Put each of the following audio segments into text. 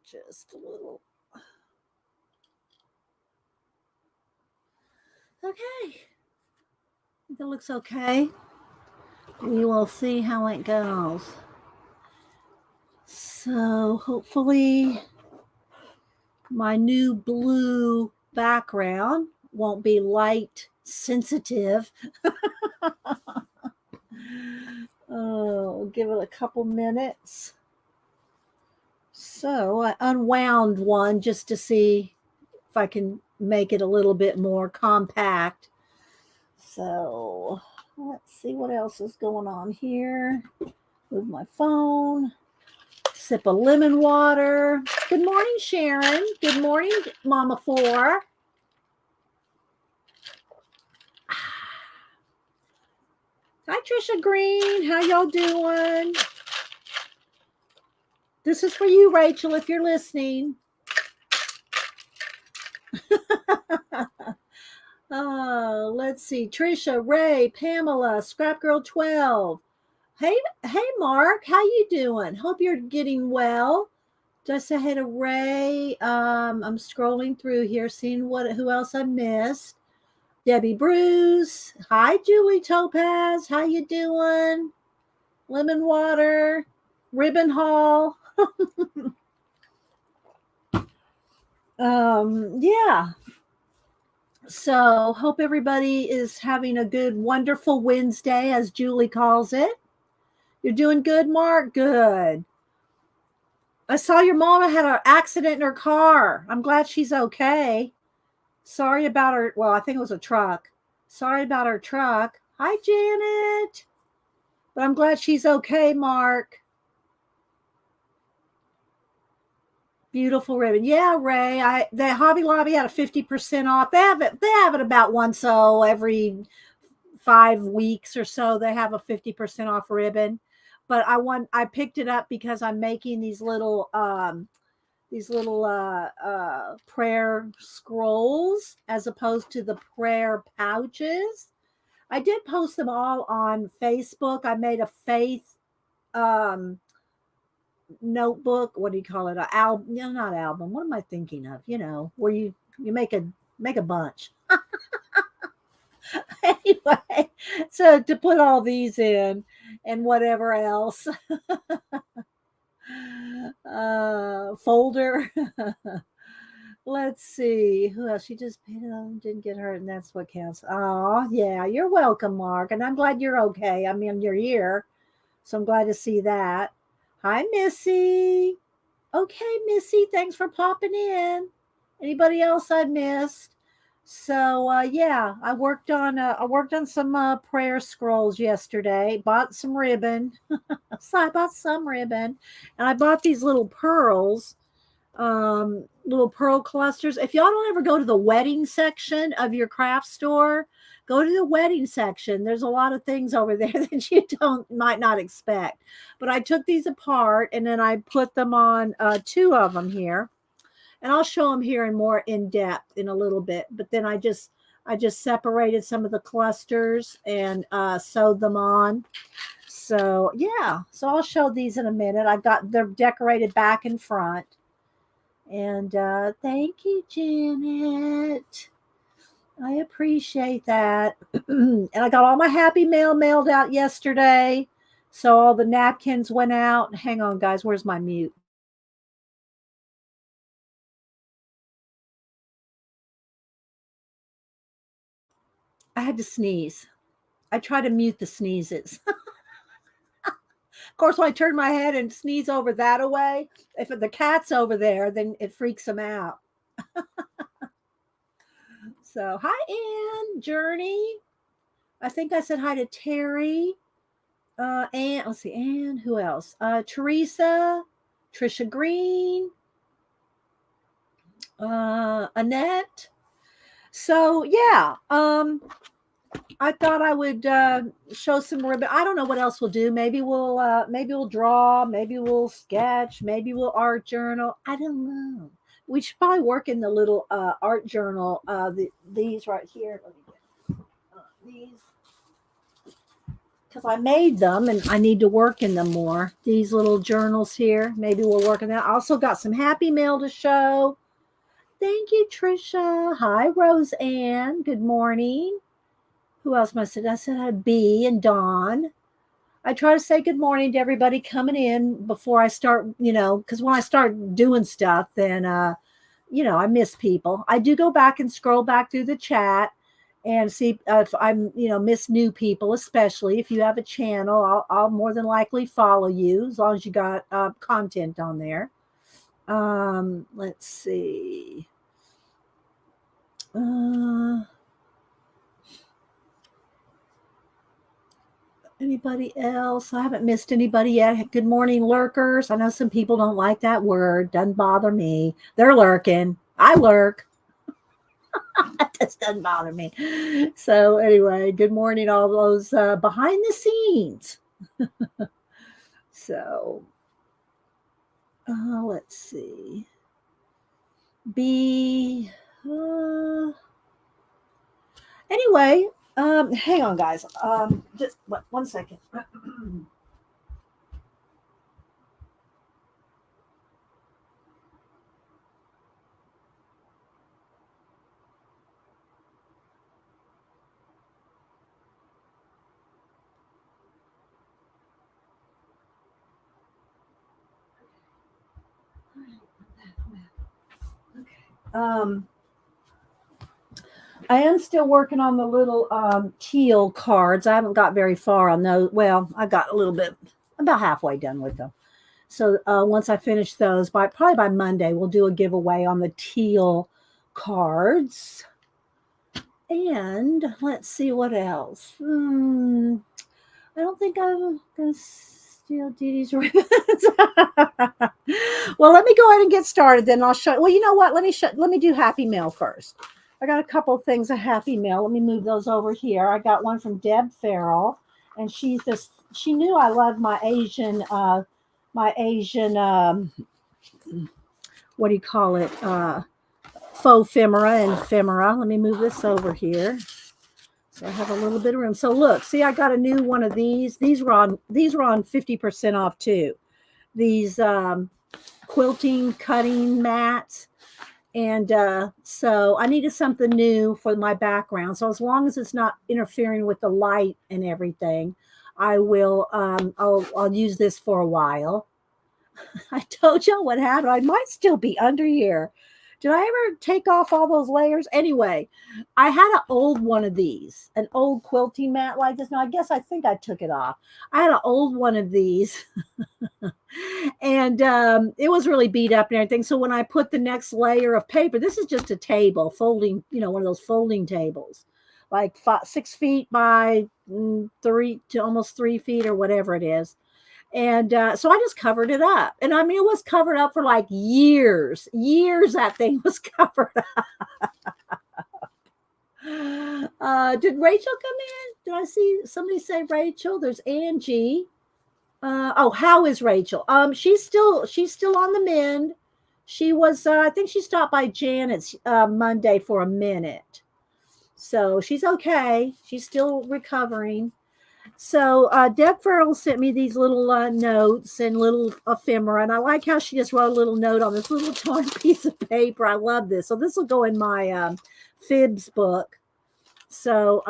Just a little. Okay. I think it looks okay. We will see how it goes. So hopefully my new blue background won't be light sensitive. Oh, give it a couple minutes. So I unwound one just to see if I can make it a little bit more compact. So let's see what else is going on here. Move my phone. Sip of lemon water. Good morning, Sharon. Good morning, Mama Four. Hi, Trisha Green. How y'all doing? This is for you, Rachel, if you're listening. Let's see. Trisha, Ray, Pamela, Scrap Girl 12. Hey, Mark. How you doing? Hope you're getting well. Just ahead of Ray. I'm scrolling through here, seeing who else I missed. Debbie Bruce. Hi, Julie Topaz. How you doing? Lemon Water. Ribbon Hall. Yeah. So hope everybody is having a good, wonderful Wednesday, as Julie calls it. You're doing good, Mark? Good. I saw your mama had an accident in her car. I'm glad she's okay. Sorry about her. Well, I think it was a truck. Sorry about her truck. Hi, Janet. But I'm glad she's okay, Mark. Beautiful ribbon. Yeah, Ray. The Hobby Lobby had a 50% off. They have it about once every 5 weeks or so. They have a 50% off ribbon. But I picked it up because I'm making these little prayer scrolls as opposed to the prayer pouches. I did post them all on Facebook. I made a faith notebook. What do you call it? A album? No, not album. What am I thinking of? Where you make a bunch. Anyway, so to put all these in and whatever else, folder. Let's see who else. She just paid it on, didn't get hurt, and that's what counts. Oh, yeah, you're welcome, Mark, and I'm glad you're okay. I mean, you're here, so I'm glad to see that. Hi, Missy. Okay, Missy, thanks for popping in. Anybody else I missed? So yeah, I worked on some prayer scrolls yesterday. Bought some ribbon. So I bought some ribbon, and I bought these little pearl clusters. If y'all don't ever go to the wedding section of your craft store, go to the wedding section. There's a lot of things over there that you might not expect. But I took these apart and then I put them on 2 of them here, and I'll show them here in more in depth in a little bit. But then I just separated some of the clusters and sewed them on. So yeah, so I'll show these in a minute. They're decorated back and front. And thank you, Janet. I appreciate that. And I got all my happy mail mailed out yesterday. So all the napkins went out. Hang on, guys. Where's my mute? I had to sneeze. I try to mute the sneezes. Of course, when I turn my head and sneeze over that away, if the cat's over there, then it freaks them out. So, hi, Ann, Journey. I think I said hi to Terry. And let's see, and who else? Teresa, Trisha Green, Annette. So yeah, I thought I would show some ribbon. I don't know what else we'll do. Maybe we'll draw. Maybe we'll sketch. Maybe we'll art journal. I don't know. We should probably work in the little art journal. These right here. Let me get these. because I made them and I need to work in them more. These little journals here, maybe we'll work on that. I also got some happy mail to show. Thank you, Trisha. Hi, Roseanne. Good morning. Who else must I said I had B and Dawn. I try to say good morning to everybody coming in before I start, because when I start doing stuff, then, I miss people. I do go back and scroll back through the chat and see if I'm, miss new people, especially if you have a channel. I'll more than likely follow you as long as you got content on there. Let's see. Anybody else? I haven't missed anybody yet. Good morning, lurkers. I know some people don't like that word. Doesn't bother me. They're lurking. I lurk. That just doesn't bother me. So anyway, good morning, all those behind the scenes. So let's see. Anyway, hang on, guys. Just 1 second. I am still working on the little teal cards. I haven't got very far on those. Well, I got a little bit, about halfway done with them. So once I finish those, probably by Monday, we'll do a giveaway on the teal cards. And let's see what else. I don't think I'm going to steal Dee Dee's ribbons. Well, let me go ahead and get started. Then I'll show. Well, you know what? Let me do Happy Mail first. I got a couple of things of Happy Mail. Let me move those over here. I got one from Deb Farrell, and she knew I loved my Asian, what do you call it? Faux ephemera and ephemera. Let me move this over here. So I have a little bit of room. So look, see, I got a new one of these. These were on 50% off too. These quilting cutting mats. And so I needed something new for my background. So as long as it's not interfering with the light and everything, I will I'll use this for a while. I told y'all what happened. I might still be under here. Did I ever take off all those layers? Anyway, I had an old one of these, an old quilting mat like this. Now, I think I took it off. I had an old one of these and it was really beat up and everything. So when I put the next layer of paper, this is just a table folding, one of those folding tables, like 6 feet by 3 to almost 3 feet or whatever it is. And so I just covered it up. And I mean, it was covered up for like years. That thing was covered up. Did Rachel come in? Did I see somebody say Rachel? There's Angie. How is Rachel? She's still on the mend. She was, I think she stopped by Janet's Monday for a minute. So she's okay. She's still recovering. So Deb Farrell sent me these little notes and little ephemera, and I like how she just wrote a little note on this little torn piece of paper. I love this. So this will go in my fibs book. So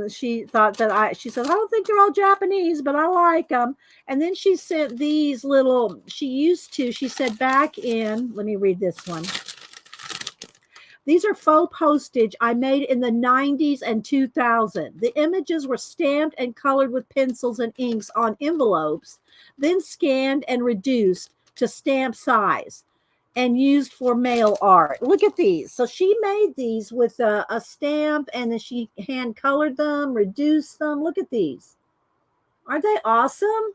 she thought that she said, I don't think they're all Japanese, but I like them. And then she sent these little, she said back in, let me read this one. These are faux postage I made in the 90s and 2000. The images were stamped and colored with pencils and inks on envelopes, then scanned and reduced to stamp size and used for mail art. Look at these. So she made these with a stamp, and then she hand colored them, reduced them. Look at these. Aren't they awesome?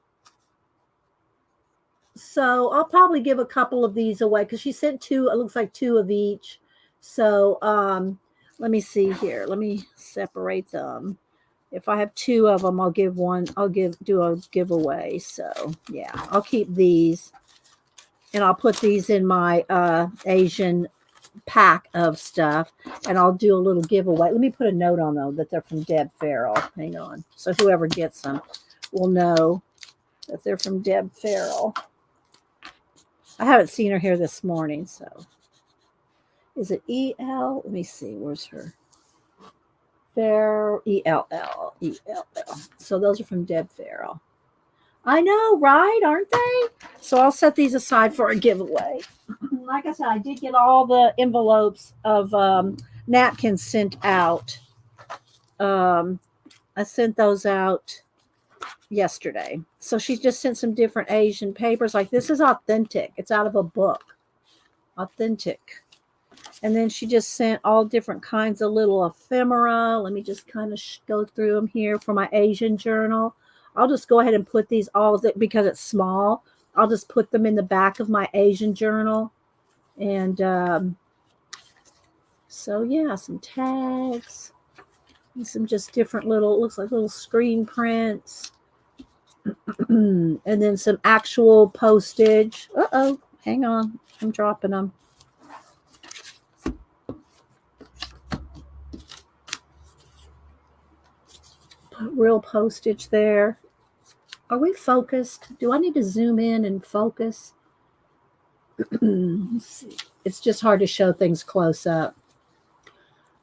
So I'll probably give a couple of these away because she sent 2. It looks like 2 of each. So let me see here. Let me separate them. If I have 2 of them, I'll give one. Do a giveaway. So yeah, I'll keep these, and I'll put these in my Asian pack of stuff, and I'll do a little giveaway. Let me put a note on though that they're from Deb Farrell. Hang on. So whoever gets them, will know that they're from Deb Farrell. I haven't seen her here this morning, so. Is it E-L? Let me see. Where's her? Farrell, E-L-L, E-L-L. So those are from Deb Farrell. I know, right? Aren't they? So I'll set these aside for a giveaway. Like I said, I did get all the envelopes of napkins sent out. I sent those out yesterday. So she just sent some different Asian papers. Like this is authentic. It's out of a book. Authentic. And then she just sent all different kinds of little ephemera. Let me just kind of go through them here for my Asian journal. I'll just go ahead and put these all, because it's small, I'll just put them in the back of my Asian journal. And so, yeah, some tags. And some just different little, looks like little screen prints. And then some actual postage. Uh-oh, hang on. I'm dropping them. Real postage there. Are we focused? Do I need to zoom in and focus? Let's see. It's just hard to show things close up.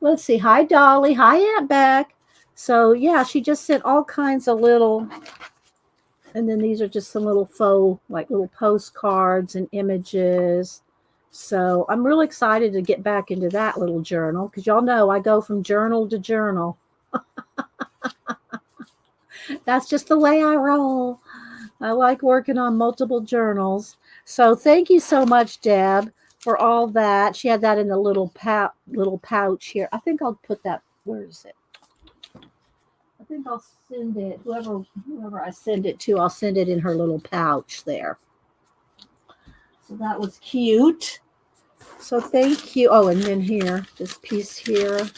Let's see. Hi, Dolly. Hi, Aunt Beck. So, yeah, she just sent all kinds of little, and then these are just some little faux, like little postcards and images. So I'm really excited to get back into that little journal because y'all know I go from journal to journal. That's just the way I roll. I like working on multiple journals. So thank you so much, Deb, for all that. She had that in the little pouch here. I think I'll put that. Where is it? I think I'll send it. Whoever I send it to, I'll send it in her little pouch there. So that was cute. So thank you. Oh, and then here, this piece here.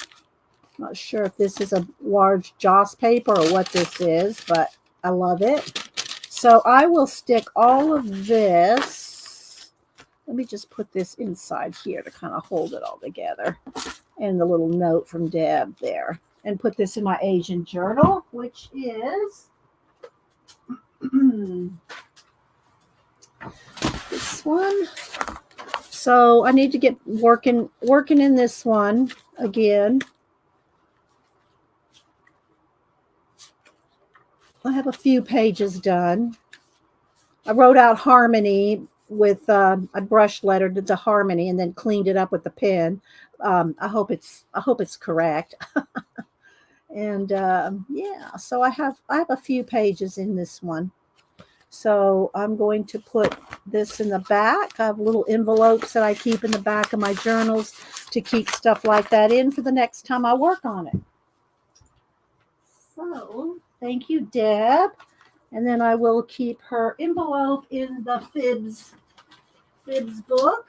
Not sure if this is a large Joss paper or what this is, but I love it. So I will stick all of this. Let me just put this inside here to kind of hold it all together. And the little note from Deb there. And put this in my Asian journal, which is this one. So I need to get working in this one again. I have a few pages done. I wrote out harmony with I brush lettered the harmony and then cleaned it up with the pen. I hope it's correct. And yeah, so I have a few pages in this one. So I'm going to put this in the back. I have little envelopes that I keep in the back of my journals to keep stuff like that in for the next time I work on it. So thank you, Deb. And then I will keep her envelope in the Fibs book.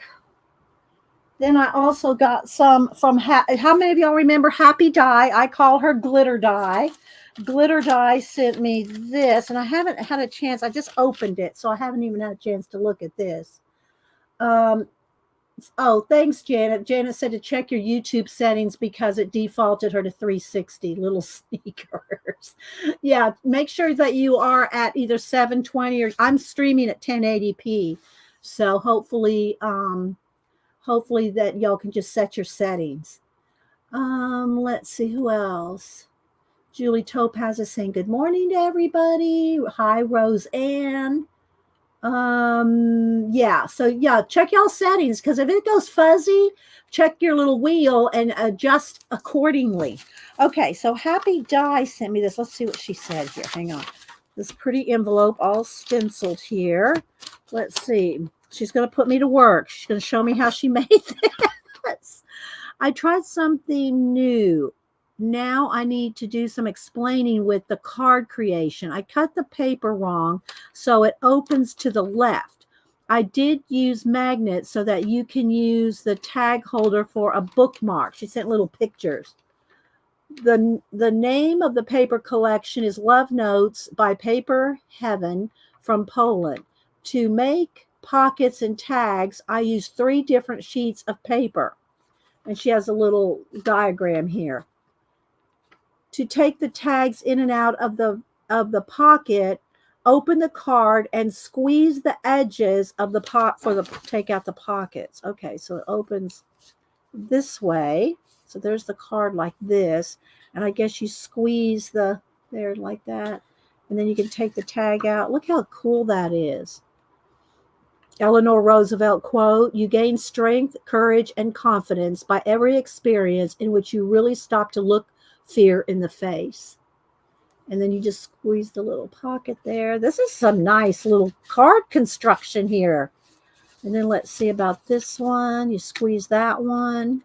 Then I also got some from, how many of y'all remember Happy Dye? I call her Glitter Dye. Glitter Dye sent me this, and I haven't had a chance. I just opened it, so I haven't even had a chance to look at this. Oh, thanks, Janet. Janet said to check your YouTube settings because it defaulted her to 360 little sneakers. Yeah, make sure that you are at either 720 or I'm streaming at 1080p. So hopefully that y'all can just set your settings. Let's see who else. Julie Topaz is saying good morning to everybody. Hi, Roseanne. Yeah, so yeah, check y'all settings because if it goes fuzzy, check your little wheel and adjust accordingly. Okay, so Happy Dye sent me this. Let's see what she said here. Hang on. This pretty envelope all stenciled here. Let's see. She's going to put me to work. She's going to show me how she made this. I tried something new. Now I need to do some explaining with the card creation. I cut the paper wrong, so it opens to the left. I did use magnets so that you can use the tag holder for a bookmark. She sent little pictures. The name of the paper collection is Love Notes by Paper Heaven from Poland. To make pockets and tags, I use 3 different sheets of paper. And she has a little diagram here. To take the tags in and out of the of the pocket, open the card and squeeze the edges of the pot for the take out the pockets. Okay, so it opens this way. So there's the card like this, and I guess you squeeze the there like that, and then you can take the tag out. Look how cool that is. Eleanor Roosevelt quote, "You gain strength, courage, and confidence by every experience in which you really stop to look fear in the face." And then you just squeeze the little pocket there. This is some nice little card construction here. And then let's see about this one. You squeeze that one.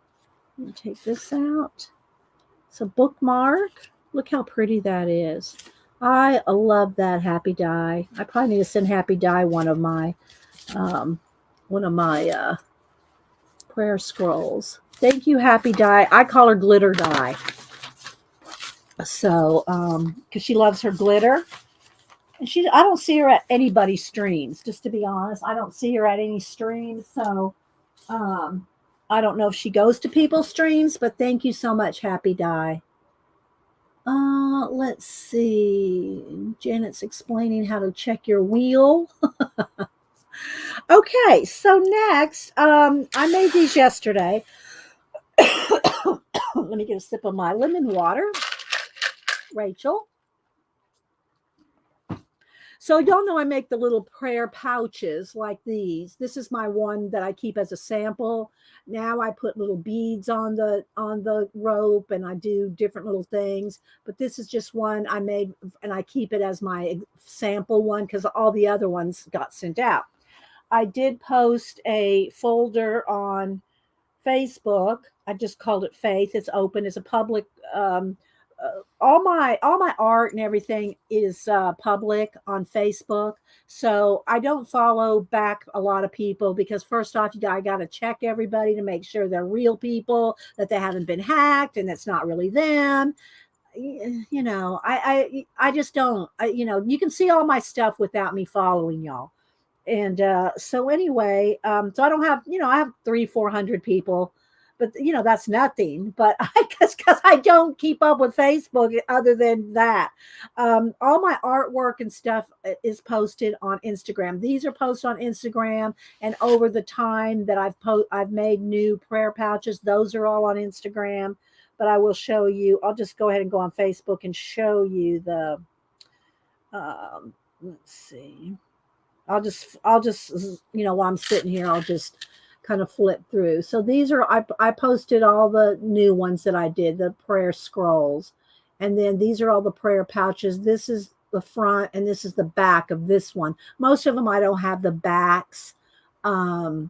And take this out. It's a bookmark. Look how pretty that is. I love that Happy Die. I probably need to send Happy Die one of my um, prayer scrolls. Thank you, Happy Die. I call her Glitter Die. So, because she loves her glitter. And I don't see her at anybody's streams, just to be honest. I don't see her at any streams. So, I don't know if she goes to people's streams, but thank you so much, Happy Die. Let's see. Janet's explaining how to check your wheel. Okay, so next, I made these yesterday. Let me get a sip of my lemon water. Rachel. So y'all know I make the little prayer pouches like these. This is my one that I keep as a sample. Now I put little beads on the rope, and I do different little things. But this is just one I made, and I keep it as my sample one because all the other ones got sent out. I did post a folder on Facebook. I just called it Faith. It's open. It's a public. All my art and everything is public on Facebook. So I don't follow back a lot of people because first off, I got to check everybody to make sure they're real people, that they haven't been hacked, and that's not really them. You know, I just don't. You can see all my stuff without me following y'all. And so anyway, so I don't have, I have 300-400 people, but that's nothing. But because I don't keep up with Facebook other than that. All my artwork and stuff is posted on Instagram. These are posted on Instagram, and over the time that I've made new prayer pouches, those are all on Instagram. But I will show you. I'll just go ahead and go on Facebook and show you the. Let's see. I'll just, while I'm sitting here, I'll just kind of flip through. So these are, I posted all the new ones that I did, the prayer scrolls. And then these are all the prayer pouches. This is the front and this is the back of this one. Most of them, I don't have the backs. I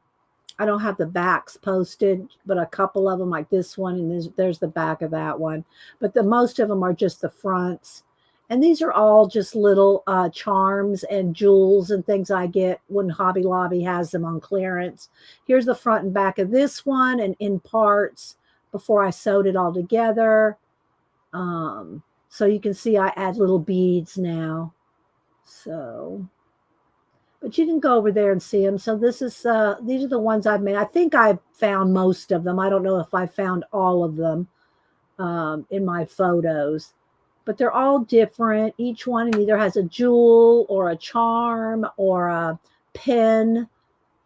don't have the backs posted, but a couple of them like this one, and there's the back of that one. But most of them are just the fronts. And these are all just little charms and jewels and things I get when Hobby Lobby has them on clearance. Here's the front and back of this one, and in parts before I sewed it all together. So you can see I add little beads now. So, but you can go over there and see them. So this is these are the ones I've made. I think I've found most of them. I don't know if I found all of them in my photos. But they're all different. Each one either has a jewel or a charm or a pin,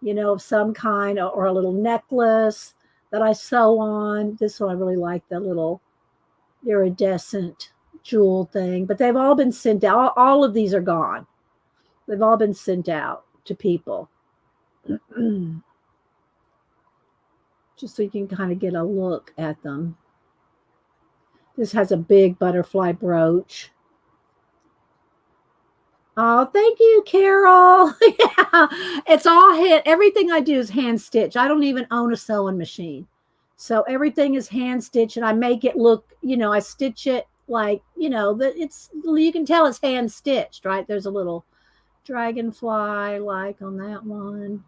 of some kind, or a little necklace that I sew on. This one I really like, the little iridescent jewel thing. But they've all been sent out. All of these are gone. They've all been sent out to people. Just so you can kind of get a look at them. This has a big butterfly brooch. Oh, thank you, Carol. Yeah, it's all everything I do is hand stitch. I don't even own a sewing machine. So everything is hand stitched, and I make it look, I stitch it like, you can tell it's hand stitched, right? There's a little dragonfly like on that one.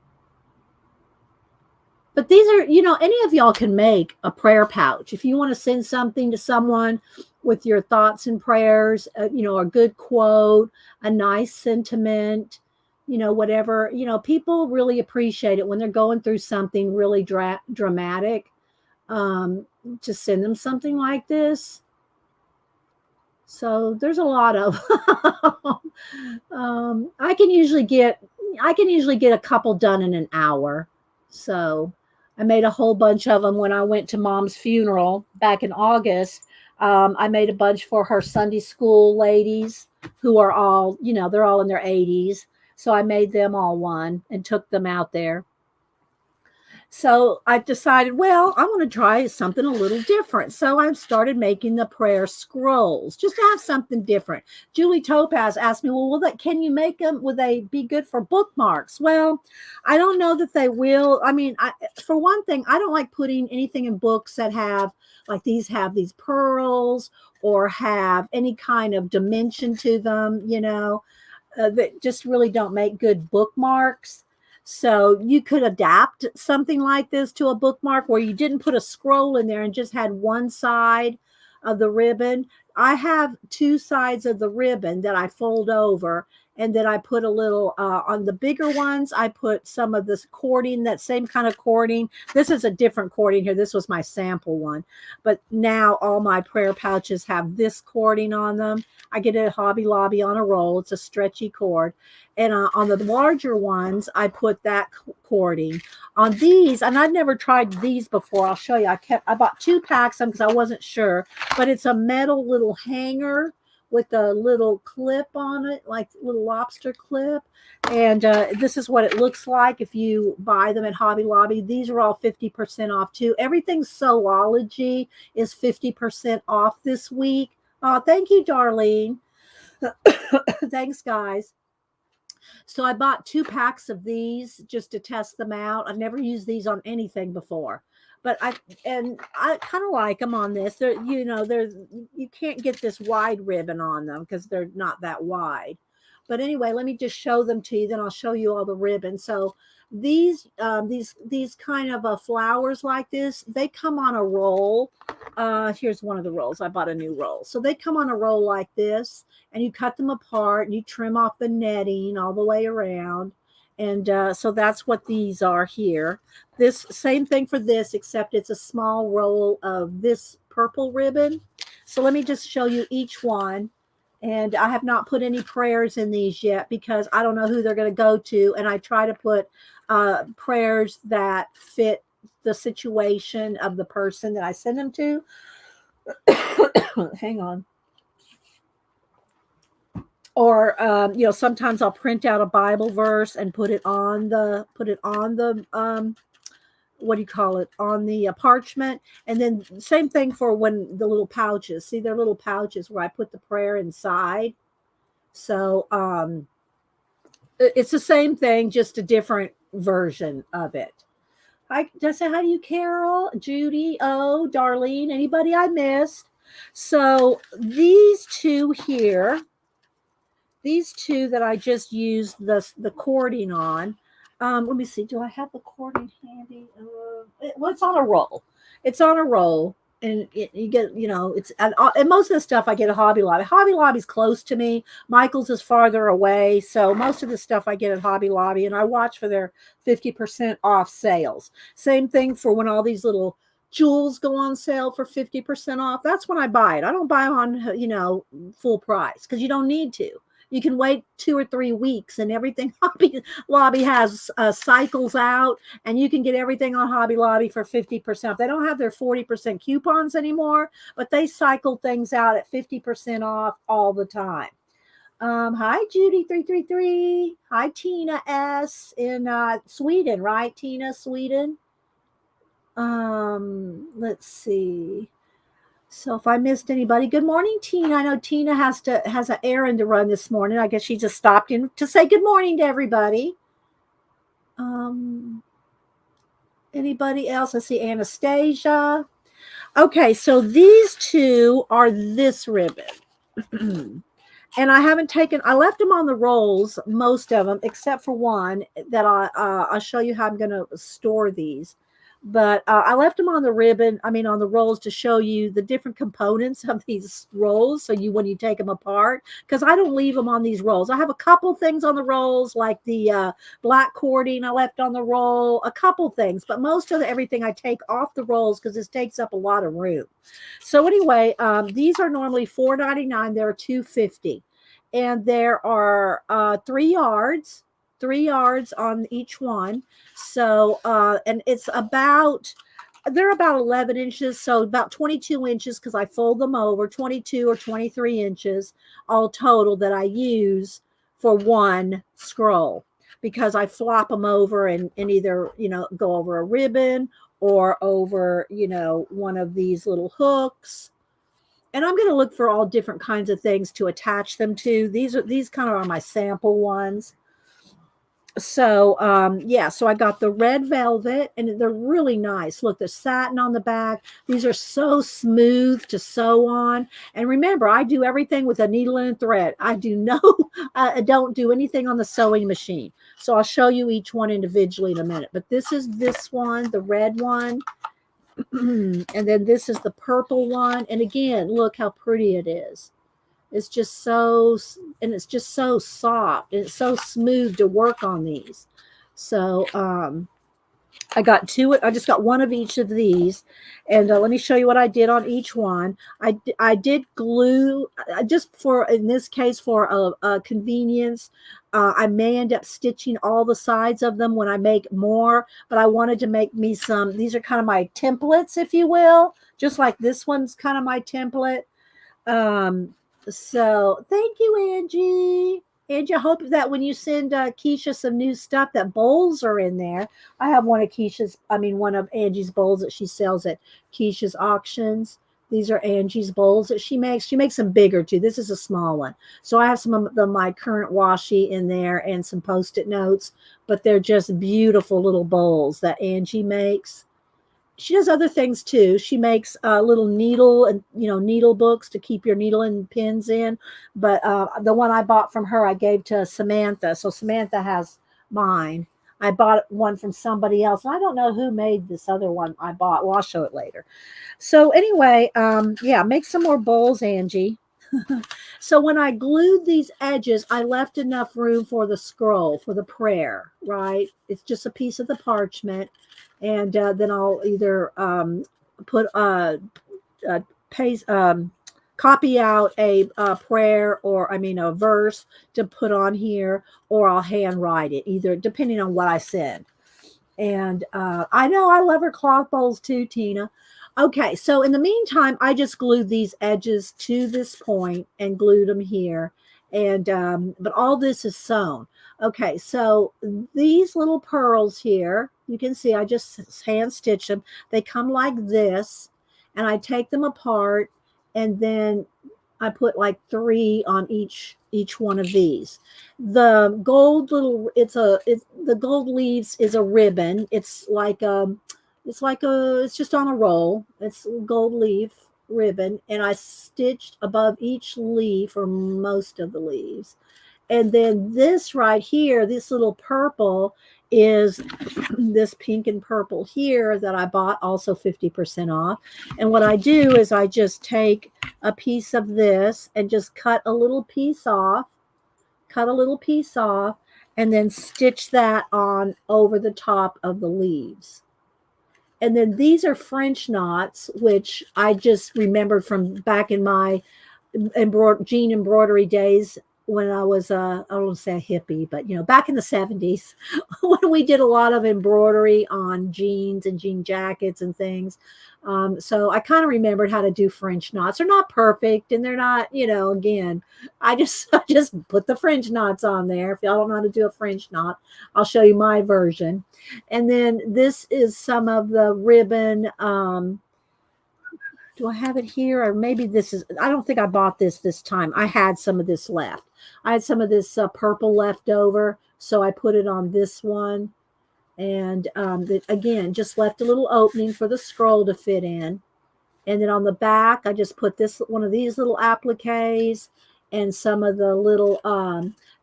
But these are, any of y'all can make a prayer pouch. If you want to send something to someone with your thoughts and prayers, a good quote, a nice sentiment, whatever, people really appreciate it when they're going through something really dramatic, to send them something like this. So there's a lot of I can usually get a couple done in an hour. So I made a whole bunch of them when I went to mom's funeral back in August. I made a bunch for her Sunday school ladies who are all, they're all in their 80s. So I made them all one and took them out there. So I decided, well, I want to try something a little different. So I started making the prayer scrolls just to have something different. Julie Topaz asked me, well, can you make them? Will they be good for bookmarks? Well, I don't know that they will. I mean, for one thing, I don't like putting anything in books that have these pearls or have any kind of dimension to them, that just really don't make good bookmarks. So you could adapt something like this to a bookmark where you didn't put a scroll in there and just had one side of the ribbon. I have two sides of the ribbon that I fold over, and then I put a little on the bigger ones. I put some of this cording, that same kind of cording. This is a different cording here. This was my sample one, but now all my prayer pouches have this cording on them. I get it at Hobby Lobby on a roll. It's a stretchy cord. And on the larger ones, I put that cording. On these, and I'd never tried these before. I'll show you. I bought 2 packs of them because I wasn't sure. But it's a metal little hanger with a little clip on it, like little lobster clip. And this is what it looks like if you buy them at Hobby Lobby. These are all 50% off too. Everything Soulology is 50% off this week. Oh, thank you, Darlene. Thanks, guys. So I bought 2 packs of these just to test them out. I've never used these on anything before, but I kind of like them on this. There's you can't get this wide ribbon on them because they're not that wide. But anyway, let me just show them to you. Then I'll show you all the ribbons. So these kind of flowers like this, they come on a roll. Here's one of the rolls. I bought a new roll. So they come on a roll like this, and you cut them apart and you trim off the netting all the way around. And so that's what these are here. This same thing for this, except it's a small roll of this purple ribbon. So let me just show you each one. And I have not put any prayers in these yet because I don't know who they're going to go to. And I try to put prayers that fit the situation of the person that I send them to. Hang on. Or sometimes I'll print out a Bible verse and put it on the what do you call it, on the parchment. And then same thing for when the little pouches. See, they're little pouches where I put the prayer inside. So it's the same thing, just a different version of it. Did I say hi to you, Carol, Judy, Darlene, anybody I missed? So these two here, these two that I just used the cording on. Let me see. Do I have the cording handy? Well, it's on a roll. It's on a roll, and you get, it's and most of the stuff I get at Hobby Lobby. Hobby Lobby's close to me. Michael's is farther away, so most of the stuff I get at Hobby Lobby, and I watch for their 50% off sales. Same thing for when all these little jewels go on sale for 50% off. That's when I buy it. I don't buy them on full price because you don't need to. You can wait 2 or 3 weeks and everything. Hobby Lobby has cycles out, and you can get everything on Hobby Lobby for 50%. They don't have their 40% coupons anymore, but they cycle things out at 50% off all the time. Hi, Judy333. Hi, Tina S. in Sweden, right? Tina, Sweden. Let's see. So if I missed anybody, good morning, Tina. I know Tina has an errand to run this morning. I guess she just stopped in to say good morning to everybody. Anybody else? I see Anastasia. Okay, so these two are this ribbon. And I left them on the rolls, most of them, except for one that I'll show you how I'm going to store these. But I left them on the ribbon, I mean, on the rolls to show you the different components of these rolls. So when you take them apart, because I don't leave them on these rolls. I have a couple things on the rolls, like the black cording I left on the roll, a couple things, but most of everything I take off the rolls because this takes up a lot of room. So anyway, these are normally $4.99. They're $2.50, and there are 3 yards, 3 yards on each one. So and it's about, they're about 11 inches, so about 22 inches because I fold them over, 22 or 23 inches all total that I use for one scroll, because I flop them over and either, go over a ribbon or over, one of these little hooks. And I'm going to look for all different kinds of things to attach them to. These kind of are my sample ones. So yeah, so I got the red velvet, and they're really nice. Look, there's satin on the back. These are so smooth to sew on. And remember, I do everything with a needle and thread. I do no I don't do anything on the sewing machine. So I'll show you each one individually in a minute. But this is this one, the red one. And then this is the purple one. And again, look how pretty it is. It's just so, and it's just so soft, and it's so smooth to work on these. So I just got one of each of these, and let me show you what I did on each one. I did glue, just for, in this case, for a convenience. I may end up stitching all the sides of them when I make more, but I wanted to make me some. These are kind of my templates, if you will, just like this one's kind of my template. So thank you, Angie. Angie, I hope that when you send Keisha some new stuff, that bowls are in there. I have one of Angie's bowls that she sells at Keisha's auctions. These are Angie's bowls that she makes. She makes them bigger too. This is a small one. So I have some of my current washi in there and some Post-it notes, but they're just beautiful little bowls that Angie makes. She does other things too. She makes little needle and needle books to keep your needle and pins in. But the one I bought from her, I gave to Samantha. So Samantha has mine. I bought one from somebody else, and I don't know who made this other one I bought. Well, I'll show it later. So anyway, yeah, make some more bowls, Angie. So when I glued these edges, I left enough room for the scroll, for the prayer, right? It's just a piece of the parchment. And then I'll either put paste, copy out a prayer, or a verse to put on here, or I'll handwrite it, either depending on what I send. And I know I love her cloth bowls too, Tina. Okay, so in the meantime, I just glued these edges to this point and glued them here. And but all this is sewn. Okay, so these little pearls here, you can see I just hand stitch them. They come like this, and I take them apart, and then I put like 3 on each one of these. The gold little, the gold leaves is a ribbon. It's just on a roll. It's gold leaf ribbon, and I stitched above each leaf, or most of the leaves. And then this right here, this little purple, is this pink and purple here that I bought, also 50% off. And what I do is I just take a piece of this and just cut a little piece off, and then stitch that on over the top of the leaves. And then these are French knots, which I just remembered from back in my jean embroidery days, when I was I don't want to say a hippie, but back in the 70s, when we did a lot of embroidery on jeans and jean jackets and things. So I kind of remembered how to do French knots. They're not perfect, and they're not, again, I just put the French knots on there. If y'all don't know how to do a French knot, I'll show you my version. And then this is some of the ribbon. Do I have it here? Or maybe this is, I don't think I bought this time. I had some of this left. I had some of this purple left over, so I put it on this one. And again, just left a little opening for the scroll to fit in. And then on the back, I just put one of these little appliques, and some of the little,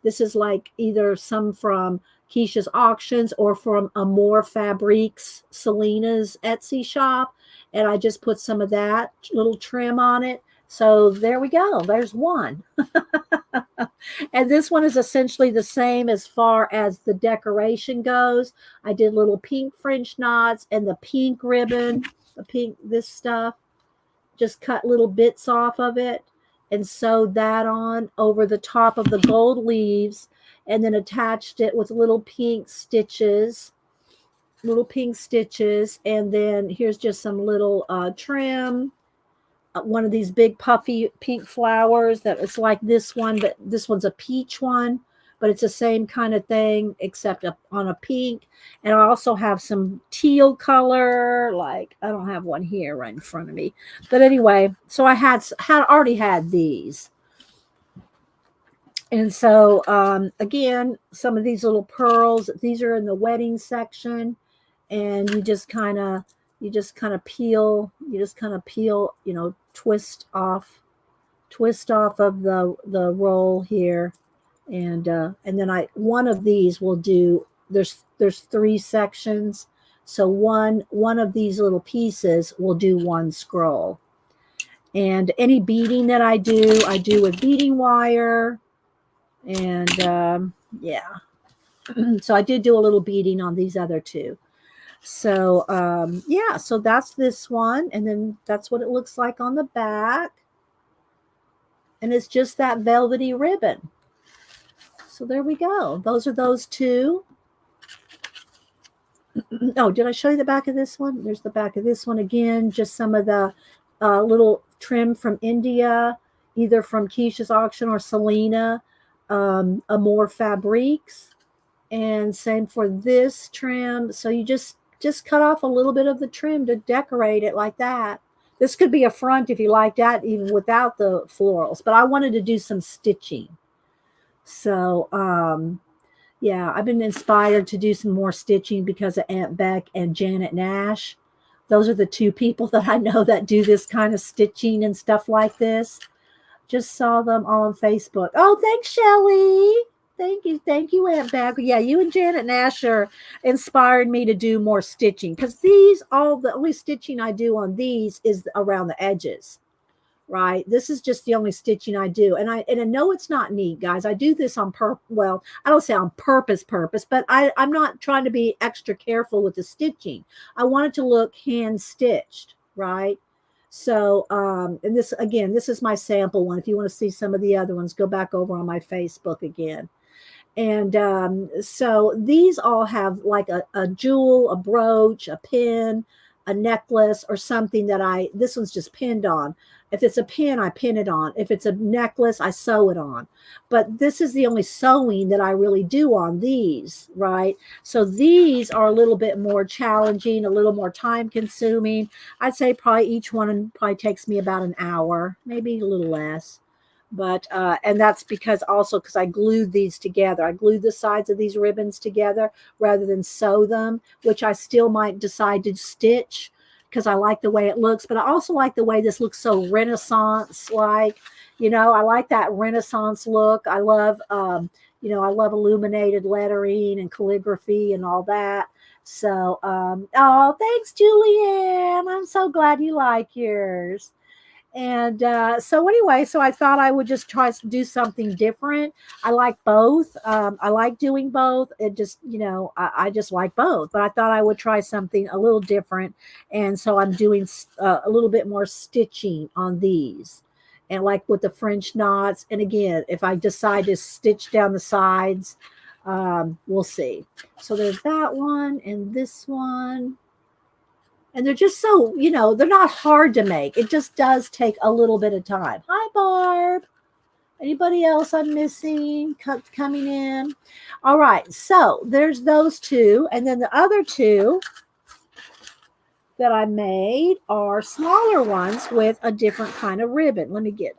this is like either some from Keisha's Auctions or from Amore Fabriques, Selena's Etsy shop. And I just put some of that little trim on it. So there we go. There's one. And this one is essentially the same as far as the decoration goes. I did little pink French knots and the pink ribbon, the pink, this stuff. Just cut little bits off of it and sewed that on over the top of the gold leaves, and then attached it with little pink stitches. And then here's just some little trim. One of these big puffy pink flowers that it's like this one, but this one's a peach one, but it's the same kind of thing except on a pink. And I also have some teal color, like I don't have one here right in front of me, but anyway, so I had already had these. And so again, some of these little pearls, these are in the wedding section, and you just kind of peel, twist off of the roll here, and then one of these will do. There's 3 sections, so one of these little pieces will do one scroll. And any beading that I do with beading wire, and yeah. So I did do a little beading on these other 2. So yeah, so that's this one, and then that's what it looks like on the back. And it's just that velvety ribbon. So there we go. Those are those 2. Oh, did I show you the back of this one? There's the back of this one again. Just some of the little trim from India, either from Keisha's Auction or Selena, Amore Fabriques. And same for this trim. So you just cut off a little bit of the trim to decorate it like that. This could be a front if you like that, even without the florals. But I wanted to do some stitching. So, yeah, I've been inspired to do some more stitching because of Aunt Beck and Janet Nash. Those are the 2 people that I know that do this kind of stitching and stuff like this. Just saw them all on Facebook. Oh, thanks, Shelley. Thank you, Aunt Beck. Yeah, you and Janet Nash inspired me to do more stitching, because the only stitching I do on these is around the edges, right? This is just the only stitching I do, and I know it's not neat, guys. I do this on purpose. Well, I don't say on purpose, but I'm not trying to be extra careful with the stitching. I want it to look hand stitched, right? So, and this is my sample one. If you want to see some of the other ones, go back over on my Facebook again. And so these all have like a jewel, a brooch, a pin, a necklace, or something that this one's just pinned on. If it's a pin, I pin it on. If it's a necklace, I sew it on. But this is the only sewing that I really do on these, right? So these are a little bit more challenging, a little more time consuming. I'd say probably each one probably takes me about an hour, maybe a little less. But and that's because I glued these together. I glued the sides of these ribbons together rather than sew them, which I still might decide to stitch because I like the way it looks. But I also like the way this looks so Renaissance like. I like that Renaissance look. I love I love illuminated lettering and calligraphy and all that. So oh, thanks, Julianne. I'm so glad you like yours. And so anyway, so I thought I would just try to do something different. I like both. I like doing both. It just, I just like both. But I thought I would try something a little different. And so I'm doing a little bit more stitching on these. And like with the French knots. And again, if I decide to stitch down the sides, we'll see. So there's that one and this one. And they're just so, they're not hard to make. It just does take a little bit of time. Hi, Barb. Anybody else I'm missing coming in? All right. So there's those 2. And then the other 2 that I made are smaller ones with a different kind of ribbon. Let me get,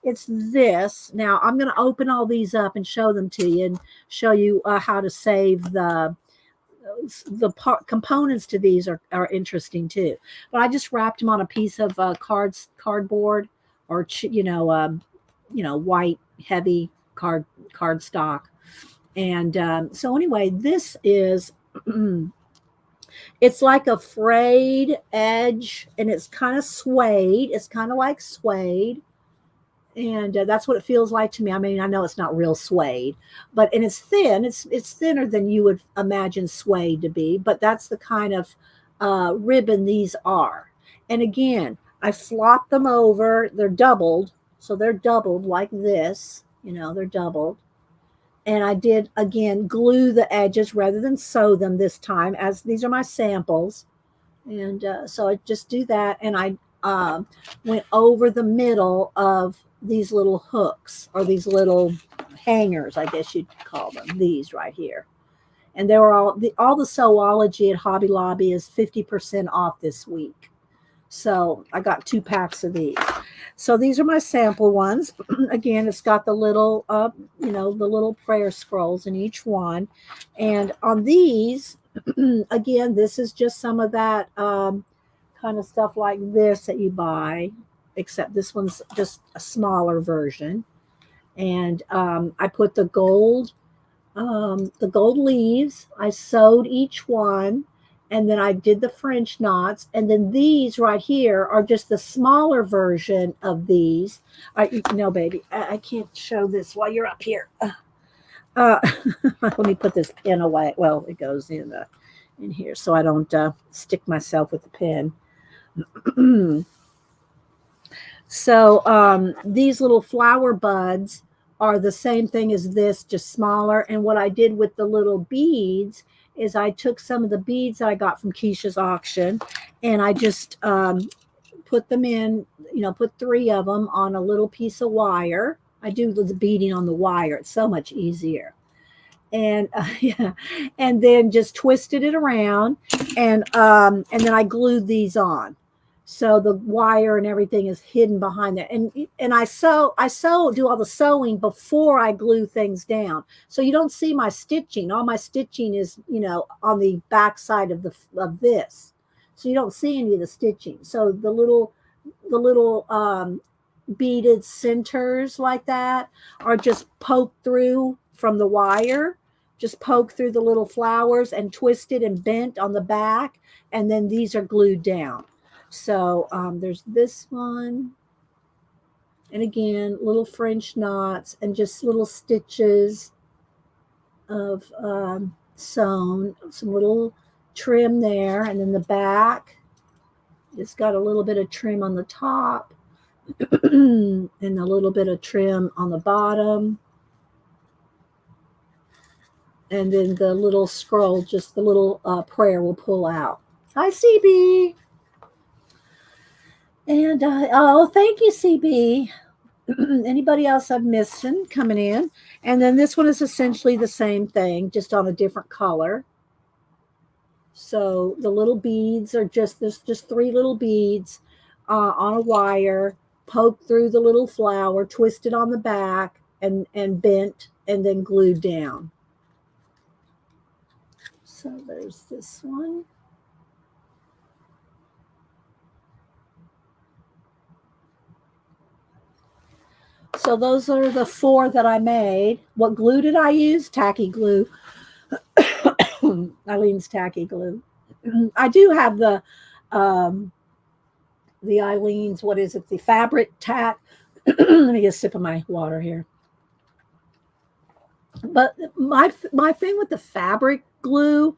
it's this. Now I'm going to open all these up and show them to you and show you how to save the components to these are interesting too. But I just wrapped them on a piece of cardboard or white heavy cardstock, And so anyway, this is it's like a frayed edge, and it's kind of suede. It's kind of like suede, and that's what it feels like to me. I mean, I know it's not real suede, but and it's thin. It's thinner than you would imagine suede to be, but that's the kind of ribbon these are. And again, I flop them over. They're doubled, so they're doubled like this. You know, they're doubled. And I did again glue the edges rather than sew them this time, as these are my samples. And so I just do that, and I went over the middle of these little hooks, or these little hangers, I guess you'd call them. These right here, and they were all the Sewology at Hobby Lobby is 50% off this week. So I got 2 packs of these. So these are my sample ones. Again, it's got the little, the little prayer scrolls in each one. And on these, again, this is just some of that kind of stuff like this that you buy, except this one's just a smaller version. And I put the gold leaves. I sewed each one, and then I did the French knots. And then these right here are just the smaller version of these. No, baby, I can't show this while you're up here. Let me put this pin away. Well, it goes in here so I don't stick myself with the pin. So these little flower buds are the same thing as this, just smaller. And what I did with the little beads is I took some of the beads that I got from Keisha's auction, and I just put them in, put 3 of them on a little piece of wire. I do the beading on the wire. It's so much easier. And yeah, and then just twisted it around, and then I glued these on. So the wire and everything is hidden behind there. And I do all the sewing before I glue things down. So you don't see my stitching. All my stitching is, on the back side of this. So you don't see any of the stitching. So the little beaded centers like that are just poked through from the wire, just poked through the little flowers and twisted and bent on the back. And then these are glued down. So there's this one. And again, little French knots and just little stitches of sewn, some little trim there. And then the back, it's got a little bit of trim on the top and a little bit of trim on the bottom. And then the little scroll, just the little prayer will pull out. Hi, CB. And thank you, CB. Anybody else I'm missing coming in? And then this one is essentially the same thing, just on a different color. So the little beads are there's just 3 little beads on a wire, poked through the little flower, twisted on the back, and bent, and then glued down. So there's this one. So those are the 4 that I made. What glue did I use? Tacky glue. Eileen's tacky glue. I do have the Eileen's, what is it? The fabric tack. Let me get a sip of my water here. But my thing with the fabric glue,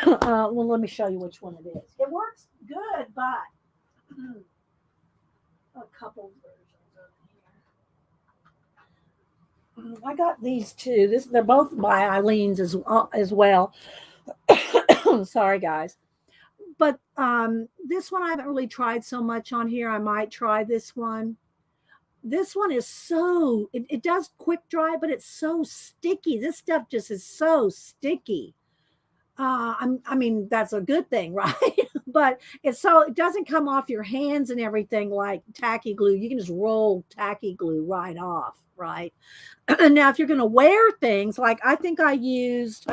well, let me show you which one it is. It works good, but a couple versions. I got these 2. They're both by Eileen's as well. Sorry, guys. But this one I haven't really tried so much on here. I might try this one. This one is it does quick dry, but it's so sticky. This stuff just is so sticky. I mean, that's a good thing, right? But it doesn't come off your hands and everything like tacky glue. You can just roll tacky glue right off, right? Now, if you're going to wear things, like I think I used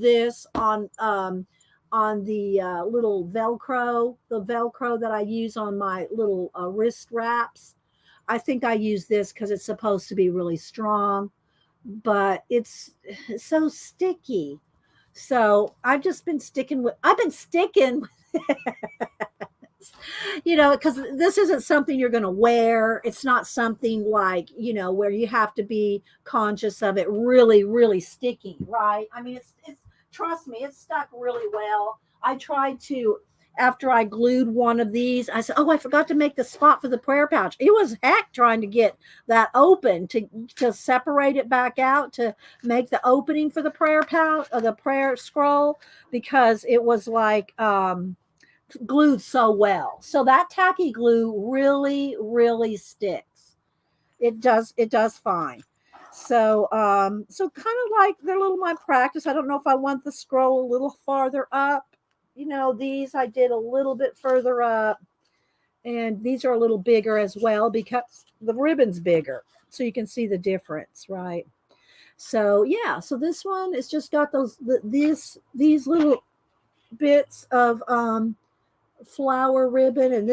this on the little Velcro, that I use on my little wrist wraps. I think I use this because it's supposed to be really strong. but it's so sticky. So I've been sticking because this isn't something you're going to wear. It's not something like, where you have to be conscious of it really, really sticking, right? I mean, trust me, it's stuck really well. I tried to, after I glued one of these, I said, oh, I forgot to make the spot for the prayer pouch. It was heck trying to get that open to separate it back out to make the opening for the prayer pouch or the prayer scroll because it was like, glued so well. So that tacky glue really, really sticks. It does fine. So kind of like they're a little my practice. I don't know if I want the scroll a little farther up. These I did a little bit further up, and these are a little bigger as well because the ribbon's bigger. So you can see the difference, right? So yeah, so this one is just got these little bits of flower ribbon, and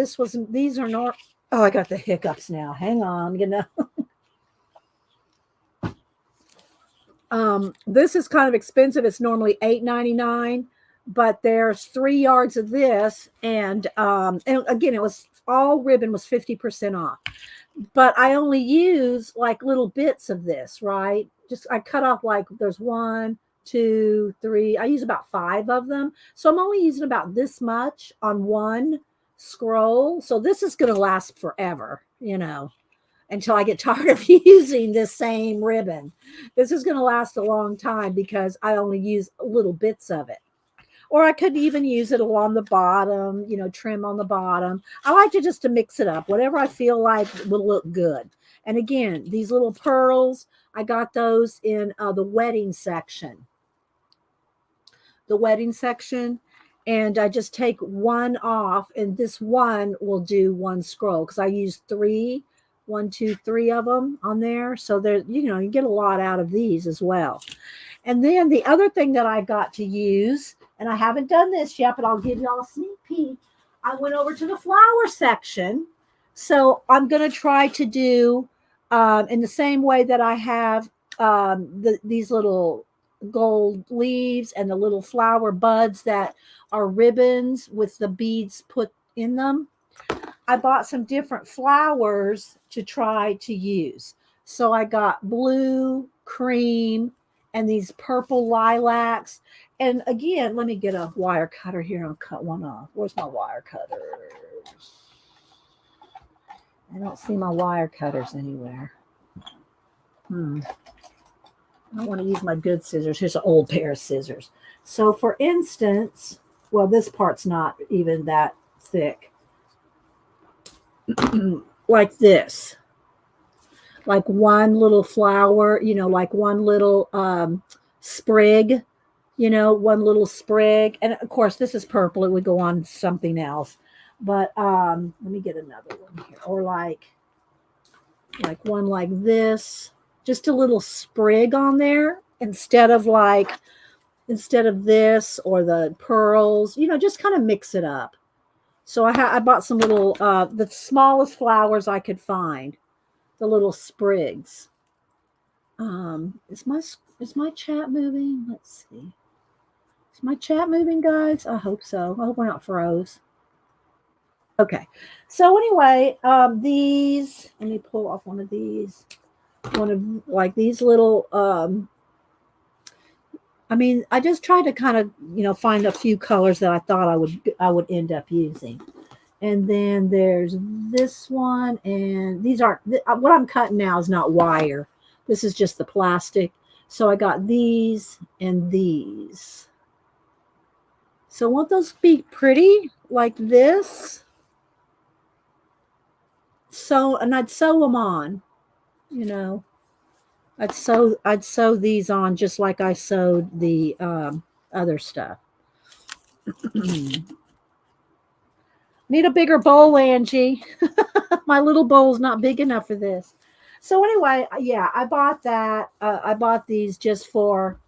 these are not. Oh, I got the hiccups now. Hang on, this is kind of expensive. It's normally $8.99, but there's 3 yards of this, and again, it was all ribbon was 50% off. But I only use like little bits of this, right? Just I cut off like there's one, two, three. I use about 5 of them. So I'm only using about this much on one scroll. So this is going to last forever, until I get tired of using this same ribbon. This is going to last a long time because I only use little bits of it. Or I could even use it along the bottom, trim on the bottom. I like to mix it up. Whatever I feel like will look good. And again, these little pearls, I got those in the wedding section. The wedding section. And I just take one off, and this one will do one scroll because I use one, two, three of them on there. So there, you get a lot out of these as well. And then the other thing that I got to use, and I haven't done this yet, but I'll give y'all a sneak peek. I went over to the flower section. So I'm going to try to do in the same way that I have these little gold leaves and the little flower buds that are ribbons with the beads put in them. I bought some different flowers to try to use. So I got blue, cream, and these purple lilacs. And again, let me get a wire cutter here and cut one off. Where's my wire cutters? I don't see my wire cutters anywhere. I don't want to use my good scissors. Here's an old pair of scissors. So for instance, well, this part's not even that thick. Like this. Like one little flower, like one little sprig, one little sprig. And of course, this is purple. It would go on something else. But let me get another one here. Or like one like this. Just a little sprig on there instead of this or the pearls, just kind of mix it up. So I bought some little, the smallest flowers I could find, the little sprigs. Is my chat moving? Let's see. Is my chat moving, guys? I hope so. I hope we're not froze. Okay. So anyway, these. Let me pull off one of these. One of like these little. I mean, I just tried to kind of find a few colors that I thought I would end up using. And then there's this one, and these aren't what I'm cutting now is not wire. This is just the plastic. So I got these and these. So won't those be pretty like this? And I'd sew them on, I'd sew these on just like I sewed the other stuff. Need a bigger bowl, Angie. My little bowl's not big enough for this. So anyway, yeah, I bought that. I bought these just for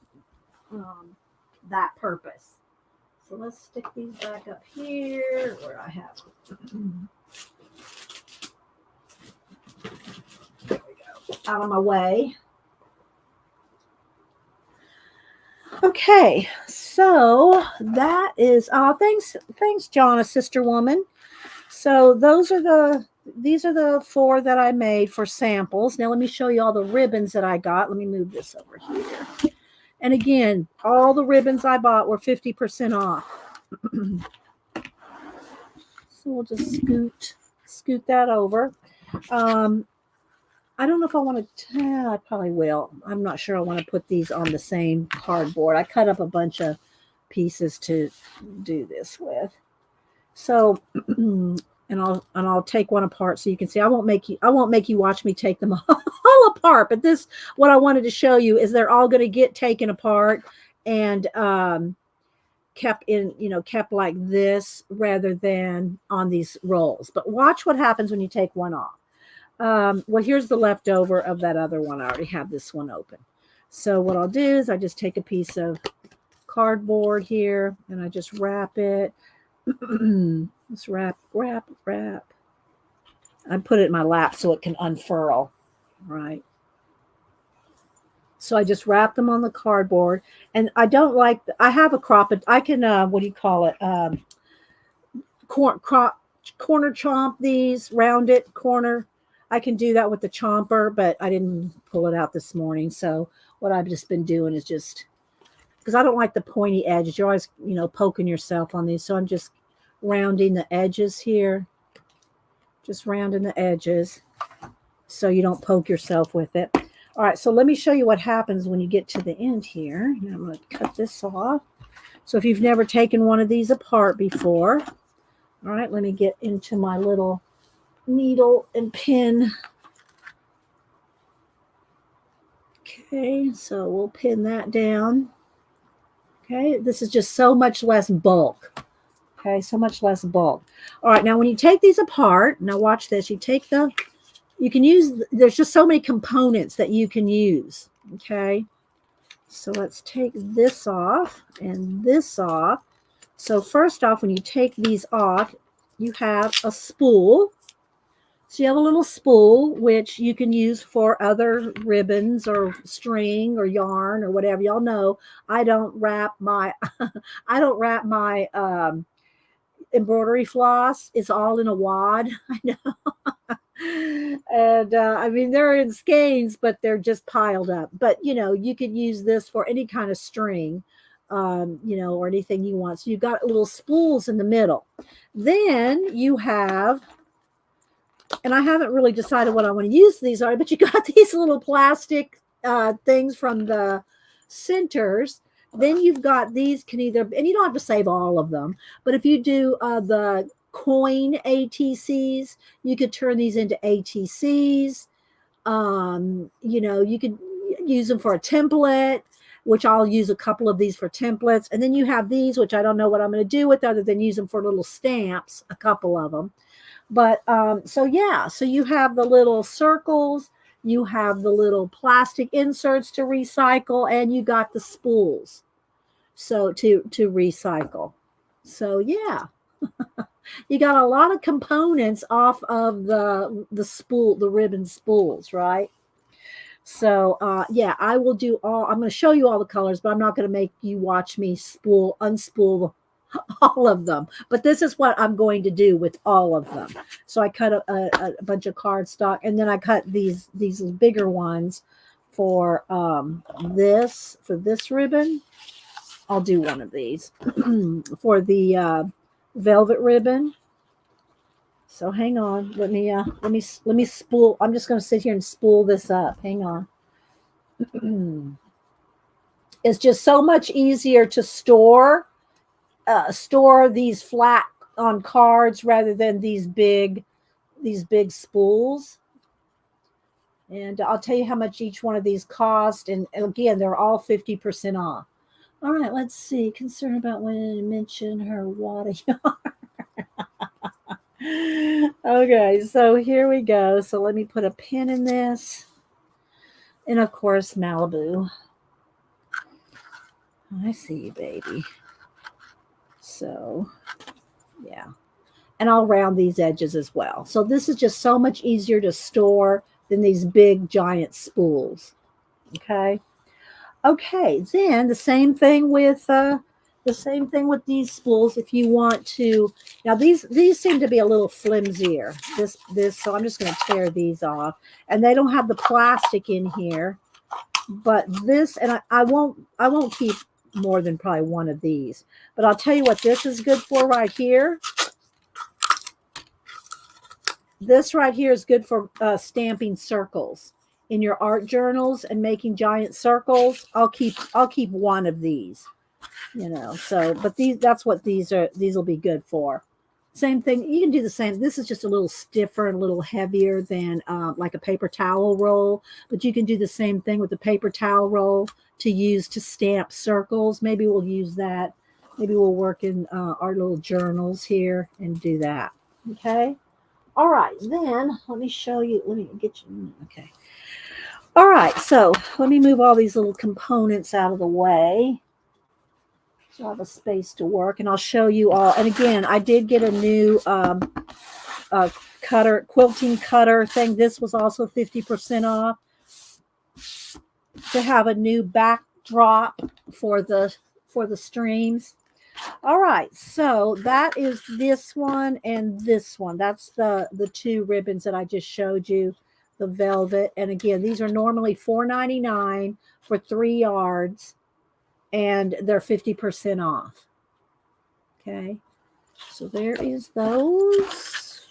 that purpose. So let's stick these back up here where I have. There we go. Out of my way. Okay, so that is thanks Jonna, sister woman. So these are the four that I made for samples. Now let me show you all the ribbons that I got. Let me move this over here. And again, all the ribbons I bought were 50% off. So we'll just scoot that over. I don't know if I want to, I probably will. I'm not sure I want to put these on the same cardboard. I cut up a bunch of pieces to do this with. So, and I'll take one apart so you can see. I won't make you watch me take them all apart. But this, what I wanted to show you is they're all going to get taken apart and kept like this rather than on these rolls. But watch what happens when you take one off. Well, here's the leftover of that other one. I already have this one open. So what I'll do is I just take a piece of cardboard here and I just wrap it. Just wrap. I put it in my lap so it can unfurl, right? So I just wrap them on the cardboard, and I don't like. I have a crop. I can what do you call it? Corner chomp these, round it corner. I can do that with the chomper, but I didn't pull it out this morning. So what I've just been doing is just because I don't like the pointy edges. You're always poking yourself on these, so I'm just rounding the edges here. Just rounding the edges so you don't poke yourself with it. All right, so let me show you what happens when you get to the end here. Now I'm going to cut this off. So if you've never taken one of these apart before, all right, let me get into my little needle and pin. Okay, so we'll pin that down. Okay, this is just so much less bulk. Okay, so much less bulk. All right, now when you take these apart, now watch this. You can use, there's just so many components that you can use. Okay, so let's take this off and this off. So first off, when you take these off, you have a spool. So you have a little spool, which you can use for other ribbons or string or yarn or whatever. Y'all know I don't wrap my embroidery floss. It's all in a wad. I know. And I mean, they're in skeins, but they're just piled up. But you could use this for any kind of string, or anything you want. So you've got little spools in the middle. Then you have, and I haven't really decided what I want to use these are, but you got these little plastic things from the centers. Then you've got these can either, and you don't have to save all of them, but if you do the coin ATCs, you could turn these into ATCs. You could use them for a template, which I'll use a couple of these for templates. And then you have these, which I don't know what I'm going to do with other than use them for little stamps, a couple of them. But so you have the little circles, you have the little plastic inserts to recycle, and you got the spools so to recycle. So yeah. You got a lot of components off of the spool, the ribbon spools, right? So I will do I'm going to show you all the colors, but I'm not going to make you watch me unspool all of them. But this is what I'm going to do with all of them. So I cut a bunch of cardstock, and then I cut these bigger ones for this ribbon. I'll do one of these for the velvet ribbon. So hang on, let me spool. I'm just going to sit here and spool this up. Hang on. It's just so much easier to store these flat on cards rather than these big spools. And I'll tell you how much each one of these cost. And again, they're all 50% off. All right, let's see. Concerned about when I mention her water yarn. Okay, so here we go. So let me put a pin in this. And of course, Malibu. I see you, baby. So, yeah. And I'll round these edges as well. So this is just so much easier to store than these big giant spools. Okay. Okay, then the same thing with these spools. If you want to, now these seem to be a little flimsier. This so I'm just going to tear these off, and they don't have the plastic in here. But this, and I won't keep more than probably one of these. But I'll tell you what this is good for right here. This right here is good for stamping circles in your art journals and making giant circles. I'll keep one of these, So, but that's what these are. These will be good for. Same thing. You can do the same. This is just a little stiffer and a little heavier than like a paper towel roll, but you can do the same thing with the paper towel roll to use to stamp circles. Maybe we'll use that. Maybe we'll work in our little journals here and do that. Okay. All right, then let me show you. Let me get you. Okay. All right, so let me move all these little components out of the way so I have a space to work, and I'll show you all. And again, I did get a new quilting cutter thing. This was also 50% off to have a new backdrop for the streams. All right, so that is this one and this one. That's the two ribbons that I just showed you, the velvet. And again, these are normally $4.99 for 3 yards, and they're 50% off. Okay, so there is those.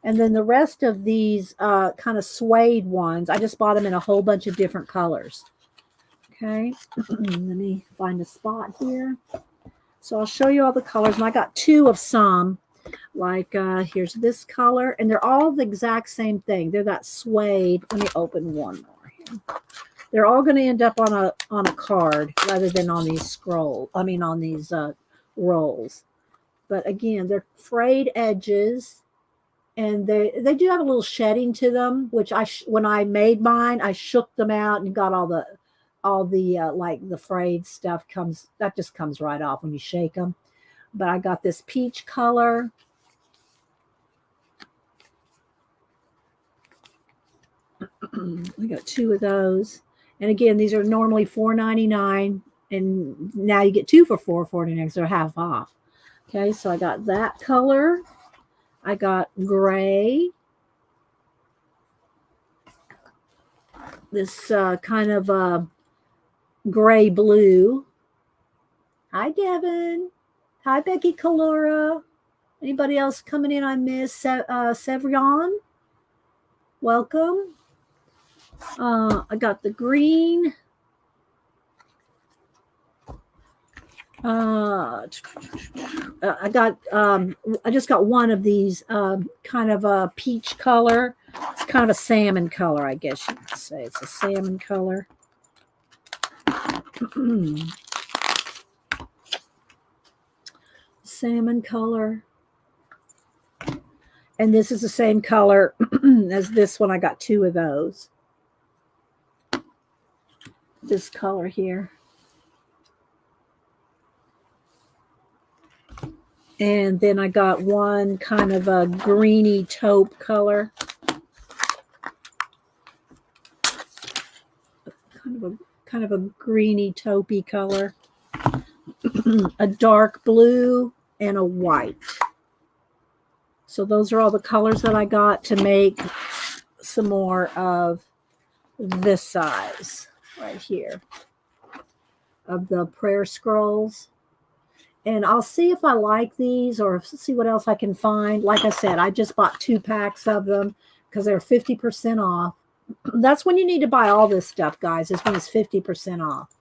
And then the rest of these kind of suede ones, I just bought them in a whole bunch of different colors. Okay, let me find a spot here. So I'll show you all the colors. And I got 2 of some. Like here's this color. And they're all the exact same thing. They're that suede. Let me open one more here. They're all going to end up on a card rather than on these on these rolls. But again, they're frayed edges. And they do have a little shedding to them, which when I made mine, I shook them out and got all the like the frayed stuff just comes right off when you shake them. But I got this peach color. I got 2 of those. And again, these are normally $4.99, and now you get 2 for $4.49, so they're half off. Okay, so I got that color. I got gray. This kind of gray blue. Hi, Devin. Hi, Becky Kalura. Anybody else coming in? I miss Sevrion. Welcome. I got the green. I just got one of these kind of a peach color. It's kind of a salmon color, I guess you could say. It's a salmon color. Salmon color. And this is the same color as this one. I got 2 of those. This color here. And then I got one kind of a greeny taupe color. Kind of a greeny taupey color. A dark blue and a white. So those are all the colors that I got to make some more of this size right here of the prayer scrolls. And I'll see if I like these or see what else I can find. Like I said, I just bought 2 packs of them because they're 50% off. That's when you need to buy all this stuff, guys, is when it's 50% off.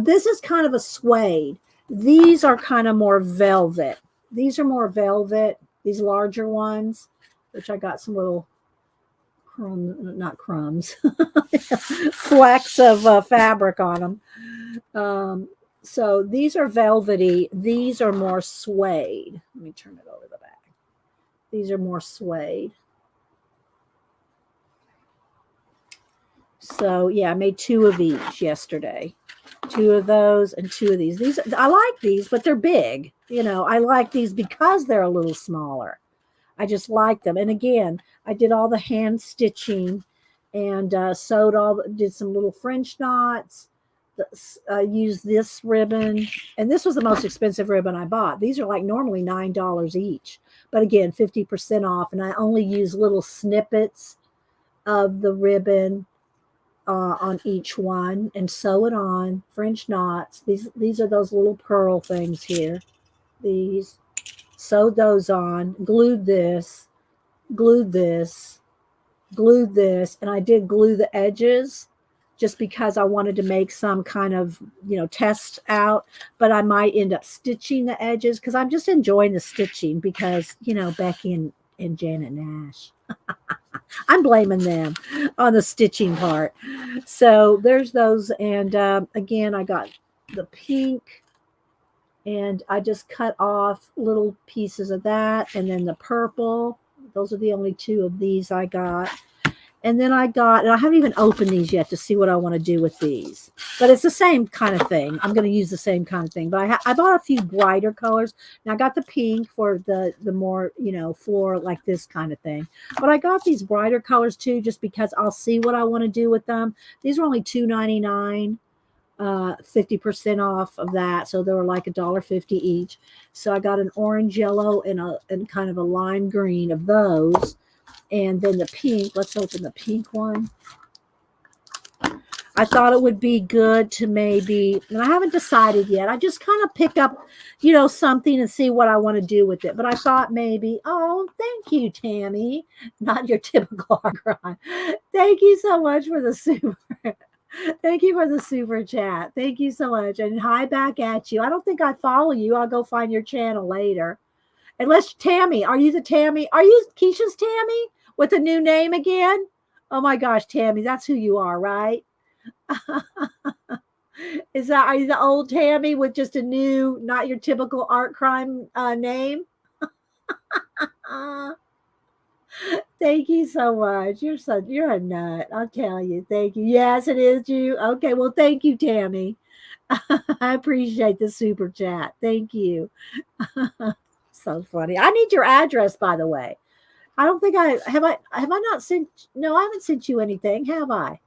This is kind of a suede. These are kind of more velvet. These are more velvet, these larger ones, which I got some little flecks of fabric on them. So these are velvety. These are more suede. Let me turn it over the back. These are more suede. So yeah, I made 2 of each yesterday. 2 of those and 2 of these. These I like these, but they're big. I like these because they're a little smaller. I just like them. And again, I did all the hand stitching and did some little French knots. Used this ribbon, and this was the most expensive ribbon I bought. These are like normally $9 each, but again, 50% off. And I only use little snippets of the ribbon on each one and sew it on French knots. These are those little pearl things here. These sewed those on, glued this, glued this, and I did glue the edges just because I wanted to make some kind of, test out, but I might end up stitching the edges because I'm just enjoying the stitching because, Becky and Janet Nash. I'm blaming them on the stitching part. So there's those. And again, I got the pink and I just cut off little pieces of that. And then the purple. Those are the only two of these I got. And then and I haven't even opened these yet to see what I want to do with these. But it's the same kind of thing. I'm going to use the same kind of thing. But I bought a few brighter colors. Now I got the pink for the more, floral, like this kind of thing. But I got these brighter colors too, just because I'll see what I want to do with them. These are only $2.99. 50% off of that, so they were like $1.50 each. So I got an orange, yellow, and kind of a lime green of those. And then the pink, let's open the pink one. I thought it would be good to maybe, and I haven't decided yet. I just kind of pick up, something and see what I want to do with it. But I thought maybe, oh, thank you, Tammy. Not your typical art crime. Thank you so much for the super. Thank you for the super chat. Thank you so much. And hi back at you. I don't think I follow you. I'll go find your channel later. Unless Tammy, are you the Tammy? Are you Keisha's Tammy with a new name again? Oh my gosh, Tammy, that's who you are, right? Are you the old Tammy with just a new, not your typical art crime name? Thank you so much. You're a nut. I'll tell you. Thank you. Yes, it is you. Okay, well, thank you, Tammy. I appreciate the super chat. Thank you. So funny. I need your address, by the way. I don't think I not sent. No, I haven't sent you anything, have I?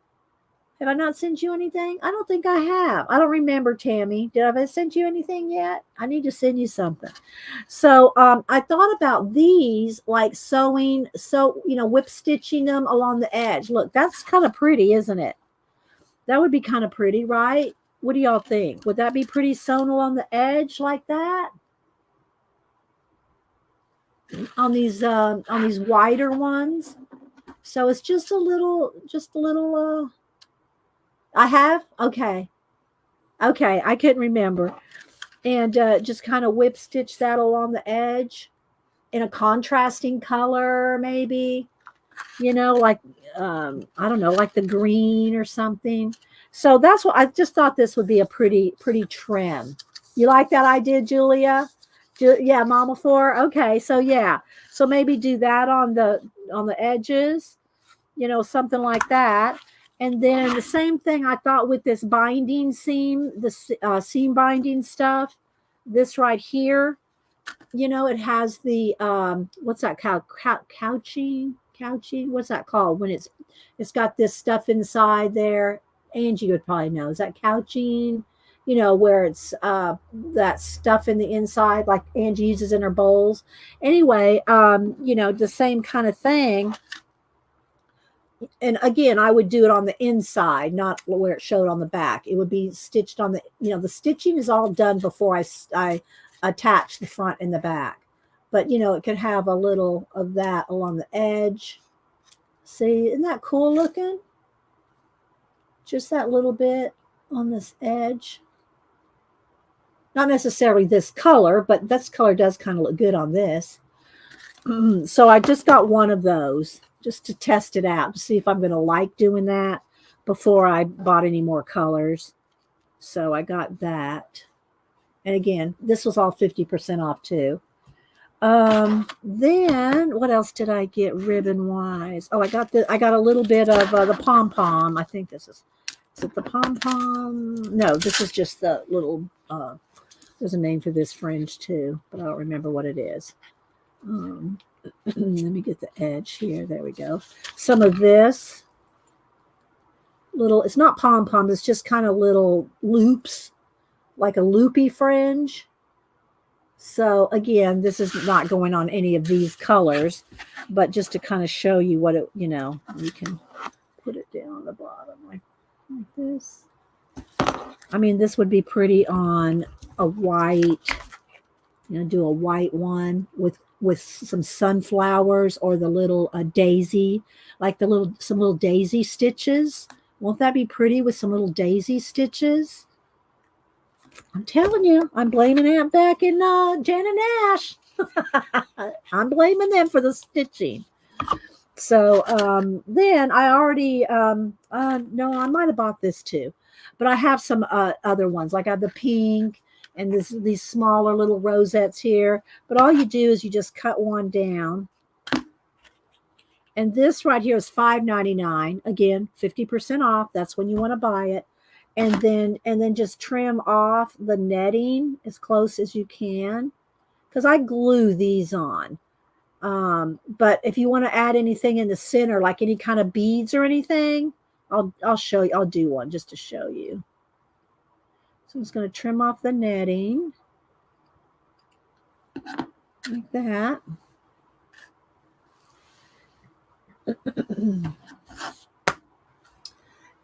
Have I not sent you anything? I don't think I have. I don't remember, Tammy. Did I send you anything yet? I need to send you something. So I thought about these, like sewing, whip stitching them along the edge. Look, that's kind of pretty, isn't it? That would be kind of pretty, right? What do y'all think? Would that be pretty sewn along the edge like that? On these wider ones. So it's just a little I have? Okay. Okay, I couldn't remember. And just kind of whip stitch that along the edge in a contrasting color, maybe. Like, I don't know, like the green or something. So that's what I just thought this would be a pretty trim. You like that idea, Julia? Yeah, Mama 4. Okay, so yeah. So maybe do that on the edges, something like that. And then the same thing I thought with this binding seam, the seam binding stuff, this right here, it has the, what's that called? Couching? What's that called? When it's got this stuff inside there. Angie would probably know. Is that couching? Where it's that stuff in the inside, like Angie uses in her bowls. Anyway, the same kind of thing. And again, I would do it on the inside, not where it showed on the back. It would be stitched on the, the stitching is all done before I attach the front and the back. But, it could have a little of that along the edge. See, isn't that cool looking? Just that little bit on this edge. Not necessarily this color, but this color does kind of look good on this. So I just got one of those just to test it out to see if I'm going to like doing that before I bought any more colors. So I got that. And again, this was all 50% off too. Then what else did I get ribbon wise? Oh, I got a little bit of the pom-pom. I think this is it the pom-pom? No, this is just the little, there's a name for this fringe too, but I don't remember what it is. Let me get the edge here. There we go. Some of this. little, it's not pom-poms, it's just kind of little loops, like a loopy fringe. So again, this is not going on any of these colors, but just to kind of show you what it, you know, you can put it down the bottom like this. I mean, this would be pretty on a white, you know, do a white one with some sunflowers or the little daisy, like the little, some little daisy stitches. Won't that be pretty with some little daisy stitches? I'm telling you, I'm blaming Aunt Beck and Jan and Ash. I'm blaming them for the stitching. So then I already, no, I might have bought this too, but I have some other ones. Like I have the pink and these smaller little rosettes here. But all you do is you just cut one down. And this right here is $5.99. Again, 50% off. That's when you want to buy it. And then just trim off the netting as close as you can, because I glue these on. But if you want to add anything in the center, like any kind of beads or anything, I'll show you. I'll do one just to show you. So I'm just going to trim off the netting like that.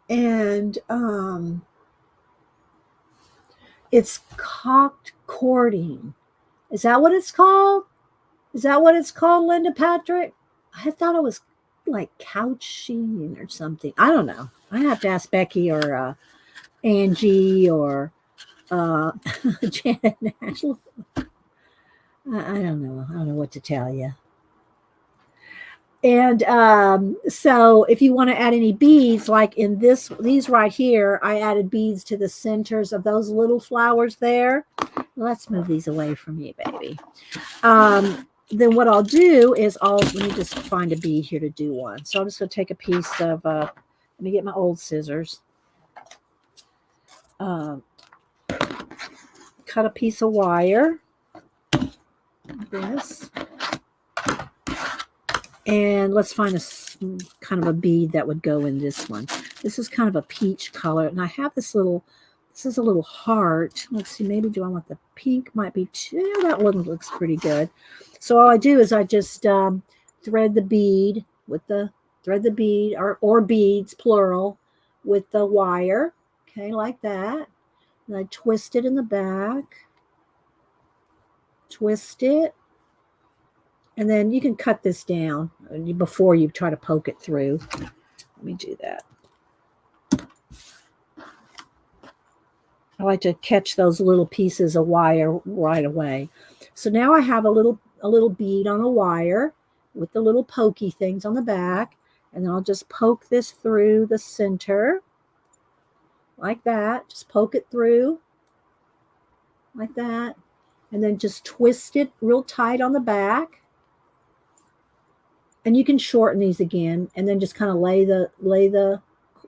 And it's cocked cording. Is that what it's called? Is that what it's called, Linda Patrick? I thought it was like couch sheen or something. I don't know. I have to ask Becky or Angie or Janet Nash. I don't know. I don't know what to tell you. And so if you want to add any beads, like in these right here, I added beads to the centers of those little flowers there. Let's move these away from you, baby. Then what I'll do is let me just find a bead here to do one. So I'm just going to take a piece of, let me get my old scissors. Cut a piece of wire, like this. And let's find a kind of a bead that would go in this one. This is kind of a peach color. And I have this is a little heart. Let's see, maybe do I want the pink? Might be too. That one looks pretty good. So all I do is I just thread the bead or beads, plural, with the wire. Okay, like that. And I twist it in the back. Twist it. And then you can cut this down before you try to poke it through. Let me do that. I like to catch those little pieces of wire right away. So now I have a little bead on a wire with the little pokey things on the back. And then I'll just poke this through the center like that. Just poke it through like that. And then just twist it real tight on the back. And you can shorten these again, and then just kind of lay the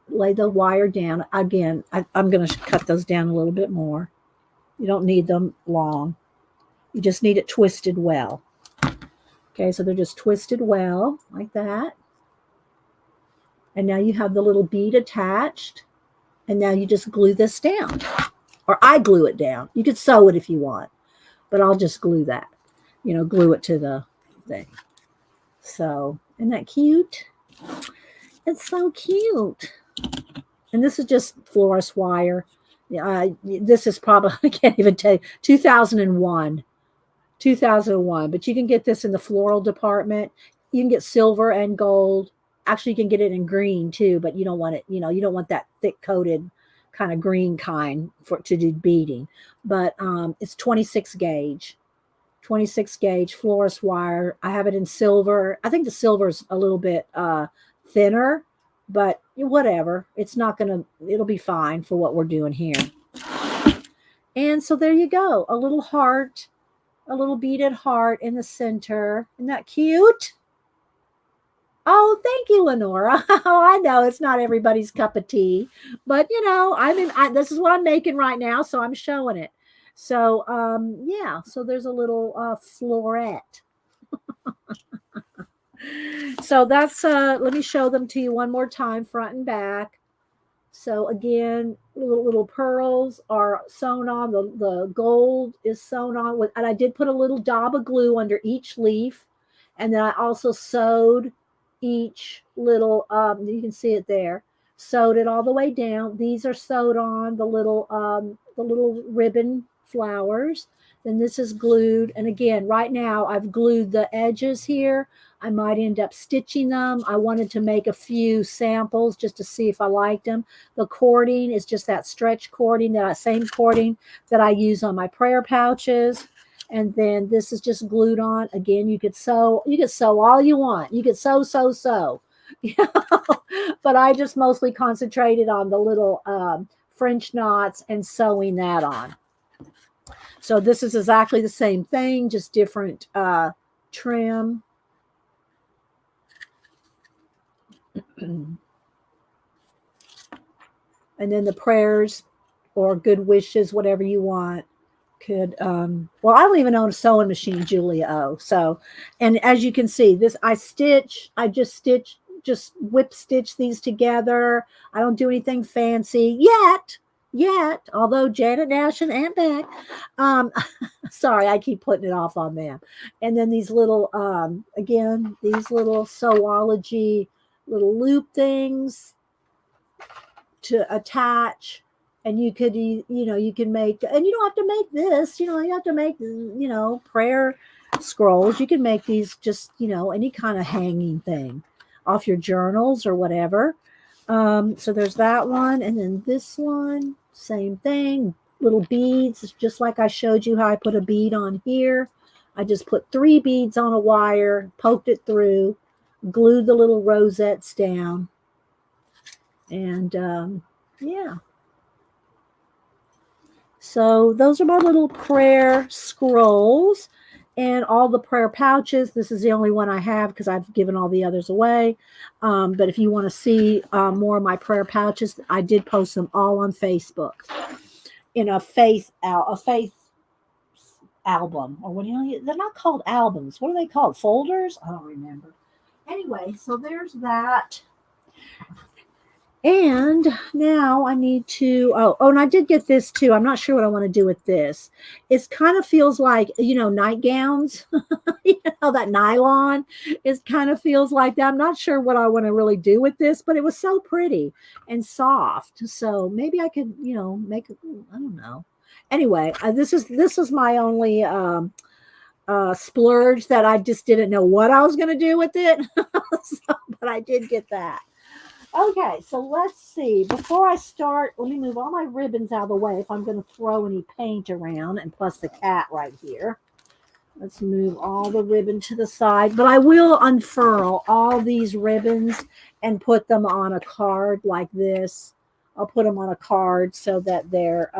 wire down. Again, I'm going to cut those down a little bit more. You don't need them long. You just need it twisted well. Okay, so they're just twisted well, like that. And now you have the little bead attached. And now you just glue this down. Or I glue it down. You could sew it if you want. But I'll just glue that. Glue it to the thing. So, isn't that cute? It's so cute. And this is just florist wire. This is probably, I can't even tell you, 2001. 2001. But you can get this in the floral department. You can get silver and gold. Actually, you can get it in green too, but you don't want it, you don't want that thick coated kind of green kind to do beading. But it's 26 gauge. 26 gauge florist wire. I have it in silver. I think the silver is a little bit thinner, but whatever. It'll be fine for what we're doing here. And so there you go. A little heart, a little beaded heart in the center. Isn't that cute? Oh, thank you, Lenora. Oh, I know it's not everybody's cup of tea, but this is what I'm making right now, so I'm showing it. So, yeah, so there's a little floret. So that's, let me show them to you one more time, front and back. So again, little pearls are sewn on. The gold is sewn on with, and I did put a little dab of glue under each leaf, and then I also sewed each little. You can see it there. Sewed it all the way down. These are sewed on the little ribbon flowers. Then this is glued, and again, right now I've glued the edges here. I might end up stitching them. I wanted to make a few samples just to see if I liked them. The cording is just that stretch cording, that same cording that I use on my prayer pouches. And then this is just glued on. Again, you could sew all you want. You could sew. You know? But I just mostly concentrated on the little French knots and sewing that on. So this is exactly the same thing, just different trim. And then the prayers or good wishes, whatever you want, could well, I don't even own a sewing machine, Julia O. So, and as you can see, this I just whip stitch these together. I don't do anything fancy yet, although Janet Nash and Aunt Beck, sorry, I keep putting it off on them. And then these little again, these little sewology little loop things to attach. And you could, you can make, and you don't have to make this, you have to make, prayer scrolls. You can make these just, any kind of hanging thing off your journals or whatever. So there's that one. And then this one, same thing, little beads, just like I showed you how I put a bead on here. I just put 3 beads on a wire, poked it through, glued the little rosettes down. And yeah. So those are my little prayer scrolls and all the prayer pouches. This is the only one I have because I've given all the others away. But if you want to see more of my prayer pouches, I did post them all on Facebook in a faith album. Or what do you know? They're not called albums. What are they called? Folders? I don't remember. Anyway, so there's that. And now I need to, and I did get this too. I'm not sure what I want to do with this. It kind of feels like, nightgowns, that nylon. It kind of feels like that. I'm not sure what I want to really do with this, but it was so pretty and soft. So maybe I could, make it, I don't know. Anyway, this is my only splurge that I just didn't know what I was going to do with it. But I did get that. Okay, so let's see. Before I start, let me move all my ribbons out of the way if I'm going to throw any paint around, and plus the cat right here. Let's move all the ribbon to the side. But I will unfurl all these ribbons and put them on a card like this. I'll put them on a card so that they're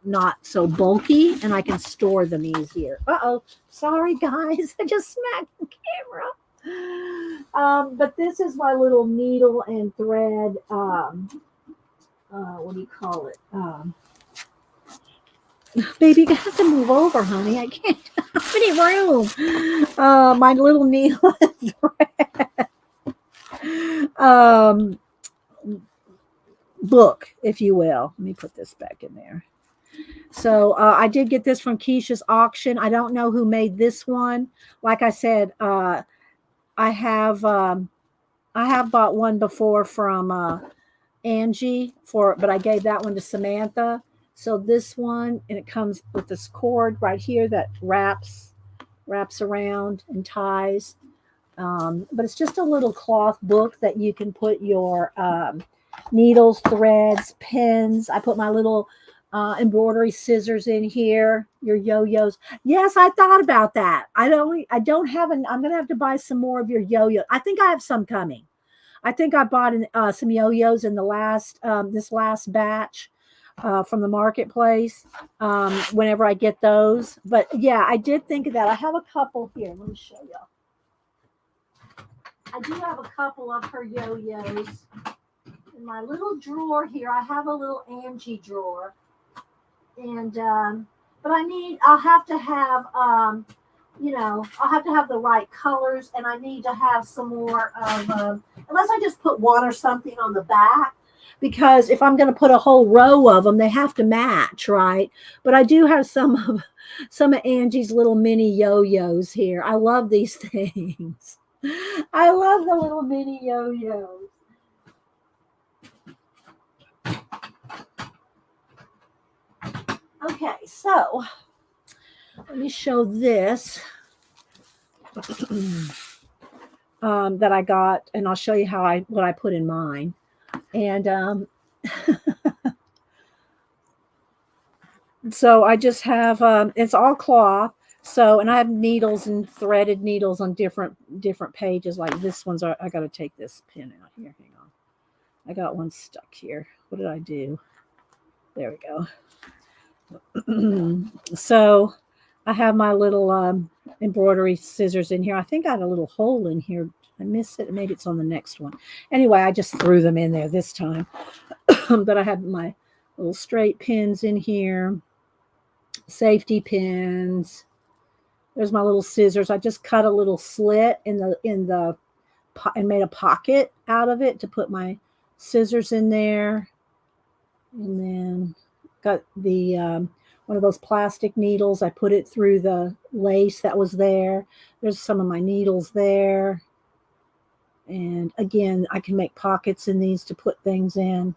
not so bulky and I can store them easier. Uh-oh, sorry guys, I just smacked the camera. But this is my little needle and thread, what do you call it? Baby, you have to move over, honey. I can't. How many room? My little needle and thread. Book, if you will. Let me put this back in there. So I did get this from Keisha's auction. I don't know who made this one. Like I said, I have bought one before from Angie but I gave that one to Samantha. So this one, and it comes with this cord right here that wraps around and ties. But it's just a little cloth book that you can put your needles, threads, pins. I put my little embroidery scissors in here, your yo-yos. Yes, I thought about that. I don't have I'm gonna have to buy some more of your yo-yo. I think I have some coming. I think I bought some yo-yos in the last this last batch from the marketplace. Whenever I get those, but yeah, I did think of that. I have a couple here. Let me show you. I do have a couple of her yo-yos in my little drawer here. I have a little Angie drawer. And but I'll have to have I'll have to have the right colors, and I need to have some more of unless I just put one or something on the back. because if I'm going to put a whole row of them, they have to match, right? But I do have some of Angie's little mini yo-yos here. I love these things. I love the little mini yo-yos. Okay, so let me show this that I got, and I'll show you what I put in mine. And so I just have it's all cloth. So, and I have needles and threaded needles on different pages. Like this one's, I got to take this pin out here. Hang on, I got one stuck here. What did I do? There we go. So I have my little embroidery scissors in here. I think I had a little hole in here. I missed it. Maybe it's on the next one. Anyway, I just threw them in there this time. But I have my little straight pins in here, safety pins. There's my little scissors. I just cut a little slit in the and made a pocket out of it to put my scissors in there. And then got the one of those plastic needles. I put it through the lace that was there. There's some of my needles there. And again, I can make pockets in these to put things in.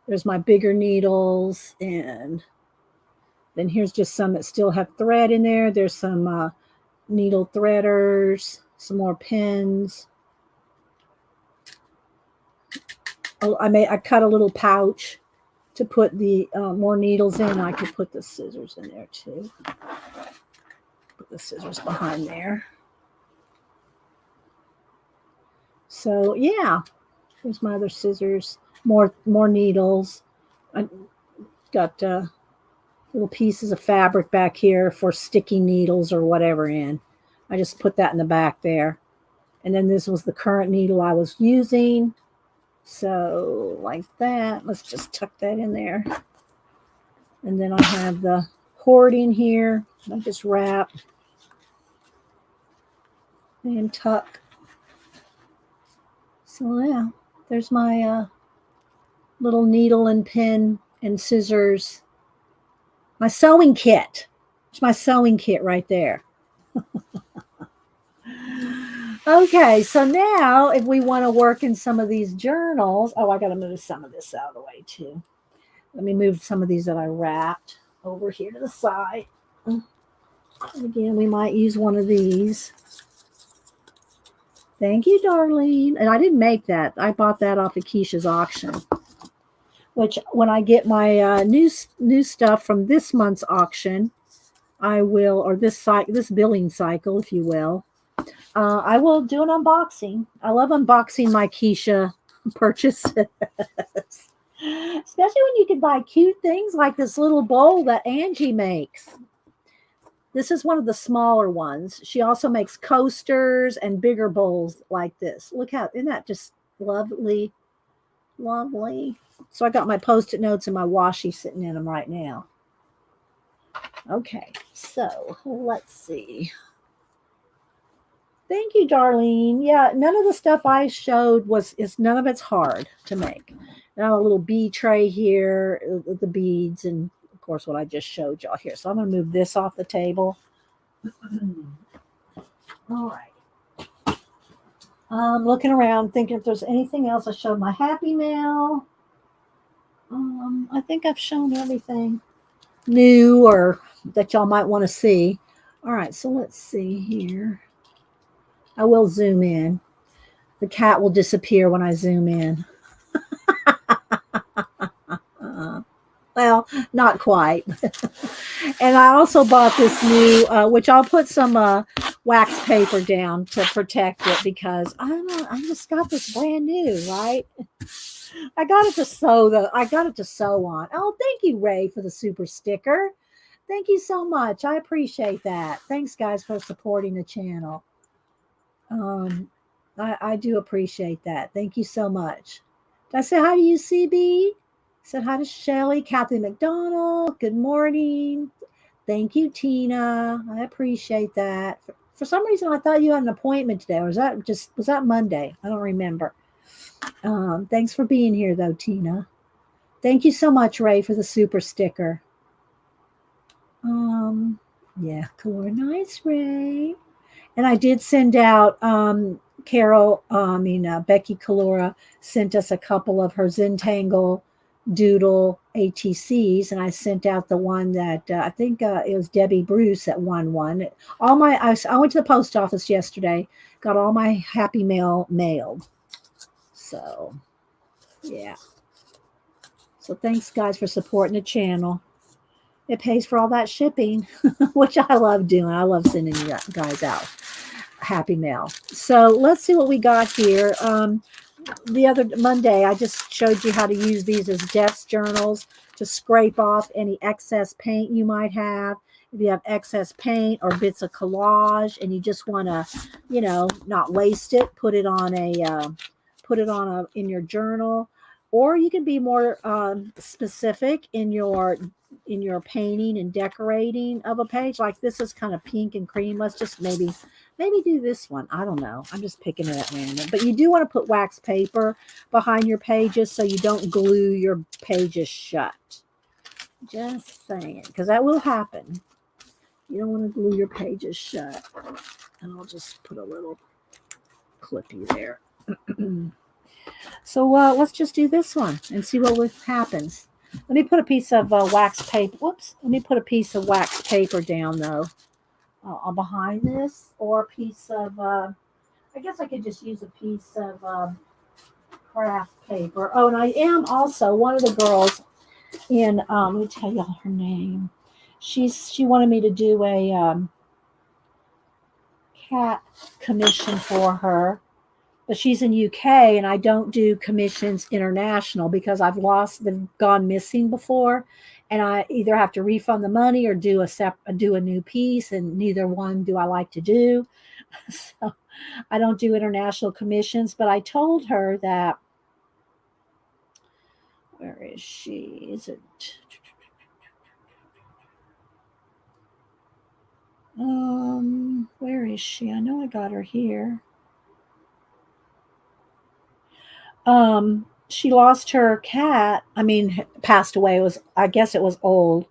There's my bigger needles, and then here's just some that still have thread in there. There's some needle threaders, some more pins. Oh, I cut a little pouch to put the more needles in. I could put the scissors in there too. Put the scissors behind there. So yeah, here's my other scissors. More needles. I got little pieces of fabric back here for sticking needles or whatever in. I just put that in the back there. And then this was the current needle I was using. So like that. Let's just tuck that in there. And then I have the cording here. I just wrap and tuck. So yeah, there's my little needle and pin and scissors. My sewing kit. It's my sewing kit right there. Okay, so now if we want to work in some of these journals, oh, I got to move some of this out of the way too. Let me move some of these that I wrapped over here to the side. Again, we might use one of these. Thank you, Darlene. And I didn't make that. I bought that off of Keisha's auction. Which, when I get my new stuff from this month's auction, I will, or this billing cycle, if you will, I will do an unboxing. I love unboxing my Keisha purchases, especially when you can buy cute things like this little bowl that Angie makes. This is one of the smaller ones. She also makes coasters and bigger bowls like this. Look how, isn't that just lovely? Lovely. So I got my Post-it notes and my washi sitting in them right now. Okay, so let's see. Thank you, Darlene. Yeah, none of the stuff I showed none of it's hard to make. Now a little bead tray here, the beads, and of course what I just showed y'all here. So I'm going to move this off the table. All right. I'm looking around, thinking if there's anything else. I showed my Happy Mail. I think I've shown everything new or that y'all might want to see. All right, so let's see here. I will zoom in. The cat will disappear when I zoom in. Well, not quite. And I also bought this new, which I'll put some wax paper down to protect it because I don't know, I just got this brand new, right? I got it to sew on. Oh, thank you, Ray, for the super sticker. Thank you so much. I appreciate that. Thanks, guys, for supporting the channel. I do appreciate that. Thank you so much. Did I say hi to you, CB? Said hi to Shelly, Kathy McDonald. Good morning. Thank you, Tina. I appreciate that. For some reason, I thought you had an appointment today. Or was that Monday? I don't remember. Thanks for being here, though, Tina. Thank you so much, Ray, for the super sticker. Yeah, cool. Nice, Ray. And I did send out Becky Kalora sent us a couple of her Zentangle Doodle ATCs, and I sent out the one that I think it was Debbie Bruce that won one. I went to the post office yesterday, got all my Happy Mail mailed. So, yeah. So thanks, guys, for supporting the channel. It pays for all that shipping, which I love doing. I love sending you guys out Happy Mail. So let's see what we got here. The other Monday, I just showed you how to use these as desk journals to scrape off any excess paint you might have. If you have excess paint or bits of collage and you just want to, not waste it, put it on in your journal, or you can be more specific in your painting and decorating of a page. Like this is kind of pink and cream. Let's just maybe do this one. I don't know. I'm just picking it at random. But you do want to put wax paper behind your pages so you don't glue your pages shut. Just saying, because that will happen. You don't want to glue your pages shut. And I'll just put a little clippy there. So let's just do this one and see what happens. Let me put a piece of wax paper. Whoops. Let me put a piece of wax paper down, though, behind this, or a piece of, I guess I could just use a piece of craft paper. Oh, and I am also one of the girls in, let me tell y'all her name. She wanted me to do a cat commission for her. But she's in UK, and I don't do commissions international because they've gone missing before, and I either have to refund the money or do a new piece, and neither one do I like to do. So I don't do international commissions. But I told her that, where is she? Is it? Where is she? I know I got her here. She lost her cat. Passed away. I guess it was old.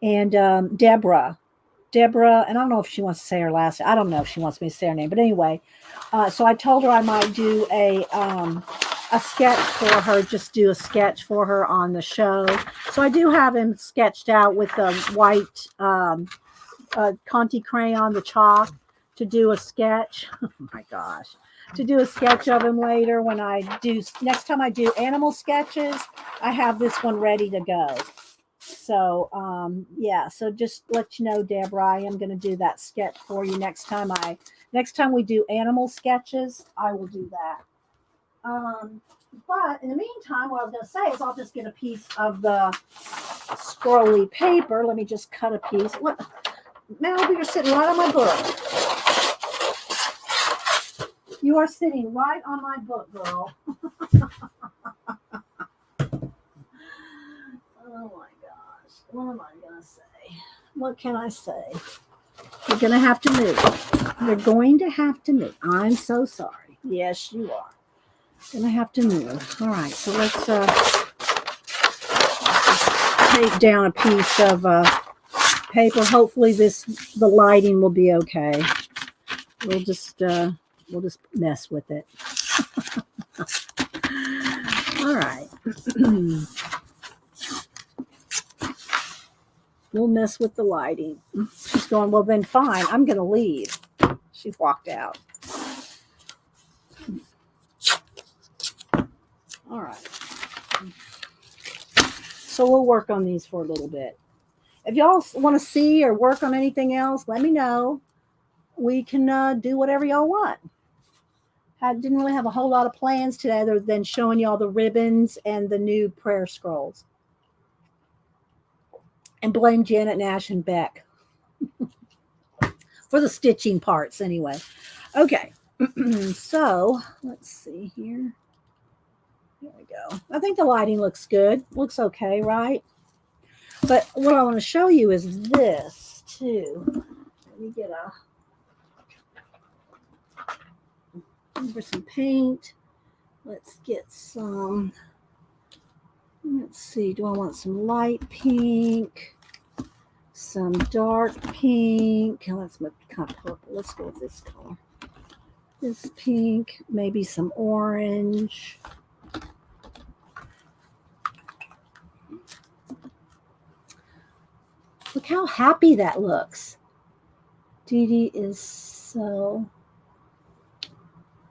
And Deborah, and I don't know if she wants to say her last. I don't know if she wants me to say her name, but anyway. So I told her I might do a sketch for her. Just do a sketch for her on the show. So I do have him sketched out with the white Conti crayon, the chalk, to do a sketch. Oh my gosh. To do a sketch of him later next time I do animal sketches, I have this one ready to go. So, so just let you know, Deborah, I am going to do that sketch for you next time we do animal sketches, I will do that. But in the meantime, what I was going to say is I'll just get a piece of the scrolly paper. Let me just cut a piece. What? Mel, you're sitting right on my book. You are sitting right on my book, girl. Oh my gosh. What am I going to say? What can I say? You're going to have to move. You're going to have to move. I'm so sorry. Yes, you are. Going to have to move. All right. So let's take down a piece of paper. Hopefully the lighting will be okay. We'll just mess with it. All right. We'll mess with the lighting. She's going, well, then fine. I'm going to leave. She walked out. All right. So we'll work on these for a little bit. If y'all want to see or work on anything else, let me know. We can do whatever y'all want. I didn't really have a whole lot of plans today other than showing y'all the ribbons and the new prayer scrolls. And blame Janet Nash and Beck for the stitching parts anyway. Okay. So let's see here. There we go. I think the lighting looks good. Looks okay, right? But what I want to show you is this too. Let me get for some paint. Let's get some, let's see, do I want some light pink, some dark pink? Let's make kind of purple. Let's go with this color. This pink, maybe some orange. Look how happy that looks. Dee Dee is so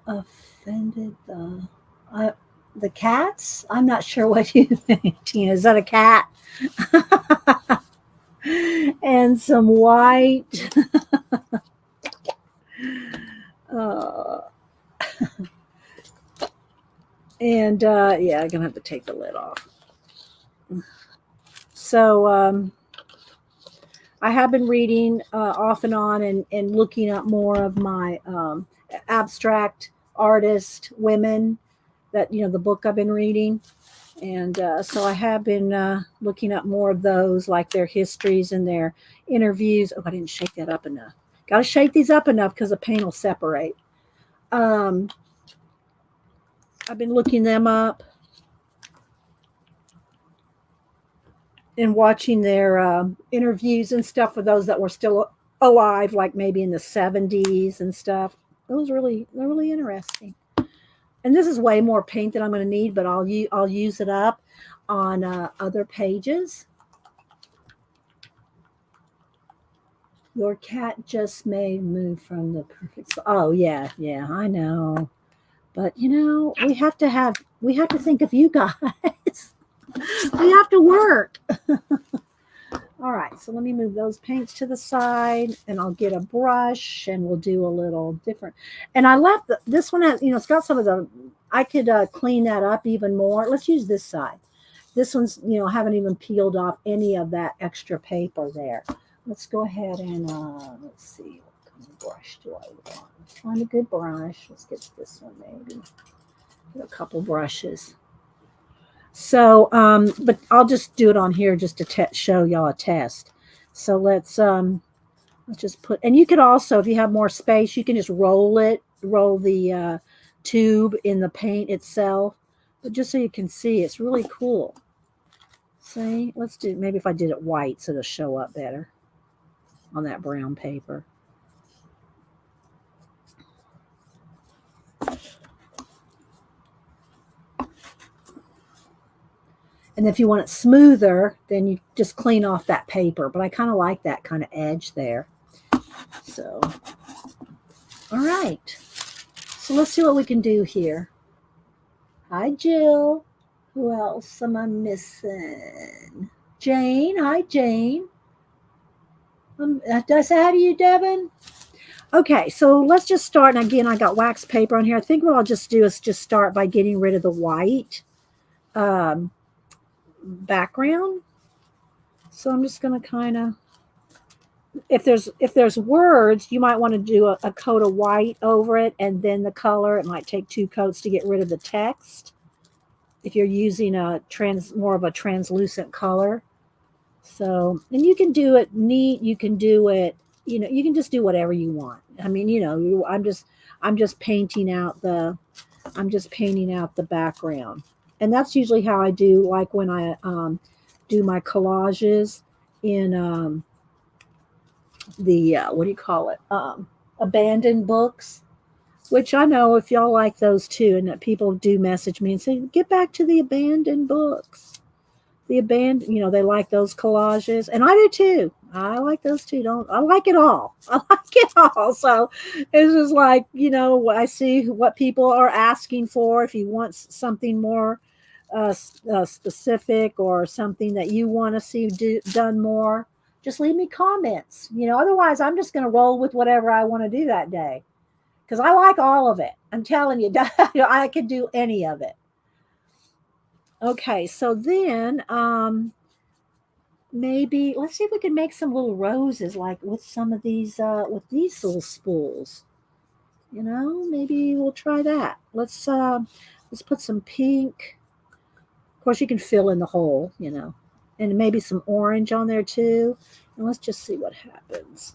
offended. The cats? I'm not sure what you think, Tina. Is that a cat? And some white. uh, and yeah, I'm gonna have to take the lid off. So I have been reading off and on and looking up more of my abstract artist women, that, you know, the book I've been reading. And so I have been looking up more of those, like their histories and their interviews. Oh, I didn't shake that up enough. Got to shake these up enough because the paint will separate. I've been looking them up and watching their interviews and stuff with those that were still alive, like maybe in the 70s and stuff. They're really interesting. And this is way more paint than I'm going to need, but I'll use it up on other pages. Your cat just may move from the perfect. Oh yeah, I know. But you know, we have to think of you guys. We have to work. All right, so let me move those paints to the side, and I'll get a brush, and we'll do a little different. And I left this one has, you know, it's got some of the. I could clean that up even more. Let's use this side. This one's, you know, haven't even peeled off any of that extra paper there. Let's go ahead and let's see, what kind of brush do I want? Let's find a good brush. Let's get this one maybe. Get a couple brushes. So, but I'll just do it on here just to show y'all a test. So let's just put, and you could also, if you have more space, you can just roll the tube in the paint itself. But just so you can see, it's really cool. See, let's do, maybe if I did it white so it'll show up better on that brown paper. And if you want it smoother, then you just clean off that paper. But I kind of like that kind of edge there. So, all right. So let's see what we can do here. Hi, Jill. Who else am I missing? Jane. Hi, Jane. Did I say hi to you, Devin? Okay, so let's just start. And again, I got wax paper on here. I think what I'll just do is just start by getting rid of the white background. So I'm just going to kind of, if there's words, you might want to do a coat of white over it and then the color. It might take 2 coats to get rid of the text if you're using more of a translucent color. So, and you can do it neat. You can do it, you know, you can just do whatever you want. I mean, you know, I'm just painting out the background. And that's usually how I do, like when I do my collages in the what do you call it? Abandoned books, which I know if y'all like those too, and that people do message me and say, get back to the abandoned books. The abandoned, you know, they like those collages, and I do too. I like those too. I like it all. I like it all. So it's just like, you know, I see what people are asking for. If you want something more specific or something that you want to see done more, just leave me comments. You know, otherwise I'm just going to roll with whatever I want to do that day, because I like all of it. I'm telling you, I could do any of it. Okay, so then maybe let's see if we can make some little roses, like with some of these with these little spools. You know, maybe we'll try that. Let's put some pink. Of course, you can fill in the hole, you know, and maybe some orange on there too. And let's just see what happens.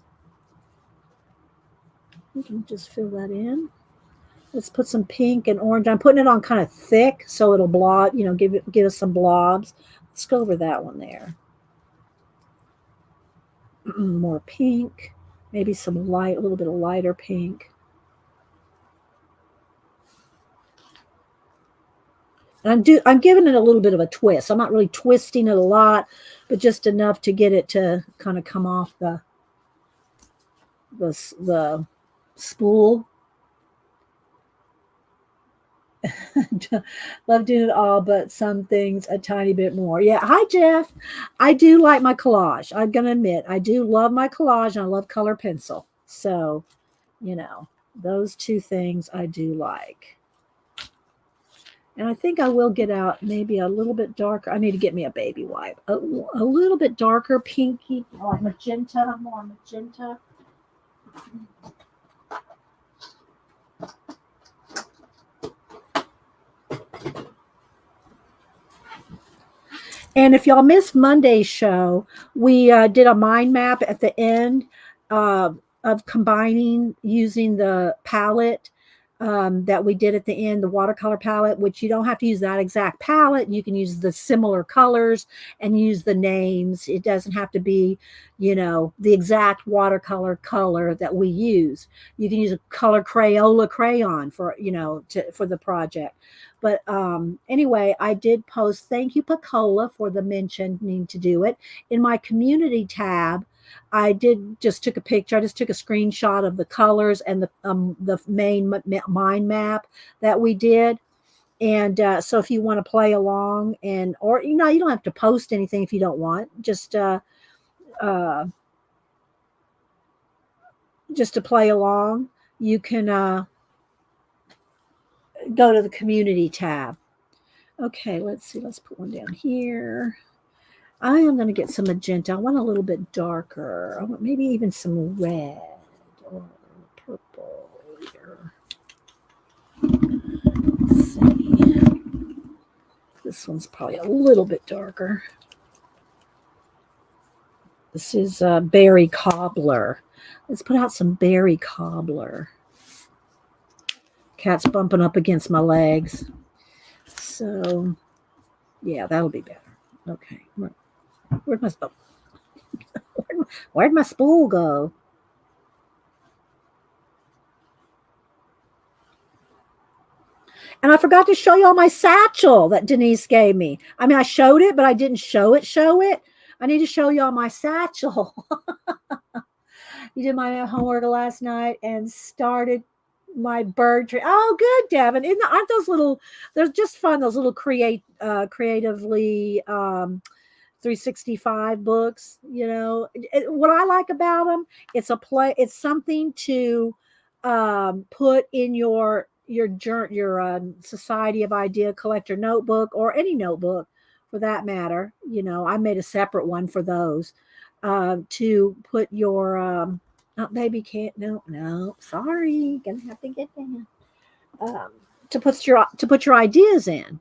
We can just fill that in. Let's put some pink and orange. I'm putting it on kind of thick so it'll blob, give us some blobs. Let's go over that one there. More pink, maybe some light, a little bit of lighter pink. And I'm giving it a little bit of a twist. I'm not really twisting it a lot, but just enough to get it to kind of come off the spool. Love doing it all, but some things a tiny bit more. Yeah. Hi, Jeff. I do like my collage. I'm going to admit, I do love my collage and I love color pencil. So, those two things I do like. And I think I will get out maybe a little bit darker. I need to get me a baby wipe. A little bit darker, pinky, like magenta, more magenta. And if y'all missed Monday's show, we did a mind map at the end of combining using the palette that we did at the end, the watercolor palette, which you don't have to use that exact palette. You can use the similar colors and use the names. It doesn't have to be, the exact watercolor color that we use. You can use a color Crayola crayon for, for the project. But anyway, I did post, thank you, Pacola, for the mentioning to do it. In my community tab, I just took a picture. I just took a screenshot of the colors and the main mind map that we did. And so if you want to play along or you don't have to post anything if you don't want, just to play along, you can go to the community tab. Okay, let's see. Let's put one down here. I am going to get some magenta. I want a little bit darker. I want maybe even some red or purple here. Let's see. This one's probably a little bit darker. This is berry cobbler. Let's put out some berry cobbler. Cat's bumping up against my legs. So, yeah, that'll be better. Okay. Where'd my spool? Where'd my spool go? And I forgot to show y'all my satchel that Denise gave me. I mean, I showed it, but I didn't show it. I need to show y'all my satchel. You did my homework last night and started my bird tree. Oh, good, Devin. Aren't those little, they're just fun, those little creatively 365 books. What I like about them, it's something to put in your Society of Idea Collector notebook, or any notebook for that matter. I made a separate one for those to put your oh, baby can't, no, sorry, gonna have to get that to put your ideas in.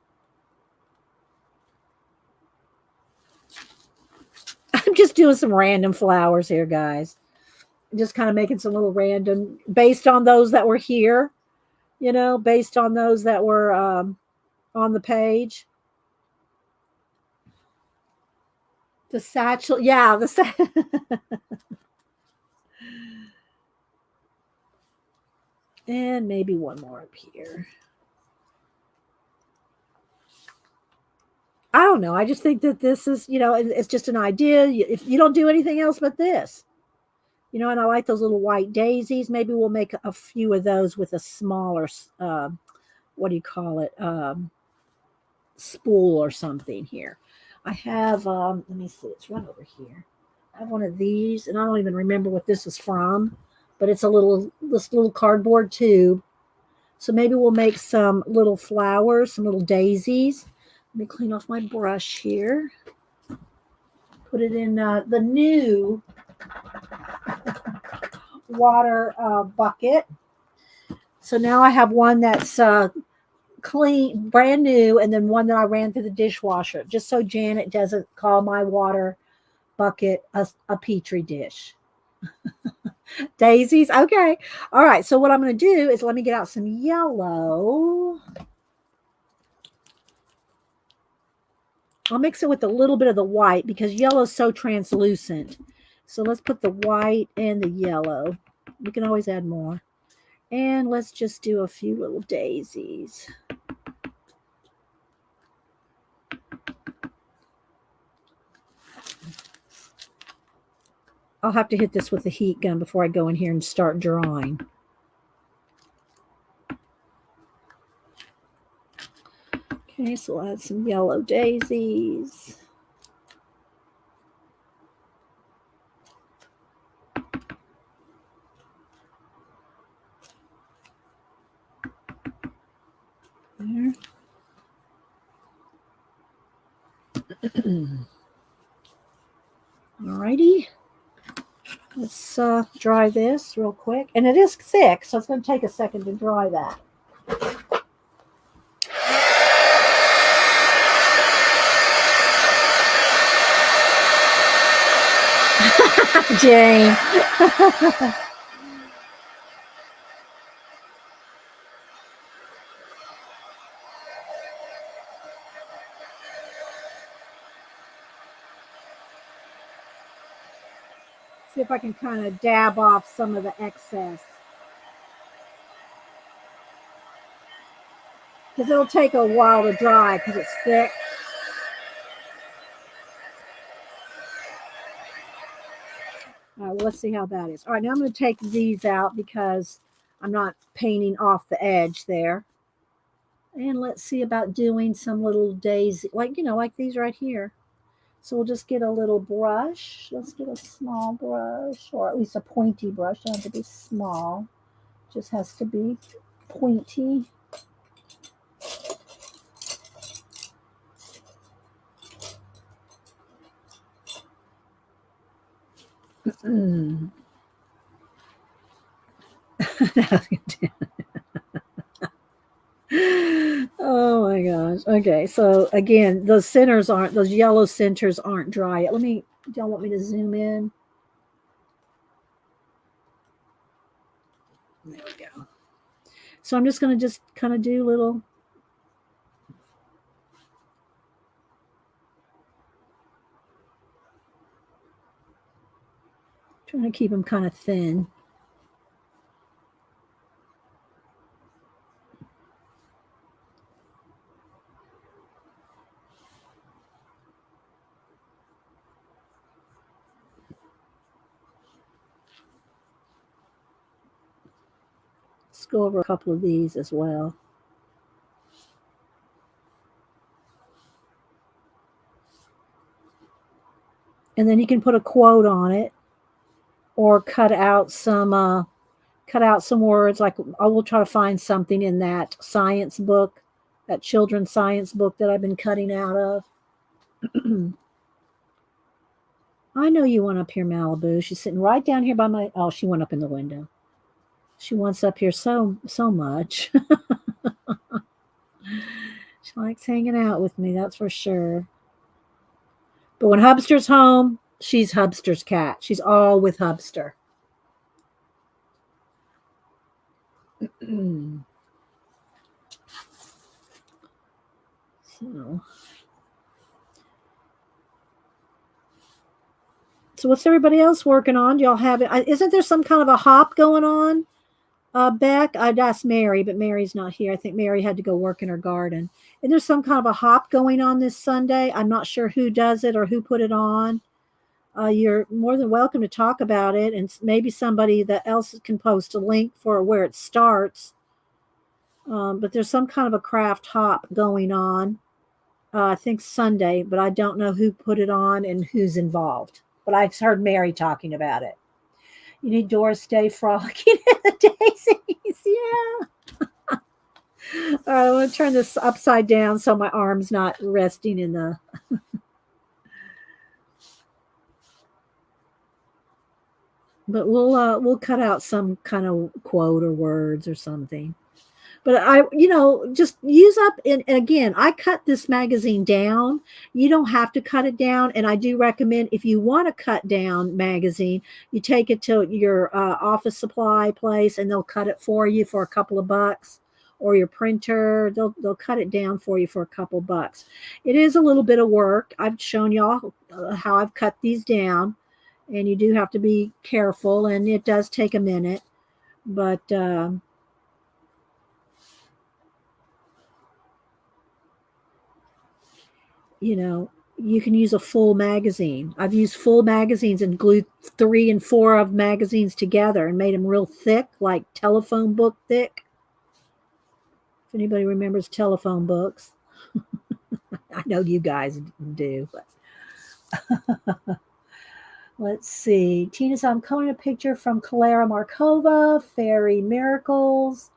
I'm just doing some random flowers here, guys. Just kind of making some little random based on those that were here, based on those that were on the page. The satchel, yeah, and maybe one more up here. I don't know. I just think that this is, it's just an idea. If you don't do anything else but this, and I like those little white daisies. Maybe we'll make a few of those with a smaller, what do you call it? Spool or something here. I have, let me see, it's right over here. I have one of these, and I don't even remember what this is from, but it's this little cardboard tube. So maybe we'll make some little flowers, some little daisies. Let me clean off my brush here. Put it in the new water bucket. So now I have one that's clean, brand new, and then one that I ran through the dishwasher, just so Janet doesn't call my water bucket a petri dish. Daisies. Okay. All right. So what I'm going to do is let me get out some yellow. I'll mix it with a little bit of the white because yellow is so translucent. So let's put the white and the yellow. We can always add more. And let's just do a few little daisies. I'll have to hit this with the heat gun before I go in here and start drawing. Okay, so I'll add some yellow daisies. There. Alrighty. Let's dry this real quick. And it is thick, so it's going to take a second to dry that. Jane. See if I can kind of dab off some of the excess. Because it'll take a while to dry because it's thick. All right, well, let's see how that is. All right, now I'm going to take these out because I'm not painting off the edge there. And let's see about doing some little daisy, like, like these right here. So we'll just get a little brush. Let's get a small brush, or at least a pointy brush. It doesn't have to be small. Just has to be pointy. Oh my gosh. Okay, so again, those yellow centers aren't dry yet. Don't want me to zoom in? There we go. So I'm just going to kind of do little. Trying to keep them kind of thin. Let's go over a couple of these as well. And then you can put a quote on it or cut out some words. Like I will try to find something in that science book, that children's science book that I've been cutting out of. I know you want up here, Malibu. She's sitting right down here by my. Oh, she went up in the window. She wants up here so much. She likes hanging out with me, that's for sure. But when Hubster's home, she's Hubster's cat. She's all with Hubster. So what's everybody else working on? Do y'all have it? Isn't there some kind of a hop going on? Beck, I'd ask Mary, but Mary's not here. I think Mary had to go work in her garden. And there's some kind of a hop going on this Sunday. I'm not sure who does it or who put it on. You're more than welcome to talk about it, and maybe somebody that else can post a link for where it starts. But there's some kind of a craft hop going on. I think Sunday, but I don't know who put it on and who's involved. But I've heard Mary talking about it. You need Doris Day frolicking in the daisies. Yeah. All right, I'm going to turn this upside down so my arm's not resting in the. But we'll cut out some kind of quote or words or something. But I, just use up. And again, I cut this magazine down. You don't have to cut it down. And I do recommend, if you want to cut down magazine, you take it to your office supply place and they'll cut it for you for a couple of bucks, or your printer. They'll cut it down for you for a couple of bucks. It is a little bit of work. I've shown y'all how I've cut these down, and you do have to be careful, and it does take a minute. But you can use a full magazine. I've used full magazines and glued 3 and 4 of magazines together and made them real thick, like telephone book thick. If anybody remembers telephone books, I know you guys do. But let's see. Tina said, I'm calling a picture from Clara Markova, Fairy Miracles.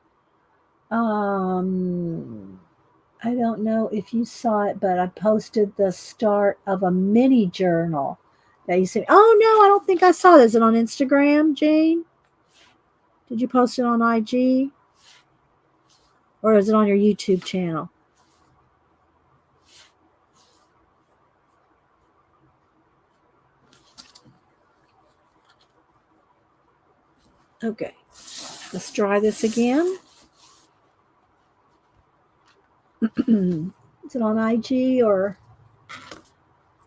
I don't know if you saw it, but I posted the start of a mini journal that you said. Oh, no, I don't think I saw it. Is it on Instagram, Jane? Did you post it on IG? Or is it on your YouTube channel? Okay, let's try this again. Is it on IG or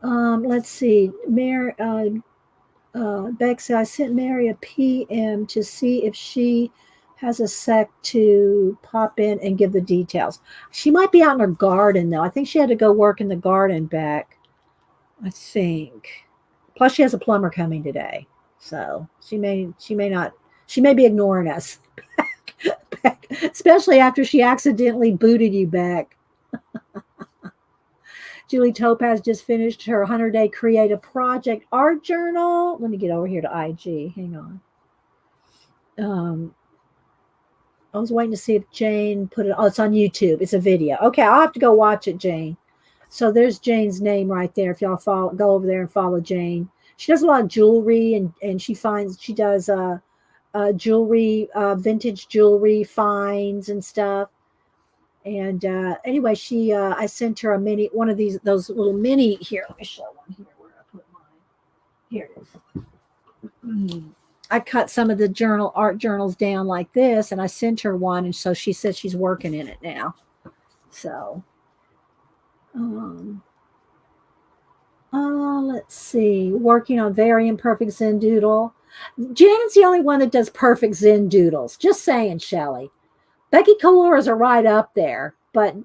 let's see. Beck said, I sent Mary a PM to see if she has a sec to pop in and give the details. She might be out in her garden though. I think she had to go work in the garden, Beck. I think. Plus she has a plumber coming today. So she may be ignoring us. Beck, especially after she accidentally booted you back. Julie Topaz just finished her 100-day creative project art journal. Let me get over here to IG. Hang on. I was waiting to see if Jane put it. Oh, it's on YouTube. It's a video. Okay, I'll have to go watch it, Jane. So there's Jane's name right there. If y'all go over there and follow Jane. She does a lot of jewelry, and she does jewelry, vintage jewelry finds and stuff. And anyway, I sent her one of those little mini. Here, let me show one here where I put mine. Here it is. I cut some of the art journals down like this, and I sent her one, and so she said she's working in it now. So, let's see. Working on very imperfect Zen doodle. Janet's the only one that does perfect Zen doodles. Just saying, Shelley. Becky Caloras are right up there, but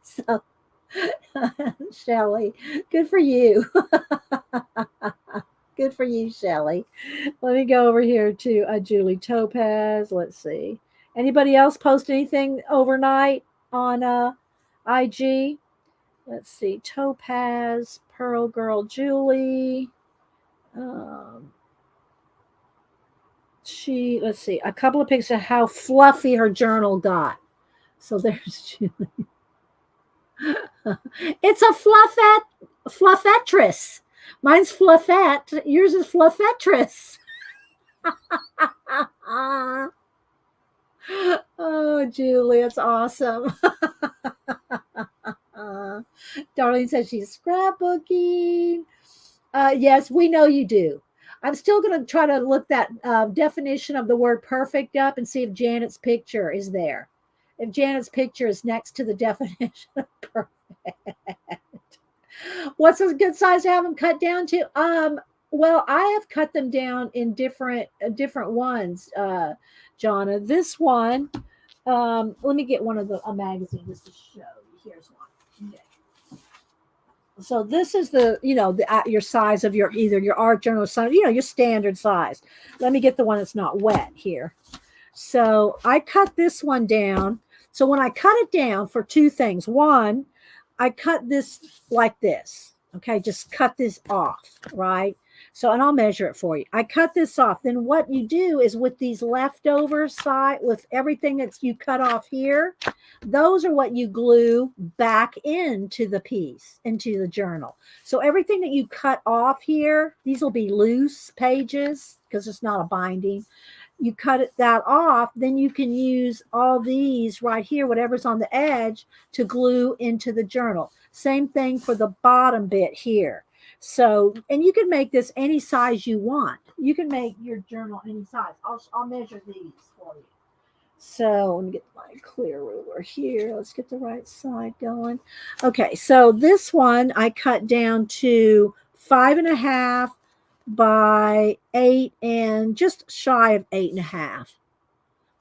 so Shelley, good for you. Good for you, Shelley. Let me go over here to Julie Topaz. Let's see. Anybody else post anything overnight on IG? Let's see. Topaz, Pearl Girl Julie. Let's see, a couple of pictures of how fluffy her journal got. So there's Julie. It's a fluffetress. Mine's fluffette. Yours is fluffetress. Oh, Julie, it's awesome. Darlene says she's scrapbooking. Yes, we know you do. I'm still going to try to look that definition of the word perfect up and see if Janet's picture is there. If Janet's picture is next to the definition of perfect. What's a good size to have them cut down to? Well, I have cut them down in different ones, Jonna. This one, let me get one of a magazine just to show you. Here's one. Okay. So this is your size of either your art journal size, your standard size. Let me get the one that's not wet here. So I cut this one down. So when I cut it down for two things, one, I cut this like this. Okay, just cut this off, right? So, and I'll measure it for you. I cut this off. Then what you do is with these leftover side, with everything that you cut off here, those are what you glue back into the piece, into the journal. So everything that you cut off here, these will be loose pages because it's not a binding. you cut that off, then you can use all these right here, whatever's on the edge, to glue into the journal. Same thing for the bottom bit here. So, and you can make this any size you want. You can make your journal any size. I'll measure these for you. So let me get my clear ruler here. Let's get the right side going. Okay, so this one I cut down to 5.5 by 8 and just shy of 8.5.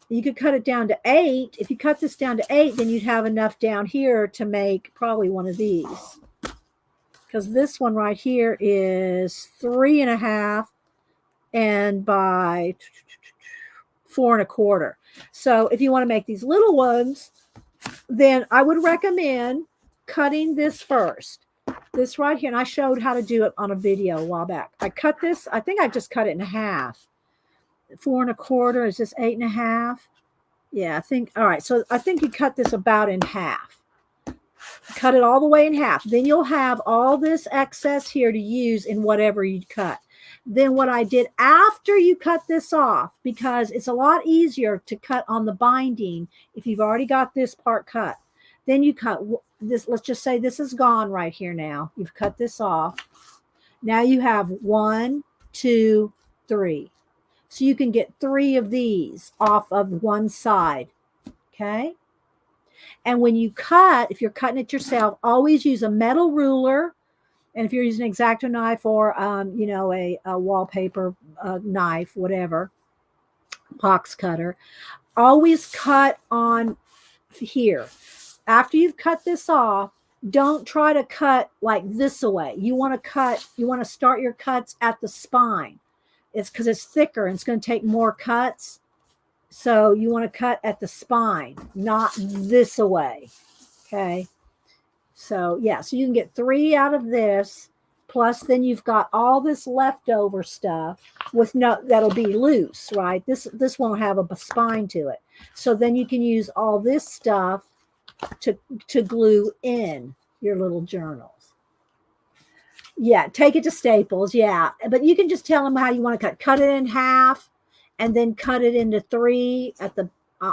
You could cut it down to 8. If you cut this down to 8, then you'd have enough down here to make probably one of these. Because this one right here is 3.5 and by 4.25. So if you want to make these little ones, then I would recommend cutting this first. This right here, and I showed how to do it on a video a while back. I cut this, I think I just cut it in half. 4.25 is this 8.5. Yeah, I think, all right. So I think you cut this about in half. Cut it all the way in half. Then you'll have all this excess here to use in whatever you cut. Then what I did after you cut this off, because it's a lot easier to cut on the binding if you've already got this part cut. Then you cut this. Let's just say this is gone right here now. You've cut this off. Now you have 1, 2, 3. So you can get 3 of these off of one side. Okay. And when you cut, if you're cutting it yourself, always use a metal ruler. And if you're using an X-Acto knife or, a wallpaper knife, whatever, box cutter, always cut on here. After you've cut this off, don't try to cut like this away. You want to start your cuts at the spine. It's because it's thicker and it's going to take more cuts. So you want to cut at the spine, not this away. Okay. So yeah, so you can get 3 out of this, plus then you've got all this leftover stuff with that'll be loose, right? This won't have a spine to it. So then you can use all this stuff to glue in your little journals. Yeah, take it to Staples, yeah. But you can just tell them how you want to cut it in half and then cut it into 3 at the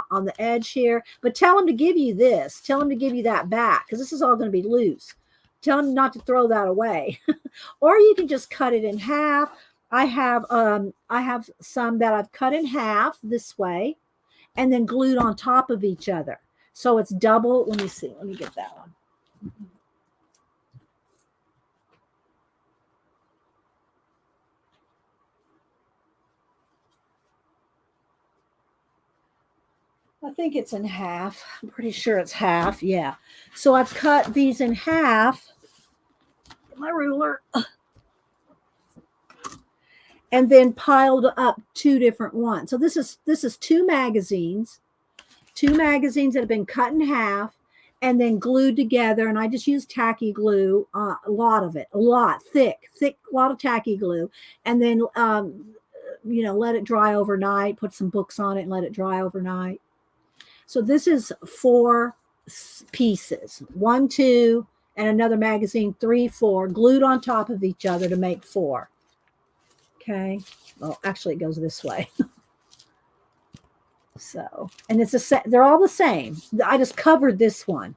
on the edge here, but tell them to give you this. Tell them to give you that back because this is all going to be loose. Tell them not to throw that away, or you can just cut it in half. I have some that I've cut in half this way, and then glued on top of each other, so it's double. Let me see. Let me get that one. I think it's in half. I'm pretty sure it's half. Yeah. So I've cut these in half. My ruler. And then piled up 2 different ones. So this is 2 magazines. 2 magazines that have been cut in half and then glued together. And I just used tacky glue, a lot of it, a lot, thick, a lot of tacky glue. And then, let it dry overnight, put some books on it and let it dry overnight. So this is 4 pieces, 1, 2, and another magazine, 3, 4, glued on top of each other to make 4. Okay. Well, actually it goes this way. So, and they're all the same. I just covered this one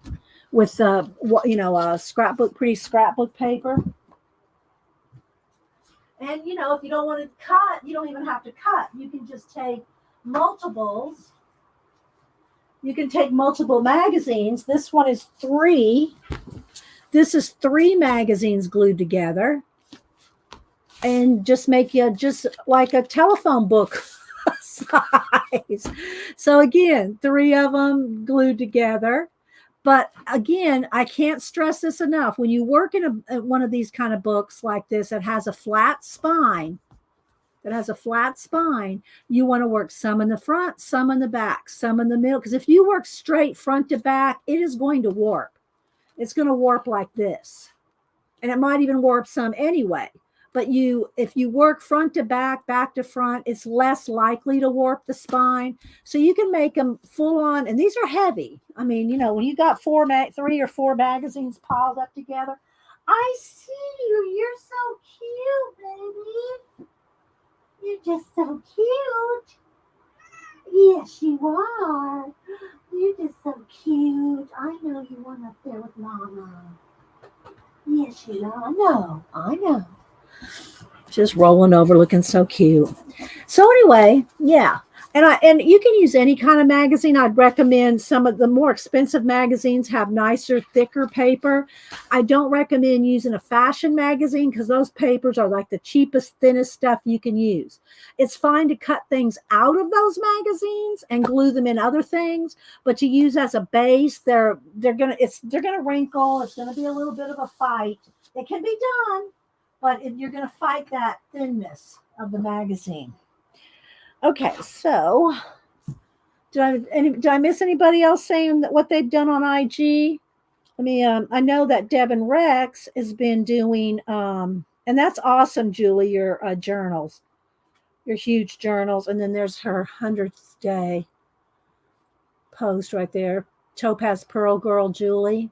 with, a scrapbook, pretty scrapbook paper. And, if you don't want to cut, you don't even have to cut. You can just take multiples. You can take multiple magazines. This one is 3. This is 3 magazines glued together. And just make you just like a telephone book size. So again, 3 of them glued together. But again, I can't stress this enough. When you work in one of these kind of books like this that has a flat spine, you want to work some in the front, some in the back, some in the middle. Because if you work straight front to back, it is going to warp. It's going to warp like this. And it might even warp some anyway. But if you work front to back, back to front, it's less likely to warp the spine. So you can make them full on. And these are heavy. I mean, when you got 3 or 4 magazines piled up together. I see you. You're so cute, baby. You're just so cute. Yes, you are. You're just so cute. I know you want up there with Mama. Yes, you know. I know. I know. Just rolling over, looking so cute. So anyway, yeah. And you can use any kind of magazine. I'd recommend some of the more expensive magazines have nicer, thicker paper. I don't recommend using a fashion magazine because those papers are like the cheapest, thinnest stuff you can use. It's fine to cut things out of those magazines and glue them in other things, but to use as a base, they're gonna wrinkle. It's gonna be a little bit of a fight. It can be done, but you're going to fight that thinness of the magazine. Okay, so did I miss anybody else saying that what they've done on IG? I mean, I know that Devin Rex has been doing, and that's awesome, Julie. Your journals, your huge journals, and then there's her 100th day post right there. Topaz Pearl Girl, Julie.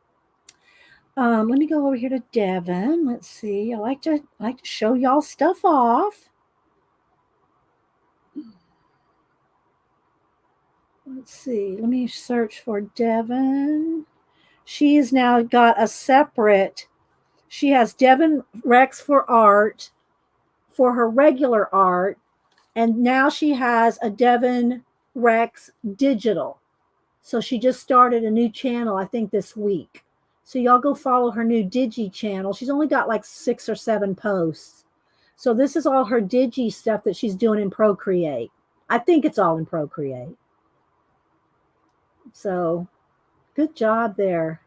Let me go over here to Devin. Let's see. I like to show y'all stuff off. Let's see. Let me search for Devin. She has now got a separate. She has Devin Rex for art, for her regular art, and now she has a Devin Rex digital. So she just started a new channel, I think, this week. So y'all go follow her new Digi channel. She's only got like 6 or 7 posts. So this is all her Digi stuff that she's doing in Procreate. I think it's all in Procreate. So good job there.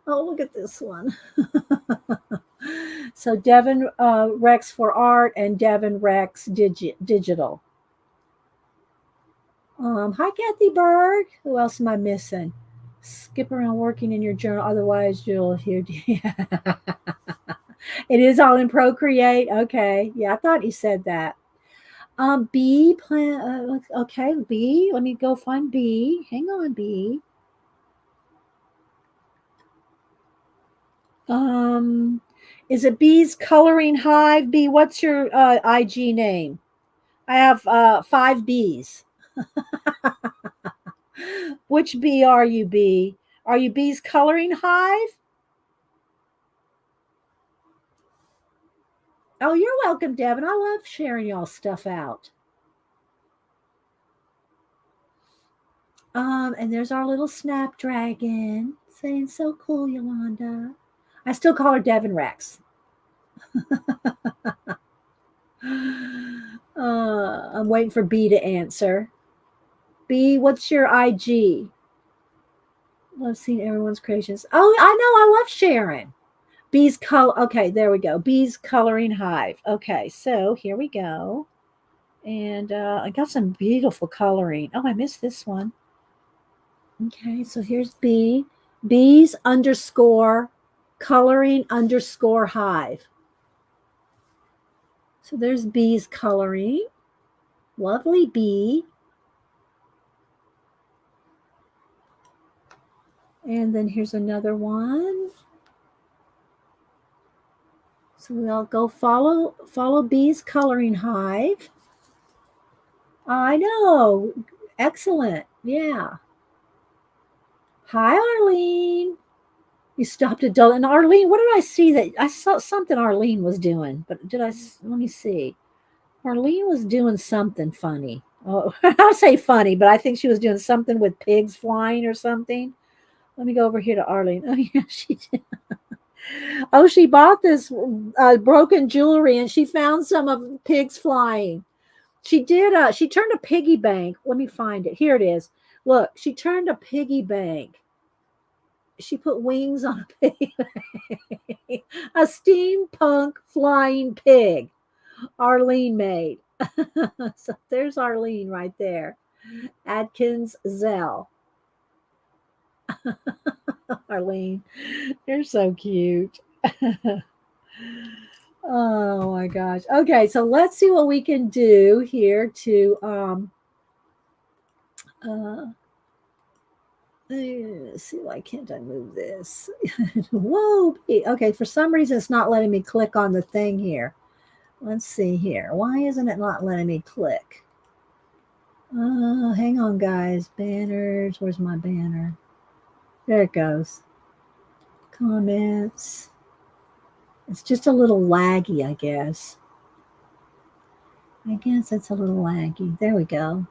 Oh, look at this one. So Devin Rex for art and Devin Rex digital. Hi, Kathy Berg. Who else am I missing? Skip around working in your journal. Otherwise, you'll hear. It is all in Procreate. Okay. Yeah, I thought you said that. B plan. Okay, B. Let me go find B. Hang on, B. Um, is it B's Coloring Hive? B, what's your IG name? I have 5 B's. Which B are you, B? Are you B's Coloring Hive? Oh, you're welcome, Devin. I love sharing y'all stuff out. And there's our little snapdragon saying so cool, Yolanda. I still call her Devin Rex. I'm waiting for B to answer. B, what's your IG? Love seeing everyone's creations. Oh, I know. I love sharing. Bees color. Okay, there we go. Bees Coloring Hive. Okay, so here we go. And I got some beautiful coloring. Oh, I missed this one. Okay, so here's B. Bees underscore coloring underscore hive. So there's Bees coloring. Lovely bee. And then here's another one. So we'll go follow Bees Coloring Hive. I know. Excellent. Yeah. Hi, Arlene. You stopped at Dole. And Arlene, what did I see that I saw something Arlene was doing? But let me see. Arlene was doing something funny. Oh, I'll say funny, but I think she was doing something with pigs flying or something. Let me go over here to Arlene. Oh, yeah, she did. Oh, she bought this broken jewelry and she found some of pigs flying. She did. She turned a piggy bank. Let me find it. Here it is. Look, she turned a piggy bank. She put wings on a piggy bank. A steampunk flying pig. Arlene made. So there's Arlene right there. Adkins Zell. Arlene, you're so cute. Oh my gosh. Okay, so let's see what we can do here to let's see, why can't I move this? Whoa. Okay, for some reason it's not letting me click on the thing here. Let's see here. Why isn't it not letting me click? Hang on, guys. Banners. Where's my banner? There it goes. Comments. It's just a little laggy, I guess. I guess it's a little laggy. There we go.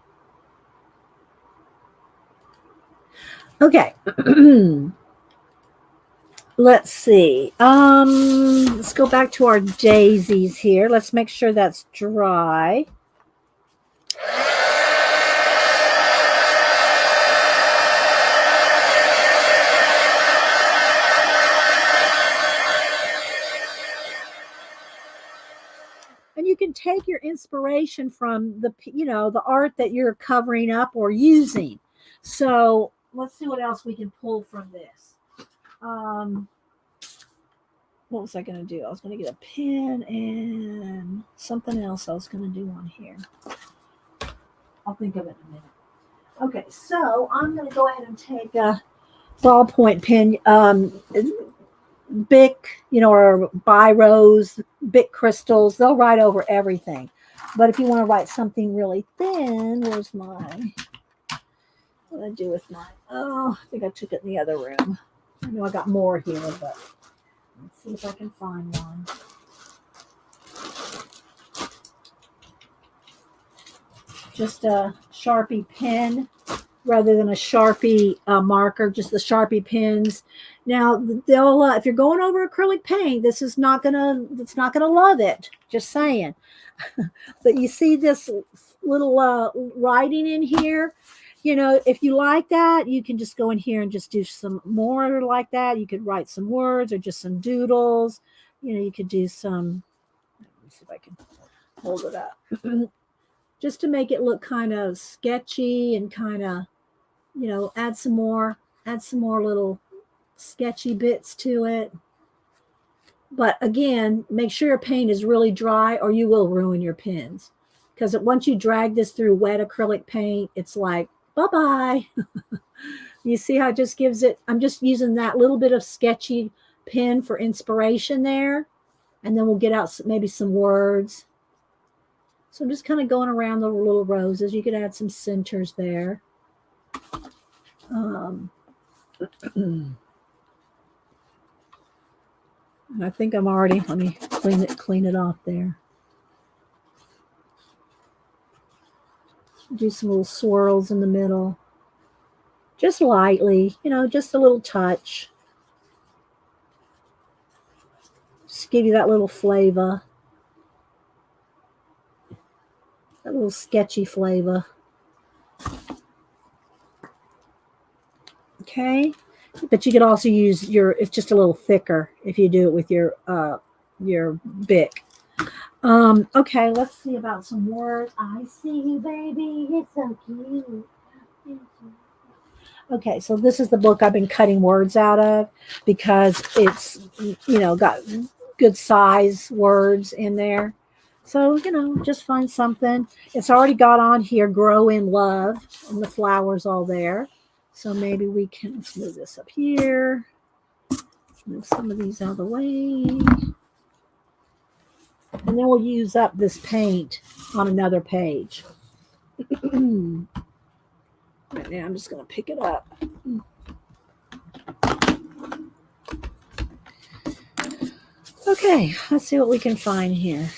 Okay. Let's see. Let's go back to our daisies here. Let's make sure that's dry. And you can take your inspiration from the art that you're covering up or using. So let's see what else we can pull from this. What was I going to do? I was going to get a pen and something else I was going to do on here. I'll think of it in a minute. Okay, so I'm going to go ahead and take a ballpoint pen, Bic, or Biros, Bic crystals. They'll write over everything. But if you want to write something really thin, where's my, what did I do with mine? Oh, I think I took it in the other room. I know I got more here, but let's see if I can find one. Just a Sharpie pen rather than a Sharpie marker, just the Sharpie pens. Now they'll if you're going over acrylic paint, it's not gonna love it. Just saying. But you see this little writing in here. If you like that, you can just go in here and just do some more like that. You could write some words or just some doodles. You could do some. Let me see if I can hold it up. Just to make it look kind of sketchy and kind of, add some more little sketchy bits to it. But again, make sure your paint is really dry or you will ruin your pens. Because once you drag this through wet acrylic paint, it's like, bye-bye. You see how it just gives it, I'm just using that little bit of sketchy pen for inspiration there. And then we'll get out maybe some words. So I'm just kind of going around the little roses. You could add some centers there. And I think I'm already, let me clean it off there. Do some little swirls in the middle. Just lightly, just a little touch. Just give you that little flavor. That little sketchy flavor. Okay. But you could also use it's just a little thicker if you do it with your Bic. Okay, let's see about some words. I see you, baby. It's so cute. Okay, so this is the book I've been cutting words out of because it's, got good size words in there. So, just find something. It's already got on here, grow in love, and the flowers all there. So maybe we can move this up here. Move some of these out of the way. And then we'll use up this paint on another page. Right now, I'm just going to pick it up. Okay, let's see what we can find here.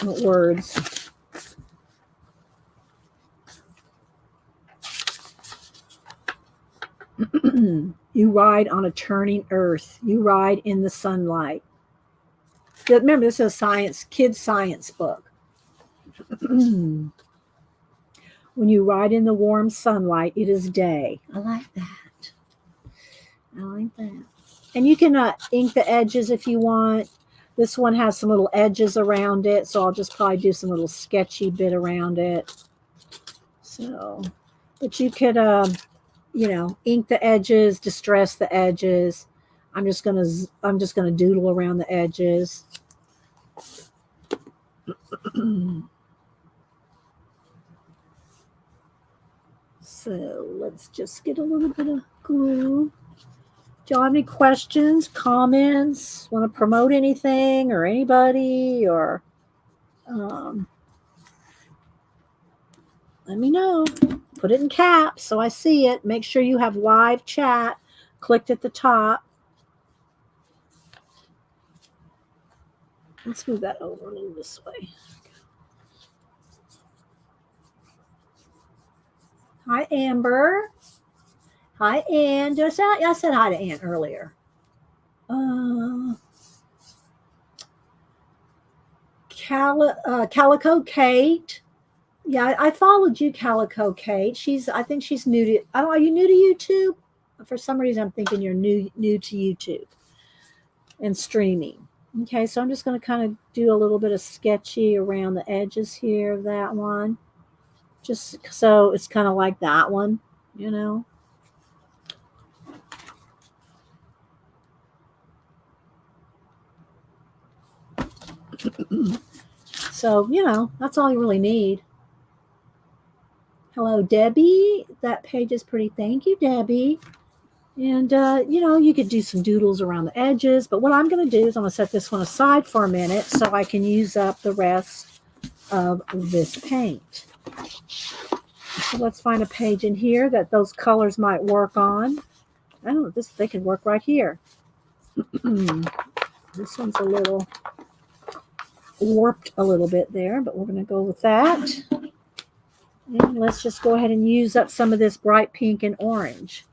What words? You ride on a turning earth. You ride in the sunlight. Remember, this is a kids' science book. When you ride in the warm sunlight, it is day. I like that. And you can ink the edges if you want. This one has some little edges around it, so I'll just probably do some little sketchy bit around it. So, but you could, ink the edges, distress the edges. I'm just gonna doodle around the edges. So let's just get a little bit of glue. Do y'all have any questions, comments? Want to promote anything or anybody or let me know. Put it in caps so I see it. Make sure you have live chat clicked at the top. Let's move that over a little this way. Hi, Amber. Hi, Ann. I said hi to Ann earlier. Calico Kate. Yeah, I followed you, Calico Kate. I think she's new to. I don't. Are you new to YouTube? For some reason, I'm thinking you're new to YouTube and streaming. Okay, so I'm just going to kind of do a little bit of sketchy around the edges here of that one, just so it's kind of like that one, you know. So that's all you really need. Hello, Debbie. That page is pretty. Thank you, Debbie. And, you could do some doodles around the edges. But what I'm going to do is I'm going to set this one aside for a minute so I can use up the rest of this paint. So let's find a page in here that those colors might work on. I don't know, they could work right here. This one's a little warped a little bit there, but we're going to go with that. And let's just go ahead and use up some of this bright pink and orange.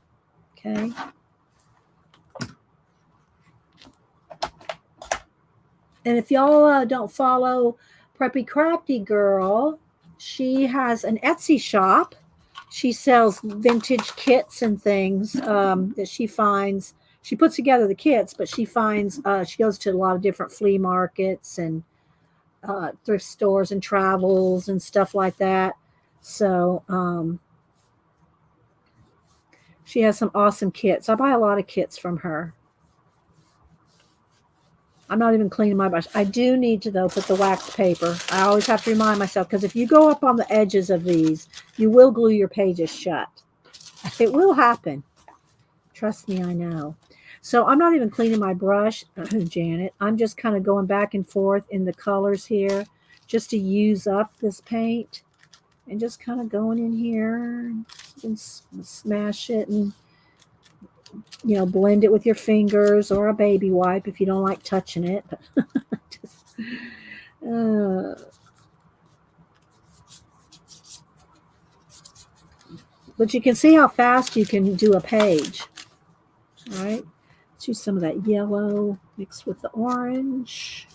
Okay. And if y'all don't follow Preppy Crafty Girl, she has an Etsy shop. She sells vintage kits and things that she finds. She puts together the kits, but she finds she goes to a lot of different flea markets and thrift stores and travels and stuff like that. So she has some awesome kits. I buy a lot of kits from her. I'm not even cleaning my brush. I do need to, though, put the wax paper. I always have to remind myself, because if you go up on the edges of these, you will glue your pages shut. It will happen. Trust me, I know. So I'm not even cleaning my brush, Janet. I'm just kind of going back and forth in the colors here just to use up this paint. And just kind of going in here and smash it and blend it with your fingers or a baby wipe if you don't like touching it. But you can see how fast you can do a page. All right. Let's use some of that yellow mixed with the orange.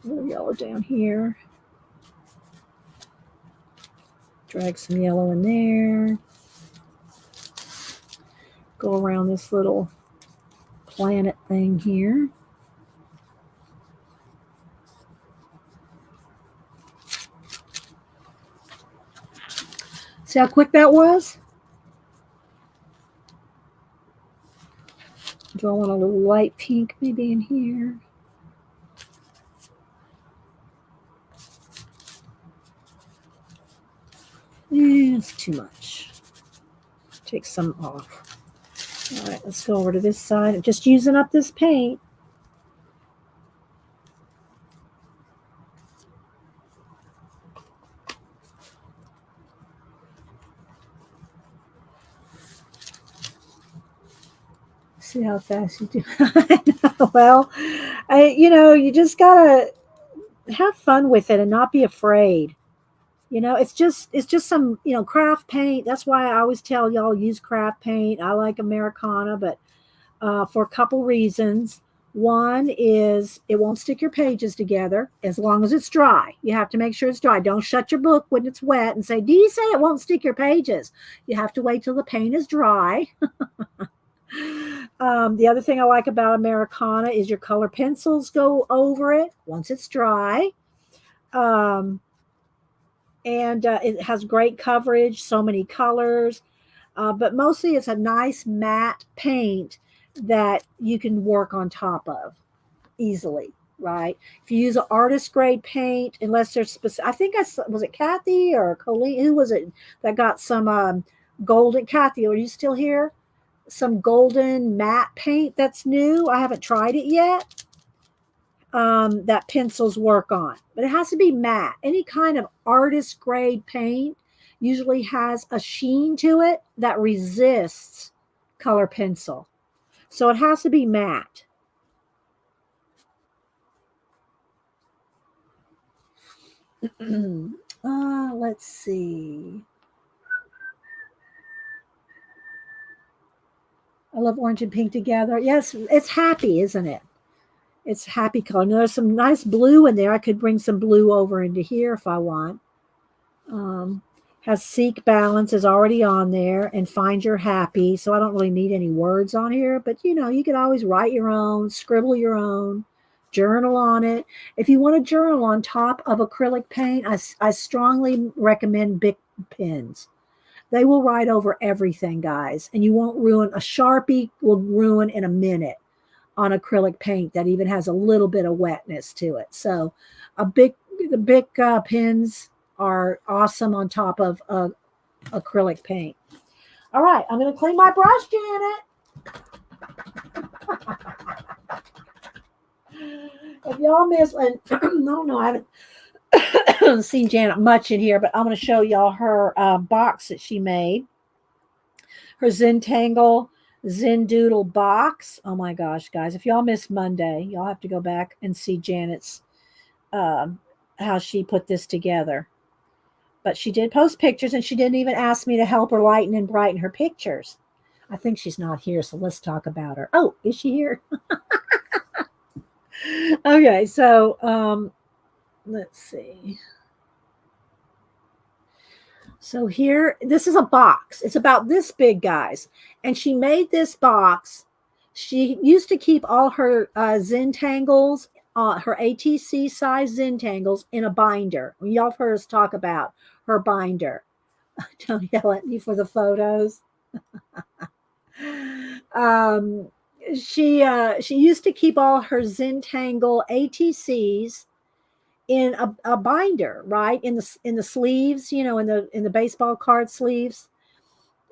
A little yellow down here. Drag some yellow in there. Go around this little planet thing here. See how quick that was? Do I want a little light pink maybe in here? It's too much. Take some off. All right, let's go over to this side. I'm just using up this paint. See how fast you do. Well, you just gotta have fun with it and not be afraid. It's just some craft paint. That's why I always tell y'all use craft paint. I like Americana, but for a couple reasons. One is it won't stick your pages together as long as it's dry. You have to make sure it's dry. Don't shut your book when it's wet and say, "Do you say it won't stick your pages?" You have to wait till the paint is dry. The other thing I like about Americana is your color pencils go over it once it's dry. And it has great coverage, so many colors. But mostly it's a nice matte paint that you can work on top of easily, right? If you use an artist grade paint, unless there's specific, I think was it Kathy or Colleen? Who was it that got some golden? Kathy, are you still here? Some golden matte paint that's new. I haven't tried it yet. that pencils work on. But it has to be matte. Any kind of artist grade paint usually has a sheen to it that resists color pencil. So it has to be matte. Let's see. I love orange and pink together. Yes, it's happy, isn't it? It's happy color. Now, there's some nice blue in there. I could bring some blue over into here if I want. Um, has seek balance is already on there and find your happy. So I don't really need any words on here, but you could always write your own, scribble your own, journal on it. If you want to journal on top of acrylic paint, I strongly recommend Bic pens. They will write over everything, guys, and you won't ruin. A Sharpie will ruin in a minute on acrylic paint that even has a little bit of wetness to it. So the big pens are awesome on top of acrylic paint. All right, I'm going to clean my brush, Janet. If y'all miss, and no, I haven't seen Janet much in here, but I'm going to show y'all her box that she made. Her Zentangle Zendoodle box. Oh my gosh, guys. If y'all missed Monday, y'all have to go back and see Janet's how she put this together. But she did post pictures and she didn't even ask me to help her lighten and brighten her pictures. I think she's not here, so let's talk about her. Oh, is she here? Okay, so let's see. So here, this is a box. It's about this big, guys. And she made this box. She used to keep all her Zentangles, her ATC size Zentangles in a binder. Y'all have heard us talk about her binder. Don't yell at me for the photos. She used to keep all her Zentangle ATCs in a binder, right, in the sleeves, in the baseball card sleeves,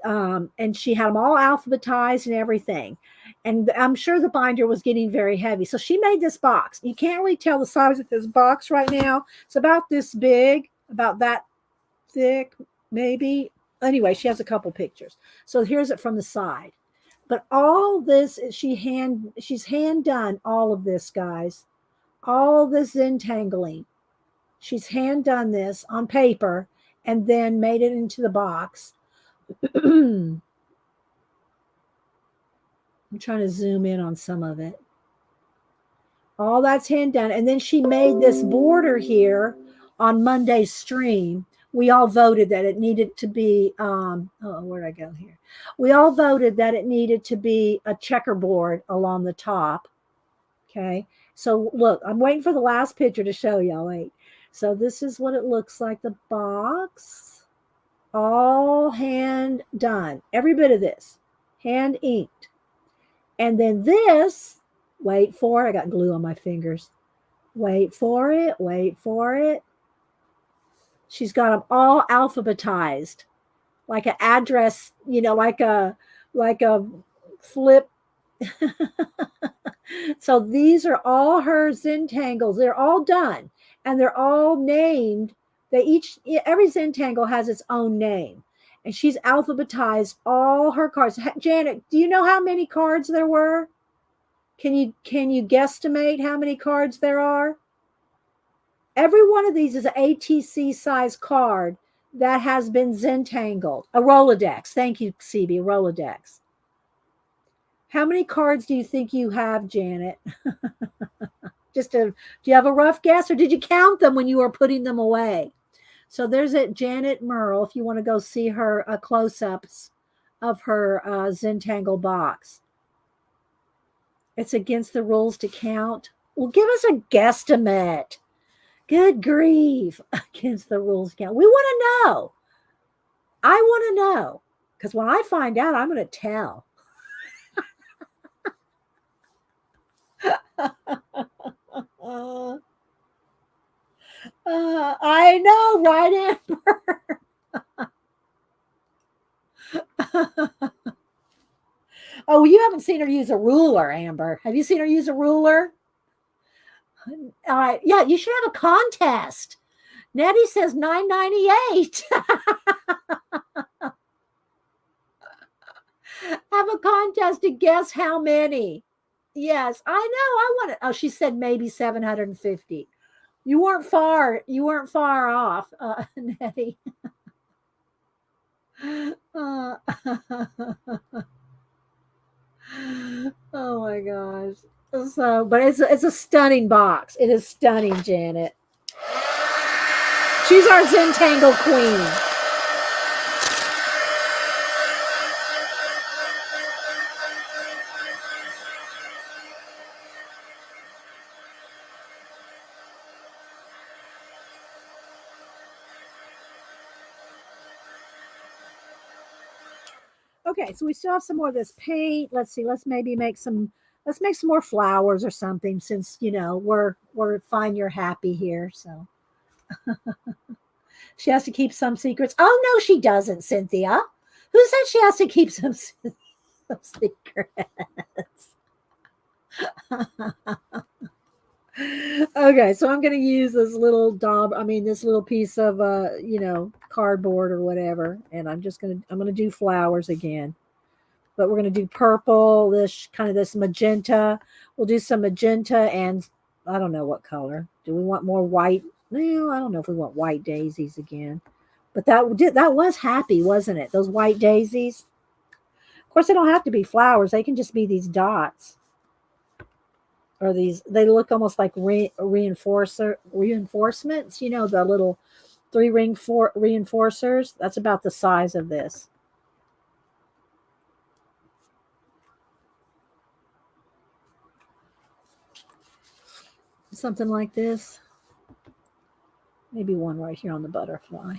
and she had them all alphabetized and everything. And I'm sure the binder was getting very heavy, so she made this box. You can't really tell the size of this box right now. It's about this big, about that thick, maybe. Anyway, she has a couple pictures. So here's it from the side. But all this she's hand done all of this, guys. All this entangling. She's hand done this on paper and then made it into the box. I'm trying to zoom in on some of it. All that's hand done. And then she made this border here on Monday's stream. We all voted that it needed to be, where'd I go here? We all voted that it needed to be a checkerboard along the top. Okay. So look, I'm waiting for the last picture to show y'all. Wait. So this is what it looks like, the box. All hand done. Every bit of this. Hand inked. And then this, wait for it. I got glue on my fingers. Wait for it. Wait for it. She's got them all alphabetized. Like an address, like a flip. So these are all her Zentangles. They're all done and they're all named. Every Zentangle has its own name, and she's alphabetized all her cards. Janet, do you know how many cards there were? Can you guesstimate how many cards there are? Every one of these is an ATC size card that has been Zentangled. A Rolodex. Thank you, CB. Rolodex. How many cards do you think you have, Janet? Do you have a rough guess, or did you count them when you were putting them away? So there's it, Janet Merle, if you want to go see her close-ups of her Zentangle box. It's against the rules to count. Well, give us a guesstimate. Good grief. Against the rules to count. We want to know. I want to know. Because when I find out, I'm going to tell. I know, right, Amber? Oh, you haven't seen her use a ruler, Amber. Have you seen her use a ruler? All right. Yeah, you should have a contest. Nettie says $9.98. Have a contest to guess how many. Yes, I know. I want it. Oh, she said maybe 750. You weren't far. You weren't far off, Nettie. Uh, oh my gosh. So, but it's a stunning box. It is stunning, Janet. She's our Zentangle queen. Okay, so we still have some more of this paint. Let's see. Let's maybe make some. Let's make some more flowers or something. Since we're fine. You're happy here, so she has to keep some secrets. Oh no, she doesn't, Cynthia. Who said she has to keep some secrets? Okay, so I'm going to use this little this little piece of cardboard or whatever, and I'm going to do flowers again. But we're going to do purple, this magenta. We'll do some magenta and I don't know what color. Do we want more white? No, I don't know if we want white daisies again. But that was happy, wasn't it? Those white daisies. Of course, they don't have to be flowers. They can just be these dots. Or they look almost like reinforcements, the little 3-ring reinforcers. That's about the size of this. Something like this. Maybe one right here on the butterfly.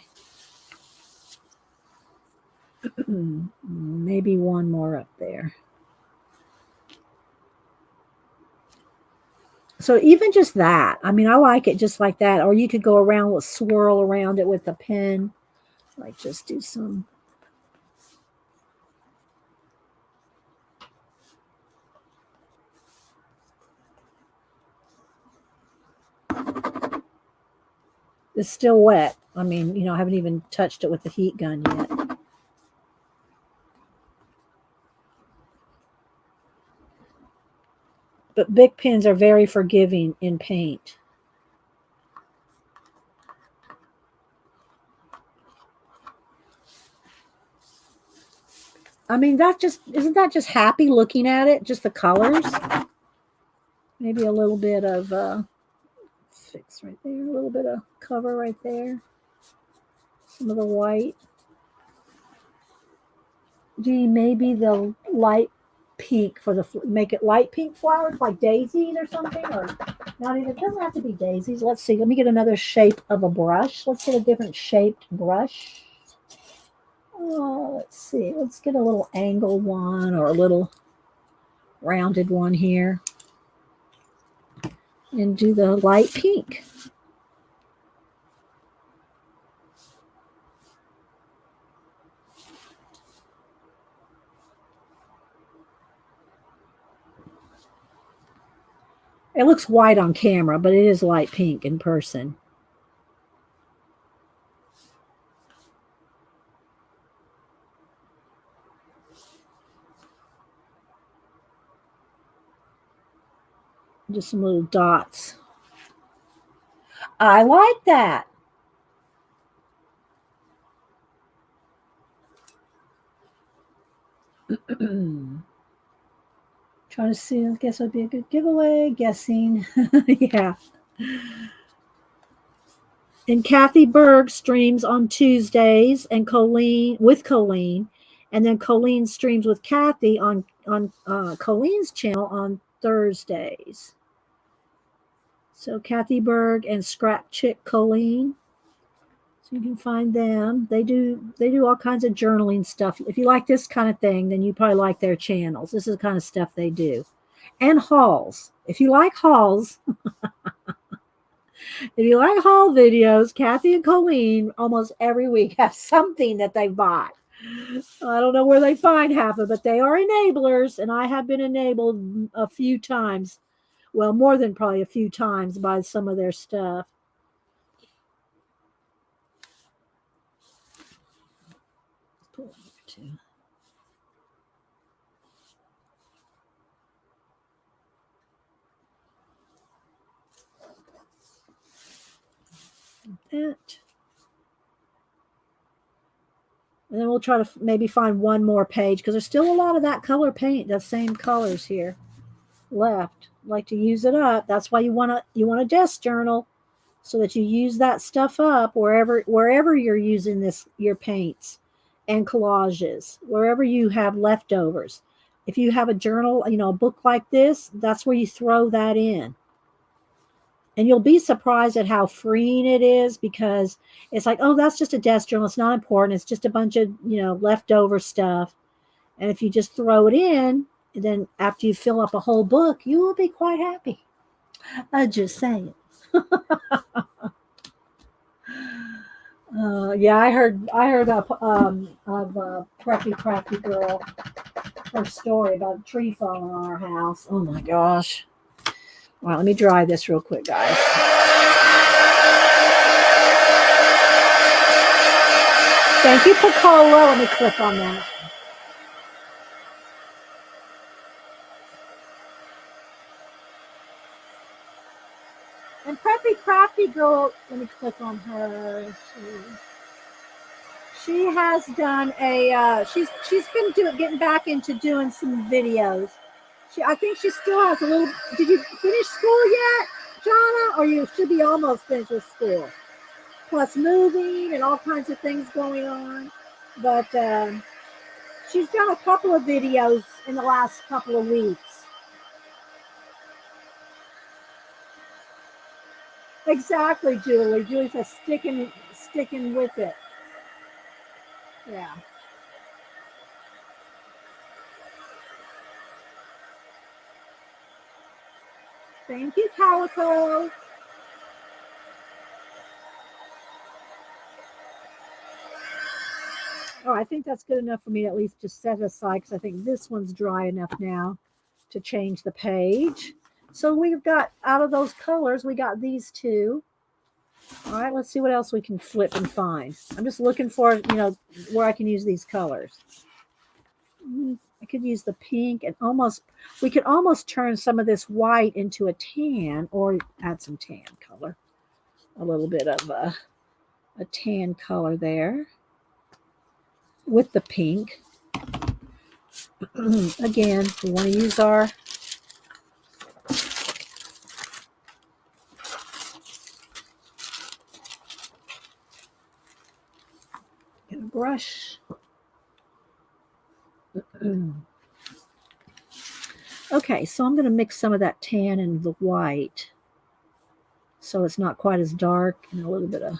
Maybe one more up there. So even just that, I like it just like that. Or you could go around with swirl around it with a pen. Like just do some. It's still wet. I haven't even touched it with the heat gun yet. But Bic pens are very forgiving in paint. Isn't that just happy looking at it? Just the colors. Maybe a little bit of fix right there, a little bit of cover right there. Some of the white. Gee, maybe the light pink make it light pink flowers like daisies or something, or not even. It doesn't have to be daisies. Let's see. Let me get another shape of a brush. Let's get a different shaped brush. Oh, let's see. Let's get a little angled one or a little rounded one here. And do the light pink. It looks white on camera, but it is light pink in person. Just some little dots. I like that. Trying to see, I guess would be a good giveaway. Guessing. Yeah. And Kathy Berg streams on Tuesdays and Colleen. And then Colleen streams with Kathy on Colleen's channel on Thursdays. So Kathy Berg and Scrap Chick Colleen. So you can find them. They do all kinds of journaling stuff. If you like this kind of thing, then you probably like their channels. This is the kind of stuff they do. And hauls. If you like hauls, if you like haul videos, Kathy and Colleen almost every week have something that they bought. I don't know where they find half of it, but they are enablers, and I have been enabled a few times Well, more than probably a few times by some of their stuff. Pull it over too. That. And then we'll try to maybe find one more page because there's still a lot of that color paint, the same colors here left. Like to use it up. That's why you want a desk journal so that you use that stuff up wherever you're using your paints and collages, wherever you have leftovers. If you have a journal, a book like this, that's where you throw that in. And you'll be surprised at how freeing it is because it's like, oh, that's just a desk journal. It's not important. It's just a bunch of, leftover stuff. And if you just throw it in, and then after you fill up a whole book, you will be quite happy. I'm just saying. Yeah, I heard of Preppy Crafty Girl, her story about a tree falling on our house. Oh my gosh. Well, let me dry this real quick, guys. Thank you, Picola. Let me click on that. And Preppy Crafty Girl, let me click on her. She has done she's been getting back into doing some videos. I think she still has a little. Did you finish school yet, Jonna? Or you should be almost finished with school. Plus moving and all kinds of things going on. But she's done a couple of videos in the last couple of weeks. Exactly, Julie. Julie's a sticking with it. Yeah. Thank you, Calico. Oh, I think that's good enough for me to at least just set aside because I think this one's dry enough now to change the page. So we've got, out of those colors, we got these two. All right, let's see what else we can flip and find. I'm just looking for, where I can use these colors. I could use the pink and we could almost turn some of this white into a tan or add some tan color. A little bit of a tan color there with the pink. Again, we want to use our get a brush. Okay, so I'm going to mix some of that tan and the white so it's not quite as dark, and a little bit of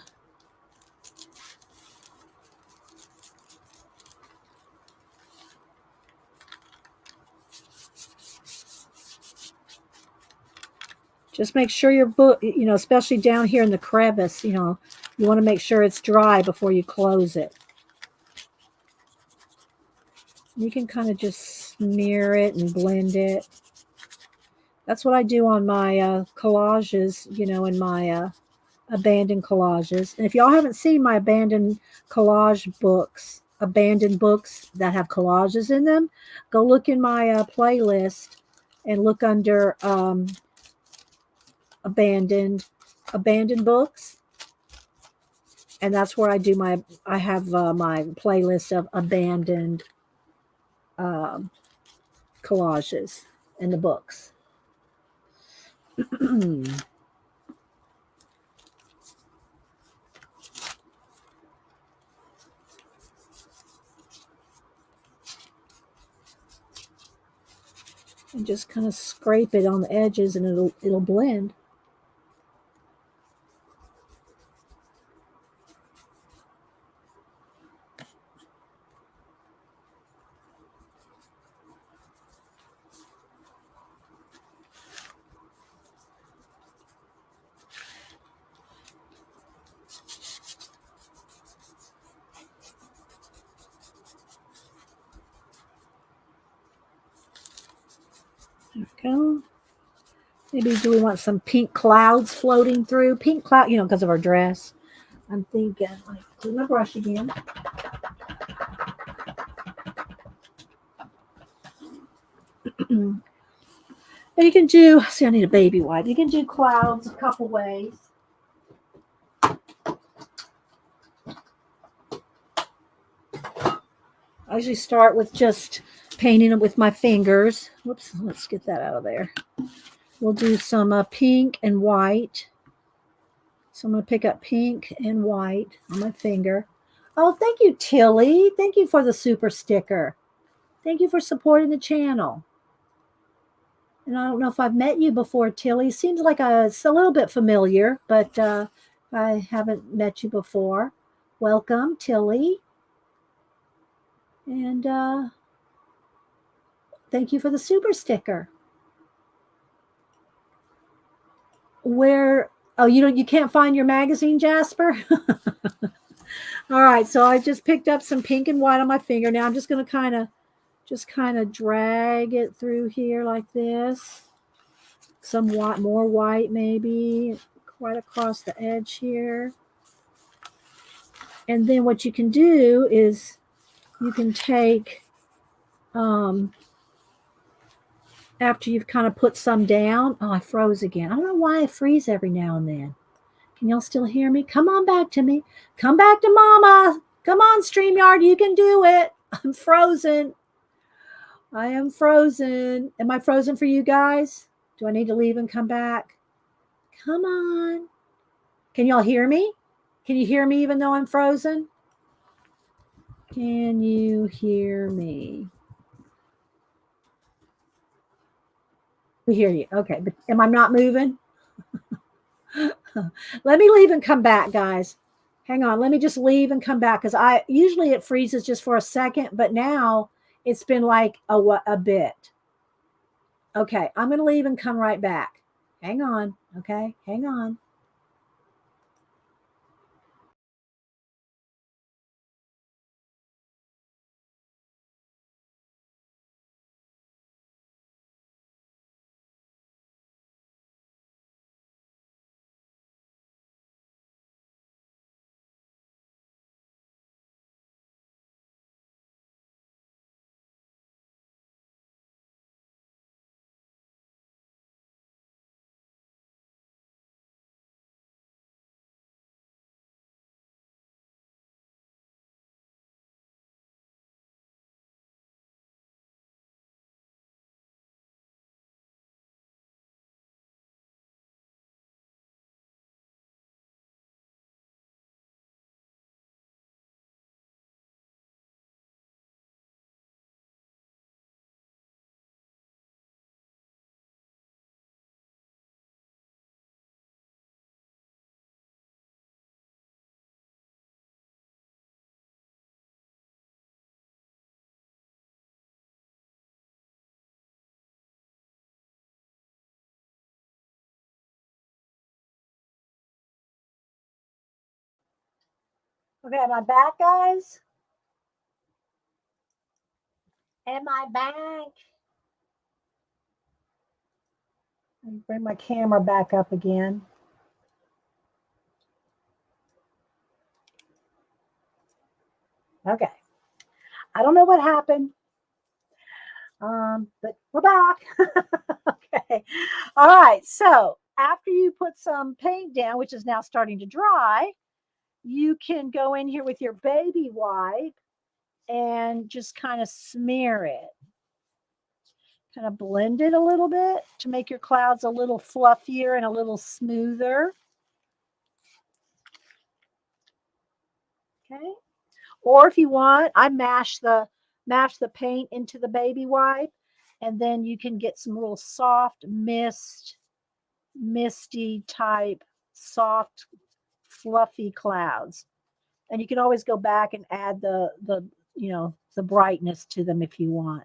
just make sure your book, especially down here in the crevice, you want to make sure it's dry before you close it. You can kind of just smear it and blend it. That's what I do on my collages, in my abandoned collages. And if y'all haven't seen my abandoned books that have collages in them, go look in my playlist and look under abandoned books. And that's where I have my playlist of abandoned collages in the books. And just kind of scrape it on the edges and it'll blend. There we go. Maybe do we want some pink clouds floating through? Pink cloud, because of our dress. I'm thinking, like, clean my brush again. And you can do, see, I need a baby wipe. You can do clouds a couple ways. I usually start with just painting them with my fingers. Whoops, let's get that out of there. We'll do some pink and white. So I'm going to pick up pink and white on my finger. Oh, thank you, Tilly. Thank you for the super sticker. Thank you for supporting the channel. And I don't know if I've met you before, Tilly. Seems like it's a little bit familiar, but I haven't met you before. Welcome, Tilly. And thank you for the super sticker. Where, oh, you can't find your magazine, Jasper? All right, so I just picked up some pink and white on my finger. Now I'm just going to kind of drag it through here like this. Some white, more white maybe, right across the edge here. And then what you can do is you can take, after you've kind of put some down. Oh, I froze again. I don't know why I freeze every now and then. Can y'all still hear me? Come on back to me. Come back to Mama. Come on, StreamYard. You can do it. I'm frozen. I am frozen. Am I frozen for you guys? Do I need to leave and come back? Come on. Can y'all hear me? Can you hear me even though I'm frozen? Can you hear me? We hear you. Okay, but am I not moving? Let me leave and come back, guys. Hang on. Let me just leave and come back because I usually it freezes just for a second, but now it's been like a bit. Okay, I'm going to leave and come right back. Hang on. Okay, hang on. Okay, am I back, guys? Am I back? Let me bring my camera back up again. Okay. I don't know what happened, but we're back. Okay. All right. So after you put some paint down, which is now starting to dry, you can go in here with your baby wipe and just kind of smear it. Kind of blend it a little bit to make your clouds a little fluffier and a little smoother. Okay. Or if you want, I mash the paint into the baby wipe, and then you can get some real soft misty type, soft, fluffy clouds. And you can always go back and add the brightness to them if you want.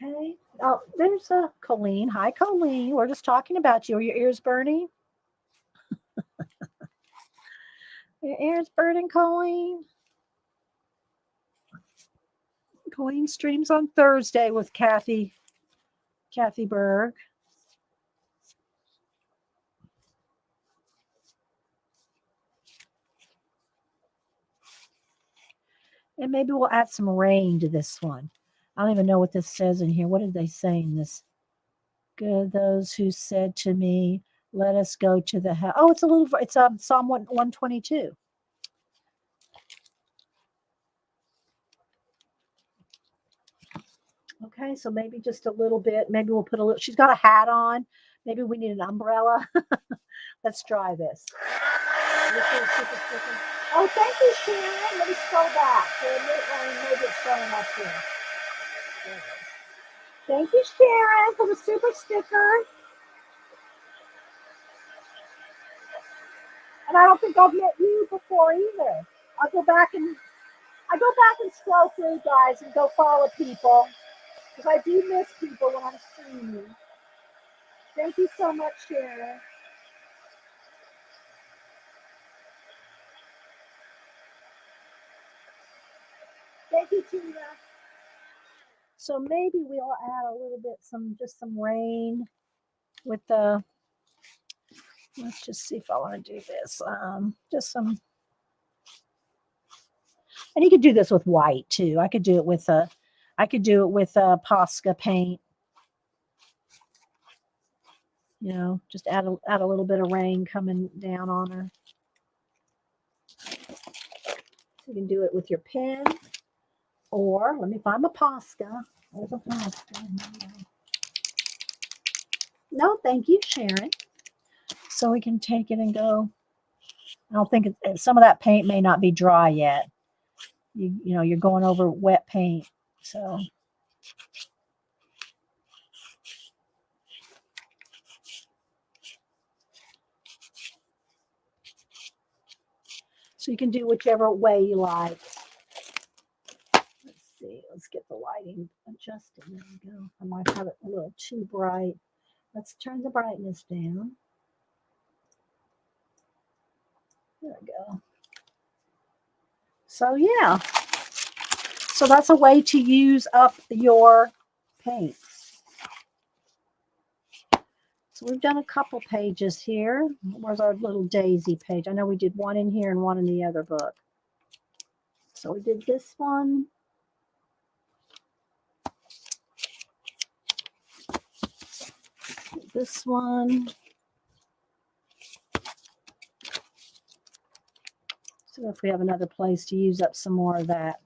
Okay. Oh, there's Colleen. Hi, Colleen. We're just talking about you. Are your ears burning? Here's Bert and Colleen. Colleen streams on Thursday with Kathy Berg. And maybe we'll add some rain to this one. I don't even know what this says in here. What did they say in this? Good, those who said to me, "Let us go to the house." Oh, it's a little. It's Psalm 122. Okay, so maybe just a little bit. Maybe we'll put a little. She's got a hat on. Maybe we need an umbrella. Let's try this. Oh, thank you, Sharon. Let me scroll back. Maybe it's showing up here. Thank you, Sharon, for the super sticker. And I don't think I've met you before either. I go back and scroll through, guys, and go follow people because I do miss people when I'm streaming. Thank you so much, Sharon. Thank you, Tina. So maybe we'll add a little bit, just some rain with the. Let's just see if I want to do this. Just some. And you could do this with white too. I could do it with a Posca paint. You know, just add a little bit of rain coming down on her. You can do it with your pen, or let me find my Posca. There's a Posca. No, thank you, Sharon. So we can take it and go. I don't think some of that paint may not be dry yet. You know, you're going over wet paint, so. So you can do whichever way you like. Let's see. Let's get the lighting adjusted. There we go. I might have it a little too bright. Let's turn the brightness down. There we go. So yeah. So that's a way to use up your paints. So we've done a couple pages here. Where's our little daisy page? I know we did one in here and one in the other book. So we did this one. This one. So if we have another place to use up some more of that.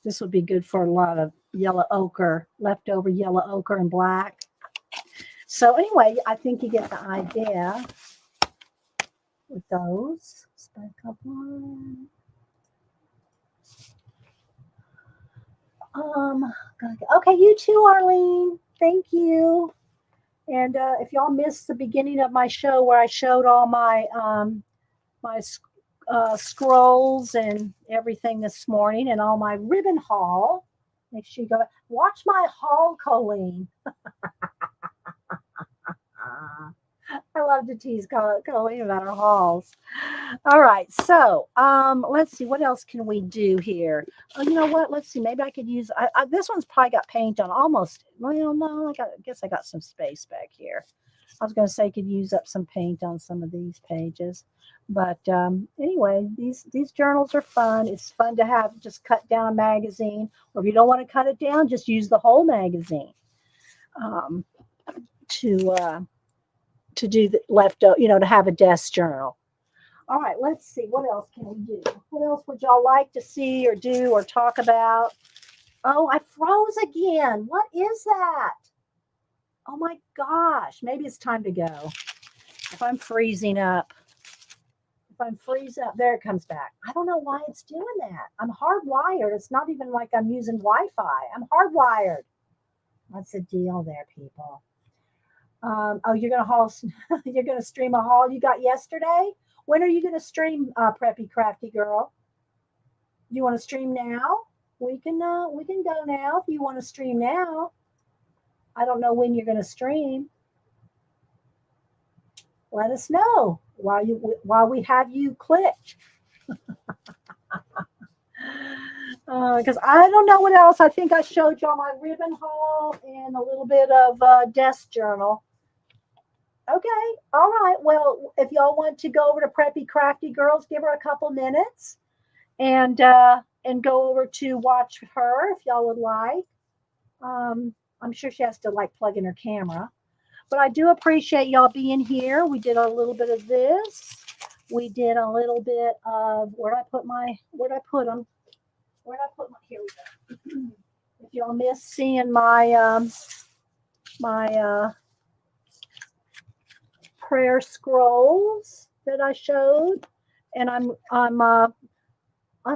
This would be good for a lot of yellow ochre, leftover yellow ochre and black. So anyway, I think you get the idea with those. Spend a couple on. Okay, you too, Arlene. Thank you. And if y'all missed the beginning of my show where I showed all my scrolls and everything this morning and all my ribbon haul, make sure you go watch my haul, Colleen. I love to tease Colleen about our hauls. All right, so let's see, what else can we do here? Oh, you know what? Let's see. Maybe I could use. This one's probably got paint on almost. Well, no, I guess I got some space back here. I was going to say I could use up some paint on some of these pages, but anyway, these journals are fun. It's fun to have just cut down a magazine, or if you don't want to cut it down, just use the whole magazine to do the to have a desk journal. All right, let's see. What else can we do? What else would y'all like to see or do or talk about? Oh, I froze again. What is that? Oh my gosh. Maybe it's time to go. If I'm freezing up. There it comes back. I don't know why it's doing that. I'm hardwired. It's not even like I'm using Wi-Fi. I'm hardwired. What's the deal there, people? Oh, you're gonna haul. You're gonna stream a haul you got yesterday. When are you gonna stream, Preppy Crafty Girl? You want to stream now? We can go now if you want to stream now. I don't know when you're going to stream. Let us know while we have you click. Because I don't know what else. I think I showed y'all my ribbon haul and a little bit of desk journal. Okay, all right. Well, if y'all want to go over to Preppy Crafty Girls, give her a couple minutes and go over to watch her if y'all would like. I'm sure she has to like plug in her camera, but I do appreciate y'all being here. We did a little bit of this. We did a little bit of where'd I put them? Where'd I put my? Here we go. If y'all miss seeing my prayer scrolls that I showed, and I'm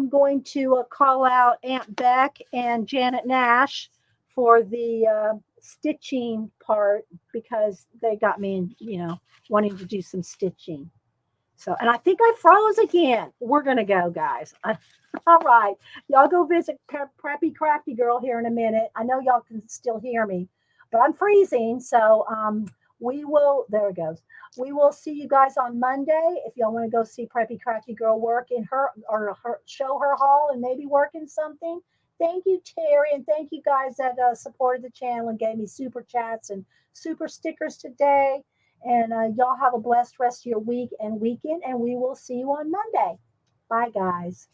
going to call out Aunt Beck and Janet Nash for the stitching part because they got me, wanting to do some stitching. So, and I think I froze again. We're going to go, guys. All right. Y'all go visit Preppy Crafty Girl here in a minute. I know y'all can still hear me, but I'm freezing. So, there it goes. We will see you guys on Monday. If y'all want to go see Preppy Crafty Girl work in show her haul and maybe work in something. Thank you, Terry. And thank you guys that supported the channel and gave me super chats and super stickers today. And y'all have a blessed rest of your week and weekend. And we will see you on Monday. Bye, guys.